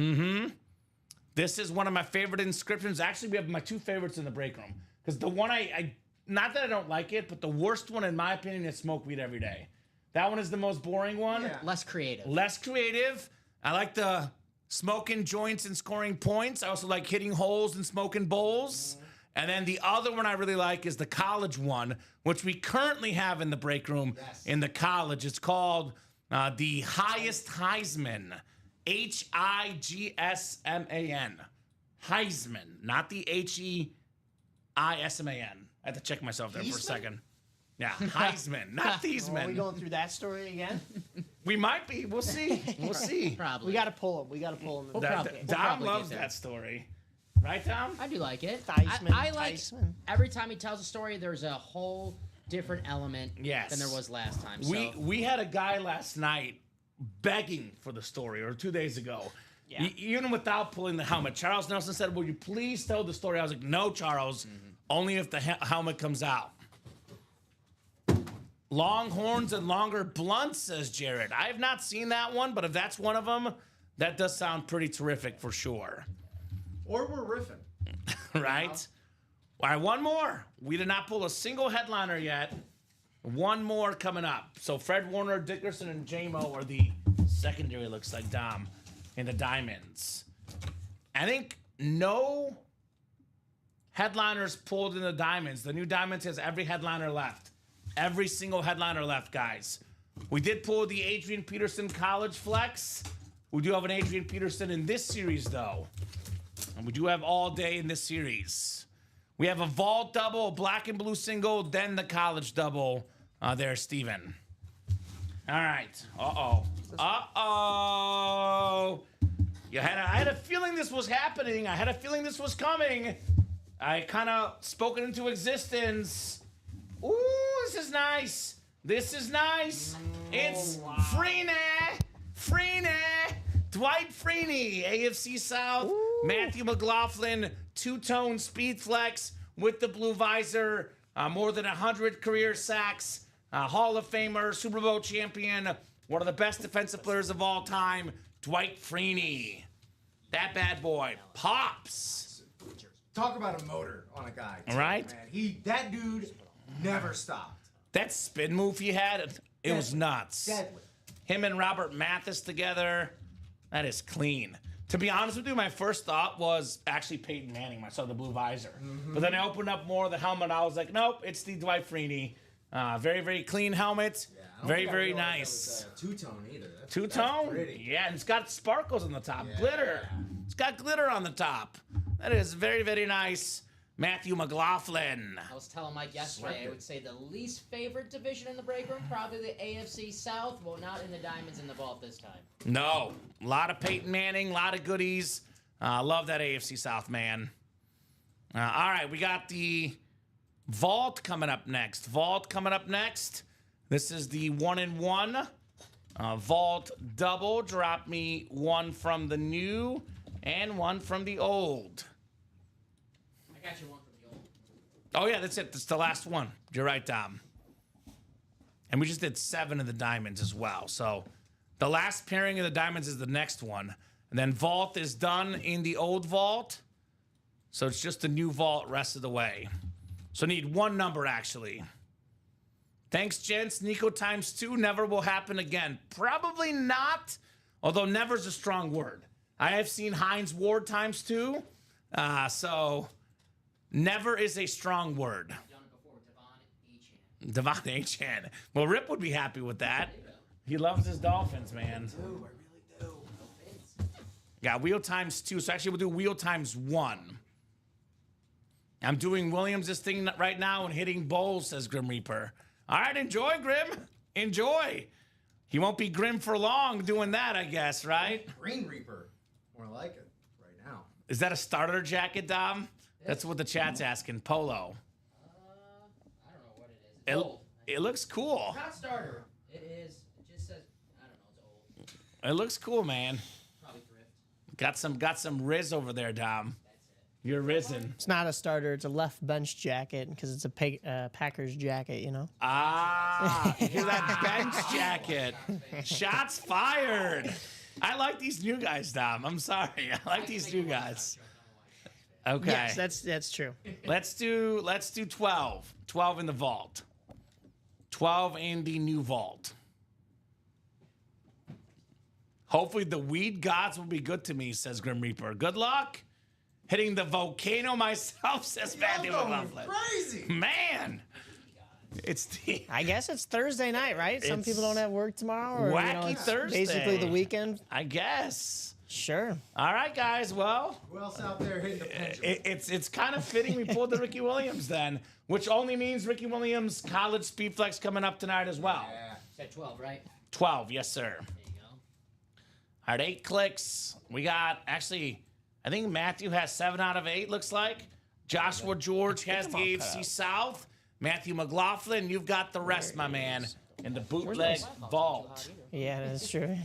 This is one of my favorite inscriptions. Actually, we have my two favorites in the break room. Because the one I not that I don't like it, but the worst one, in my opinion, is Smoke Weed Every Day. That one is the most boring one. Yeah. Less creative. Less creative. I like the smoking joints and scoring points. I also like hitting holes and smoking bowls. And then the other one I really like is the college one, which we currently have in the break room in the college. It's called the Highest Heisman. Higsman. Heisman, not the Heisman. I had to check myself there for a second. Yeah, Heisman, not Are we Thiesman. going through that story again? We might be. We'll see. We'll see. Probably. We got to pull him. We'll probably Dom get loves there. that story. Right, Dom? I do like it. Theismann, I like Theismann. every time he tells a story, there's a whole different element Yes. than there was last time. We had a guy last night begging for the story, or 2 days ago. Yeah. Even without pulling the helmet. Charles Nelson said, will you please tell the story? I was like, no, Charles. Only if the helmet comes out. Long horns and longer blunts, says Jared. I have not seen that one, but if that's one of them, that does sound pretty terrific for sure. Or we're riffing. Right? All right, one more. We did not pull a single headliner yet. One more coming up. So Fred Warner, Dickerson, and J-Mo are the secondary, looks like, Dom, in the Diamonds. I think no headliners pulled in the Diamonds. The new Diamonds has every headliner left. Every single headliner left, guys. We did pull the Adrian Peterson College Flex. We do have an Adrian Peterson in this series, though. And we do have all day in this series. We have a vault double, a black and blue single, then the college double there, Steven. All right. Uh-oh. Uh-oh. I had a feeling this was happening. I had a feeling this was coming. I kind of spoke it into existence. Ooh, this is nice. This is nice. It's Freeney. Dwight Freeney, AFC South. Matthew McLaughlin, two-tone speed flex with the blue visor. more than 100 career sacks, Hall of Famer, Super Bowl champion, one of the best defensive players of all time, Dwight Freeney. That bad boy pops. Talk about a motor on a guy. Too, Right? Man. That dude never stopped. That spin move he had, it was nuts. Deadly. Him and Robert Mathis together, that is clean. To be honest with you, my first thought was actually Peyton Manning. I saw the blue visor. But then I opened up more of the helmet. I was like, nope, it's the Dwight Freeney. Very, very clean helmet. Yeah, I don't Very, think I very realized nice. That was two-tone either. That's Two-tone? pretty. Yeah, and it's got sparkles on the top. Yeah. Glitter. It's got glitter on the top. That is very, very nice. Matthew McLaughlin. I was telling Mike yesterday, I would say the least favorite division in the break room, probably the AFC South. Well, not in the Diamonds in the vault this time. No. A lot of Peyton Manning, a lot of goodies. Love that AFC South, man. All right, we got the Vault coming up next. This is the 1-in-1 Vault double. Drop me one from the new and one from the old. I got you one from the old. Oh, yeah, that's it. That's the last one. You're right, Dom. And we just did 7 of the Diamonds as well. So the last pairing of the Diamonds is the next one. And then Vault is done in the old Vault. So it's just the new Vault rest of the way. So need one number, actually. Thanks, gents. Nico times 2 never will happen again. Probably not, although never's a strong word. I have seen Hines Ward times 2. So never is a strong word. Done it before, Devon Achan. Devon Achan. Well, Rip would be happy with that. He loves his Dolphins, man. I really do. Yeah, wheel times 2. So actually, we'll do wheel times 1. I'm doing Williams' thing right now and hitting bowls, says Grim Reaper. All right, enjoy, Grim. Enjoy. He won't be grim for long doing that, I guess, right? Green Reaper. More like it right now. Is that a starter jacket, Dom? That's what the chat's asking. Polo. I don't know what it is. It's old. It looks cool. Not starter. It is. It just says, I don't know, it's old. It looks cool, man. Probably thrift. Got some Riz over there, Dom. You're risen. It's not a starter. It's a left bench jacket because it's a Packers jacket, you know? Ah, hear that bench jacket. Shots fired. I like these new guys, Dom. I'm sorry. I like these new guys. Okay. Yes, that's true. Let's do 12. 12 in the vault. 12 in the new vault. Hopefully the weed gods will be good to me, says Grim Reaper. Good luck. Hitting the volcano myself, says Matthew McLaughlin. Crazy. Man. It's the I guess it's Thursday night, right? Some people don't have work tomorrow. Or, Wacky it's Thursday. Basically the weekend. I guess. Sure. All right, guys. Well, Who else out there hitting the pendulum? it's kind of fitting we pulled the Ricky Williams then, which only means Ricky Williams college speed flex coming up tonight as well. Yeah. Said 12, right? 12, yes, sir. There you go. All right, 8 clicks. We got, actually, I think Matthew has 7 out of 8, looks like. Joshua George has the AFC South. Matthew McLaughlin, you've got the rest, my man, in the bootleg vault. Yeah, that's true.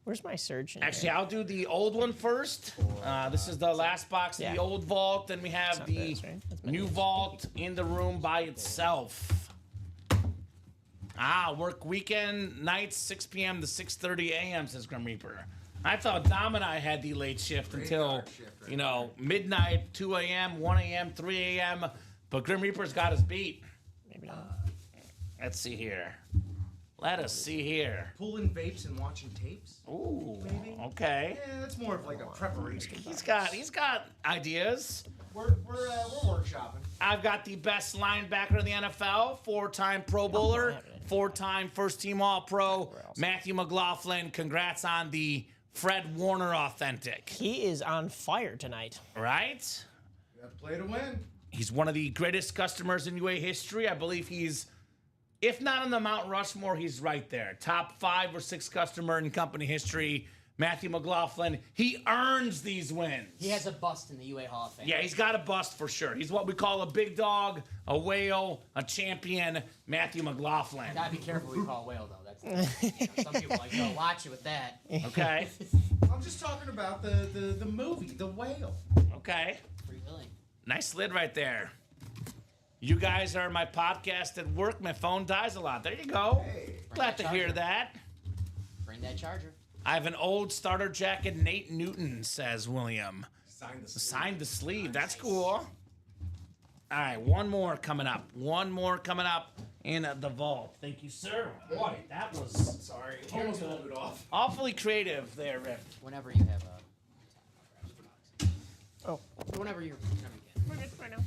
Where's my search? In Actually, here? I'll do the old one first. This is the last box of Yeah. the old vault. Then we have not the this, right? That's my new vault in the room by itself. Work weekend nights, 6 p.m. to 6:30 a.m., says Grim Reaper. I thought Dom and I had the late shift until, shift right midnight, 2 a.m., 1 a.m., 3 a.m., but Grim Reaper's got us beat. Maybe not. Let's see here. Let us see here. Pulling vapes and watching tapes. Ooh, Maybe. okay. Yeah, that's more of like a preparation. He's got ideas. We're workshopping. I've got the best linebacker in the NFL, 4-time Pro Bowler, 4-time first-team All-Pro, Matthew McLaughlin. Congrats on the Fred Warner Authentic, He is on fire tonight. right? You have to play to win. He's one of the greatest customers in UA history. I believe he's, if not on the Mount Rushmore, he's right there. Top 5 or 6 customer in company history. Matthew McLaughlin, he earns these wins. He has a bust in the UA Hall of Fame. Yeah, he's got a bust for sure. He's what we call a big dog, a whale, a champion, Matthew McLaughlin. Gotta be careful what we call whale, though. That's some people are like, yo, watch it with that. Okay, I'm just talking about the movie, The Whale. okay. Free Willy. Nice lid right there. You guys are my podcast at work. My phone dies a lot. There you go. Glad to hear that. Bring that charger. I have an old starter jacket, Nate Newton, says William. Signed Signed the sleeve. That's cool. All right, one more coming up. One more coming up in the vault. Thank you, sir. Boy, that was Sorry, almost pulled it off. awfully creative there, Rick. Whenever you have a. Oh. Whenever you can. We're good right now.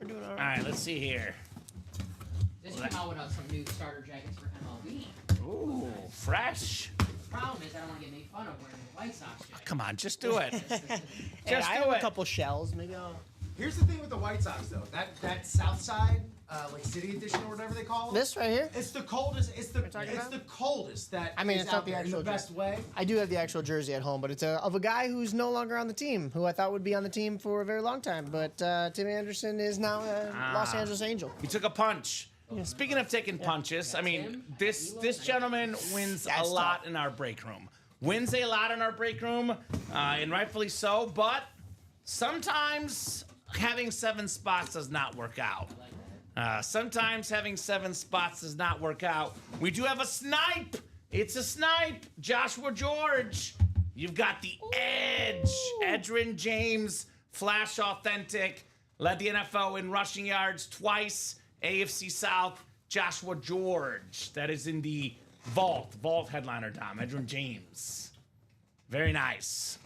We're doing all All right. right, let's see here. This came out with some new starter jackets for MLB. Ooh, fresh. Problem is, I don't want to get made fun of wearing the White Sox jacket. Come on, just do it. Hey, Just I do have it. a couple shells. Maybe I'll. Here's the thing with the White Sox, though. That South Side, like City Edition or whatever they call it. This right here. It's the coldest. It's the talking about? coldest that. I mean, is it's not out the there in actual the best way. I do have the actual jersey at home, but it's of a guy who's no longer on the team, who I thought would be on the team for a very long time. But Tim Anderson is now a Los Angeles Angel. He took a punch. Speaking of taking punches, I mean, this gentleman wins a That's lot tough. in our break room. Wins a lot in our break room, and rightfully so. But sometimes having 7 spots does not work out. Sometimes having 7 spots does not work out. We do have a snipe. It's a snipe. Joshua George. You've got the edge. Edrin James, Flash Authentic, led the NFL in rushing yards twice. AFC South, Joshua George. That is in the vault headliner, Dom. Edrin James. Very nice.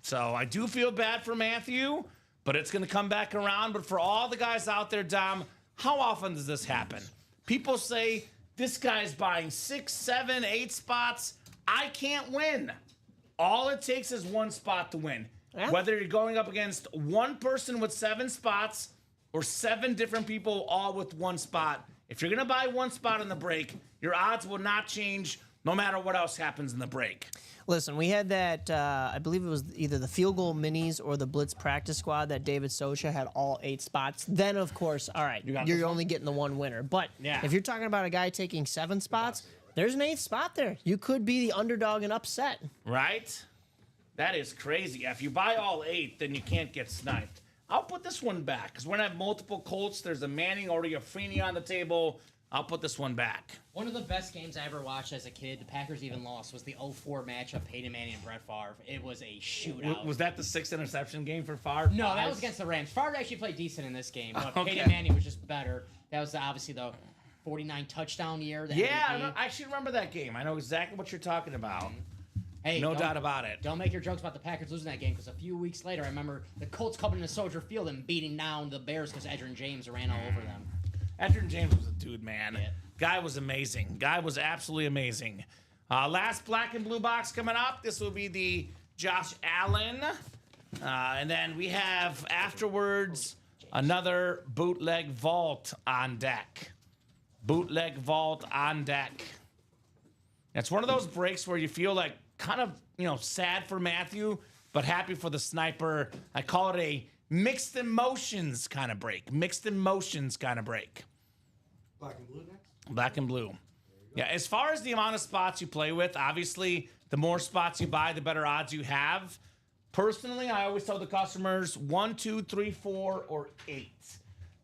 So I do feel bad for Matthew, but it's going to come back around. But for all the guys out there, Dom, how often does this happen? People say, this guy's buying 6, 7, 8 spots. I can't win. All it takes is 1 spot to win. Yeah. Whether you're going up against one person with 7 spots or 7 different people all with 1 spot, if you're going to buy 1 spot in the break, your odds will not change no matter what else happens in the break. Listen, we had that, I believe it was either the field goal minis or the blitz practice squad that David Socha had all 8 spots. Then, of course, all right, got you're this one? only getting the 1 winner. But Yeah. if you're talking about a guy taking 7 spots, there's an 8th spot there. You could be the underdog and upset. Right? That is crazy. If you buy all 8, then you can't get sniped. I'll put this one back because we're going to have multiple Colts. There's a Manning, already a Freeney on the table. I'll put this one back. One of the best games I ever watched as a kid, the Packers even lost, was the 04 matchup, Peyton Manning and Brett Favre. It was a shootout. Was that the 6th interception game for Favre? No, that was against the Rams. Favre actually played decent in this game, but Okay. Peyton Manning was just better. That was obviously the 49 touchdown year. The Yeah, MVP. I actually remember that game. I know exactly what you're talking about. Hey, No don't- doubt about it. Don't make your jokes about the Packers losing that game because a few weeks later, I remember the Colts coming to Soldier Field and beating down the Bears because Edrin James ran all over them. Edrin James was a dude, man. Yeah. Guy was amazing. Guy was absolutely amazing. Last black and blue box coming up. This will be the Josh Allen. And then we have afterwards another bootleg vault on deck. Bootleg vault on deck. It's one of those breaks where you feel like kind of, sad for Matthew, but happy for the sniper. I call it a mixed emotions kind of break. Mixed emotions kind of break. Black and blue next. Black and blue. Yeah, as far as the amount of spots you play with, obviously, the more spots you buy, the better odds you have. Personally, I always tell the customers 1, 2, 3, 4, or 8.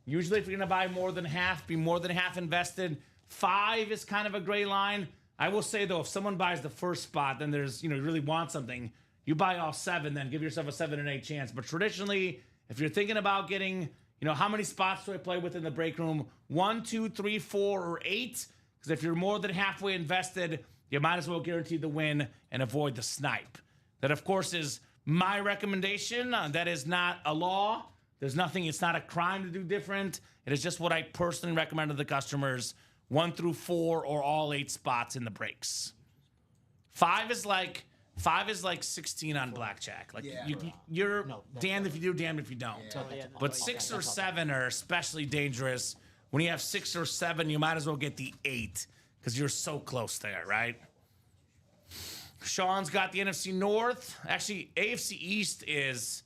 Usually, if you're going to buy more than half, be more than half invested. 5 is kind of a gray line. I will say, though, if someone buys the first spot, then there's, you really want something. You buy all 7, then give yourself a 7 and 8 chance. But traditionally, if you're thinking about getting, how many spots do I play with in the break room? 1, 2, 3, 4, or 8. Because if you're more than halfway invested, you might as well guarantee the win and avoid the snipe. That, of course, is my recommendation. That is not a law. There's nothing, it's not a crime to do different. It is just what I personally recommend to the customers. 1 through 4 or all 8 spots in the breaks. 5 is like 16 on blackjack. Like Yeah. you're damned if you do, damned if you don't. But 6 or 7 are especially dangerous. When you have 6 or 7, you might as well get the 8 because you're so close there, right? Sean's got the NFC North. Actually, AFC East is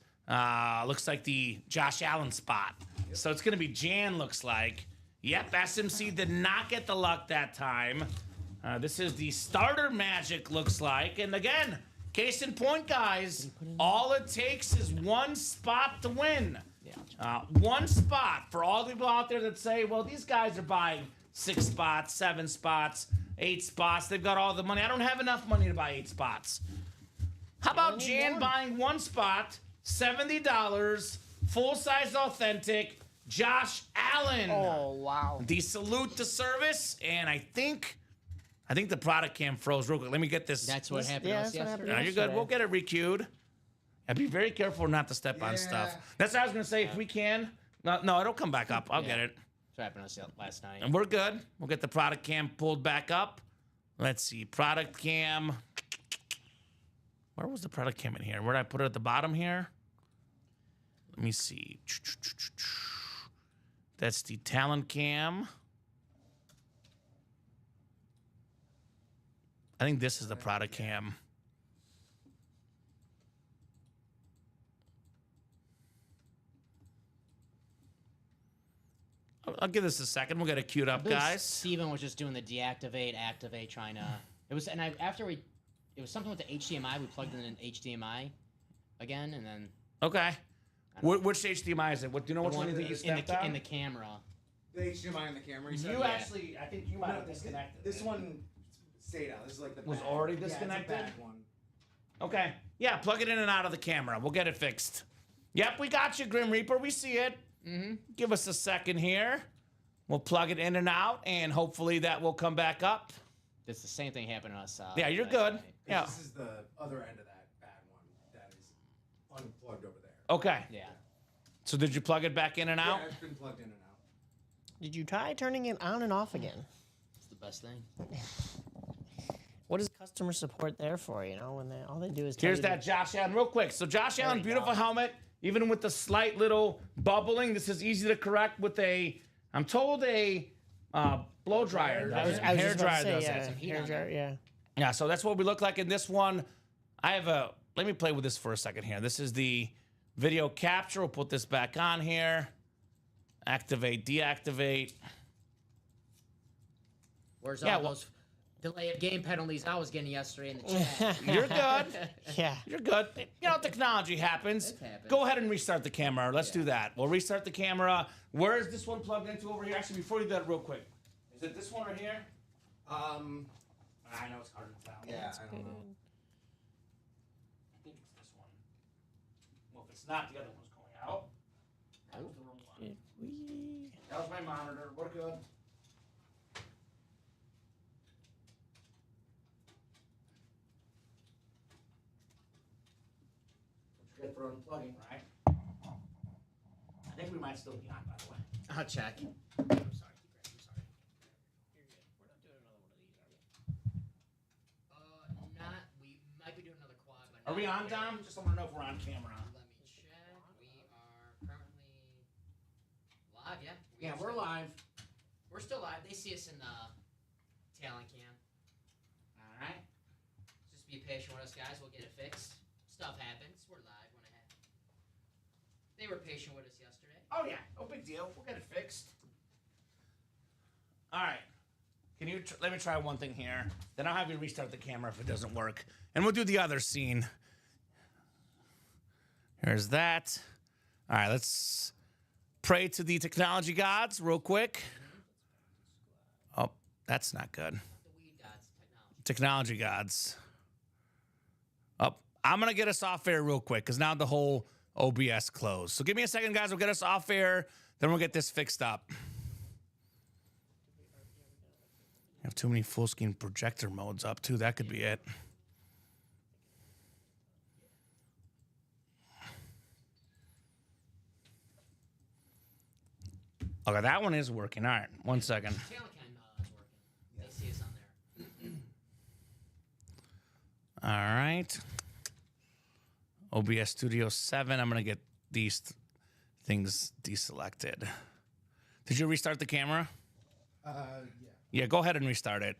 looks like the Josh Allen spot. So it's going to be Jan, looks like. Yep, SMC did not get the luck that time. This is the starter magic, looks like. And again, case in point, guys, all it takes is 1 spot to win. One spot for all the people out there that say, well, these guys are buying 6 spots, 7 spots, 8 spots. They've got all the money. I don't have enough money to buy 8 spots. How about only need Jan one. buying 1 spot, $70, full-size authentic, Josh Allen. Oh, wow. The salute to service, and I think the product cam froze real quick. Let me get this. That's what happened Yeah, to us that's what yesterday. happened. No, you're good. We'll get it requeued. And be very careful not to step on stuff. That's what I was gonna say. If we can, no, it'll come back up. I'll get it, That's what happened to us last night. and we're good. We'll get the product cam pulled back up. Let's see, product cam. Where was the product cam in here? Where did I put it at the bottom here? Let me see. That's the Talent Cam. I think this is the product cam. I'll give this a second. We'll get it queued up, I believe guys. Steven was just doing the deactivate, activate, trying to. It was, and it was something with the HDMI. We plugged in an HDMI again, and then Okay. Which HDMI is it? What do you know? Which one in that you the, stepped on? in the camera. The HDMI on the camera. said? You Yeah. actually, I think you might have disconnected. This it. one stayed out. This is like the Was bad- already yeah, it's a disconnected? bad one. Okay. Yeah, plug it in and out of the camera. We'll get it fixed. Yep, we got you, Grim Reaper. We see it. Mm-hmm. Give us a second here. We'll plug it in and out, and hopefully that will come back up. It's the same thing happened to us. Yeah, you're last good. night. Yeah. This is the other end of that bad one that is unplugged over there. Okay. Yeah. So did you plug it back in and out? Yeah, it's been plugged in and out. Did you try turning it on and off again? It's the best thing. What is customer support there for? You know, when all they do is tell Here's you to- that Josh Allen real quick. So Josh Allen, you beautiful go. helmet, even with the slight little bubbling. This is easy to correct with a, I'm told a blow dryer. I was hair just about to dryer say, does yeah, that. Some heat hair on dryer, yeah. Yeah, so that's what we look like in this one. I have a, let me play with this for a second here. This is the video capture. We'll put this back on here. Activate, deactivate. Where's Yeah, all well- those delay of game penalties I was getting yesterday in the chat? You're good. Yeah. You're good. You know, technology happens. It happens. Go ahead and restart the camera. Let's do that. We'll restart the camera. Where is this one plugged into over here? Actually, before you do that real quick. Is it this one right here? I know it's hard to tell. Yeah, I don't know. I think it's this one. Well, if it's not, the other one's going out. That was the wrong one. That was my monitor. We're good. Which good for unplugging, right? I think we might still be on, by the way. I'll check. I'm sorry. I'm sorry. You're good. We're not doing another one of these, are we? Not. We might be doing another quad. But Are we not on, here. Dom? Just want to know if we're on camera. Let me check. We are currently live. Yeah. Yeah, we're live. We're still live. They see us in the talent cam. All right. Just be patient with us, guys. We'll get it fixed. Stuff happens. We're live when it happens. They were patient with us yesterday. Oh yeah, no big deal. We'll get it fixed. All right. Can you let me try one thing here? Then I'll have you restart the camera if it doesn't work, and we'll do the other scene. Here's that. All right, let's pray to the technology gods real quick. Oh, that's not good. The weed gods, technology. Technology gods. Oh, I'm gonna get us off air real quick because now the whole OBS closed. So give me a second, guys. We'll get us off air. Then we'll get this fixed up. I have too many full screen projector modes up too. That could be it. Okay, that one is working. All right, one second. Talent cam is working. They see us on there. All right. OBS Studio 7. I'm going to get these things deselected. Did you restart the camera? Yeah. Yeah, go ahead and restart it.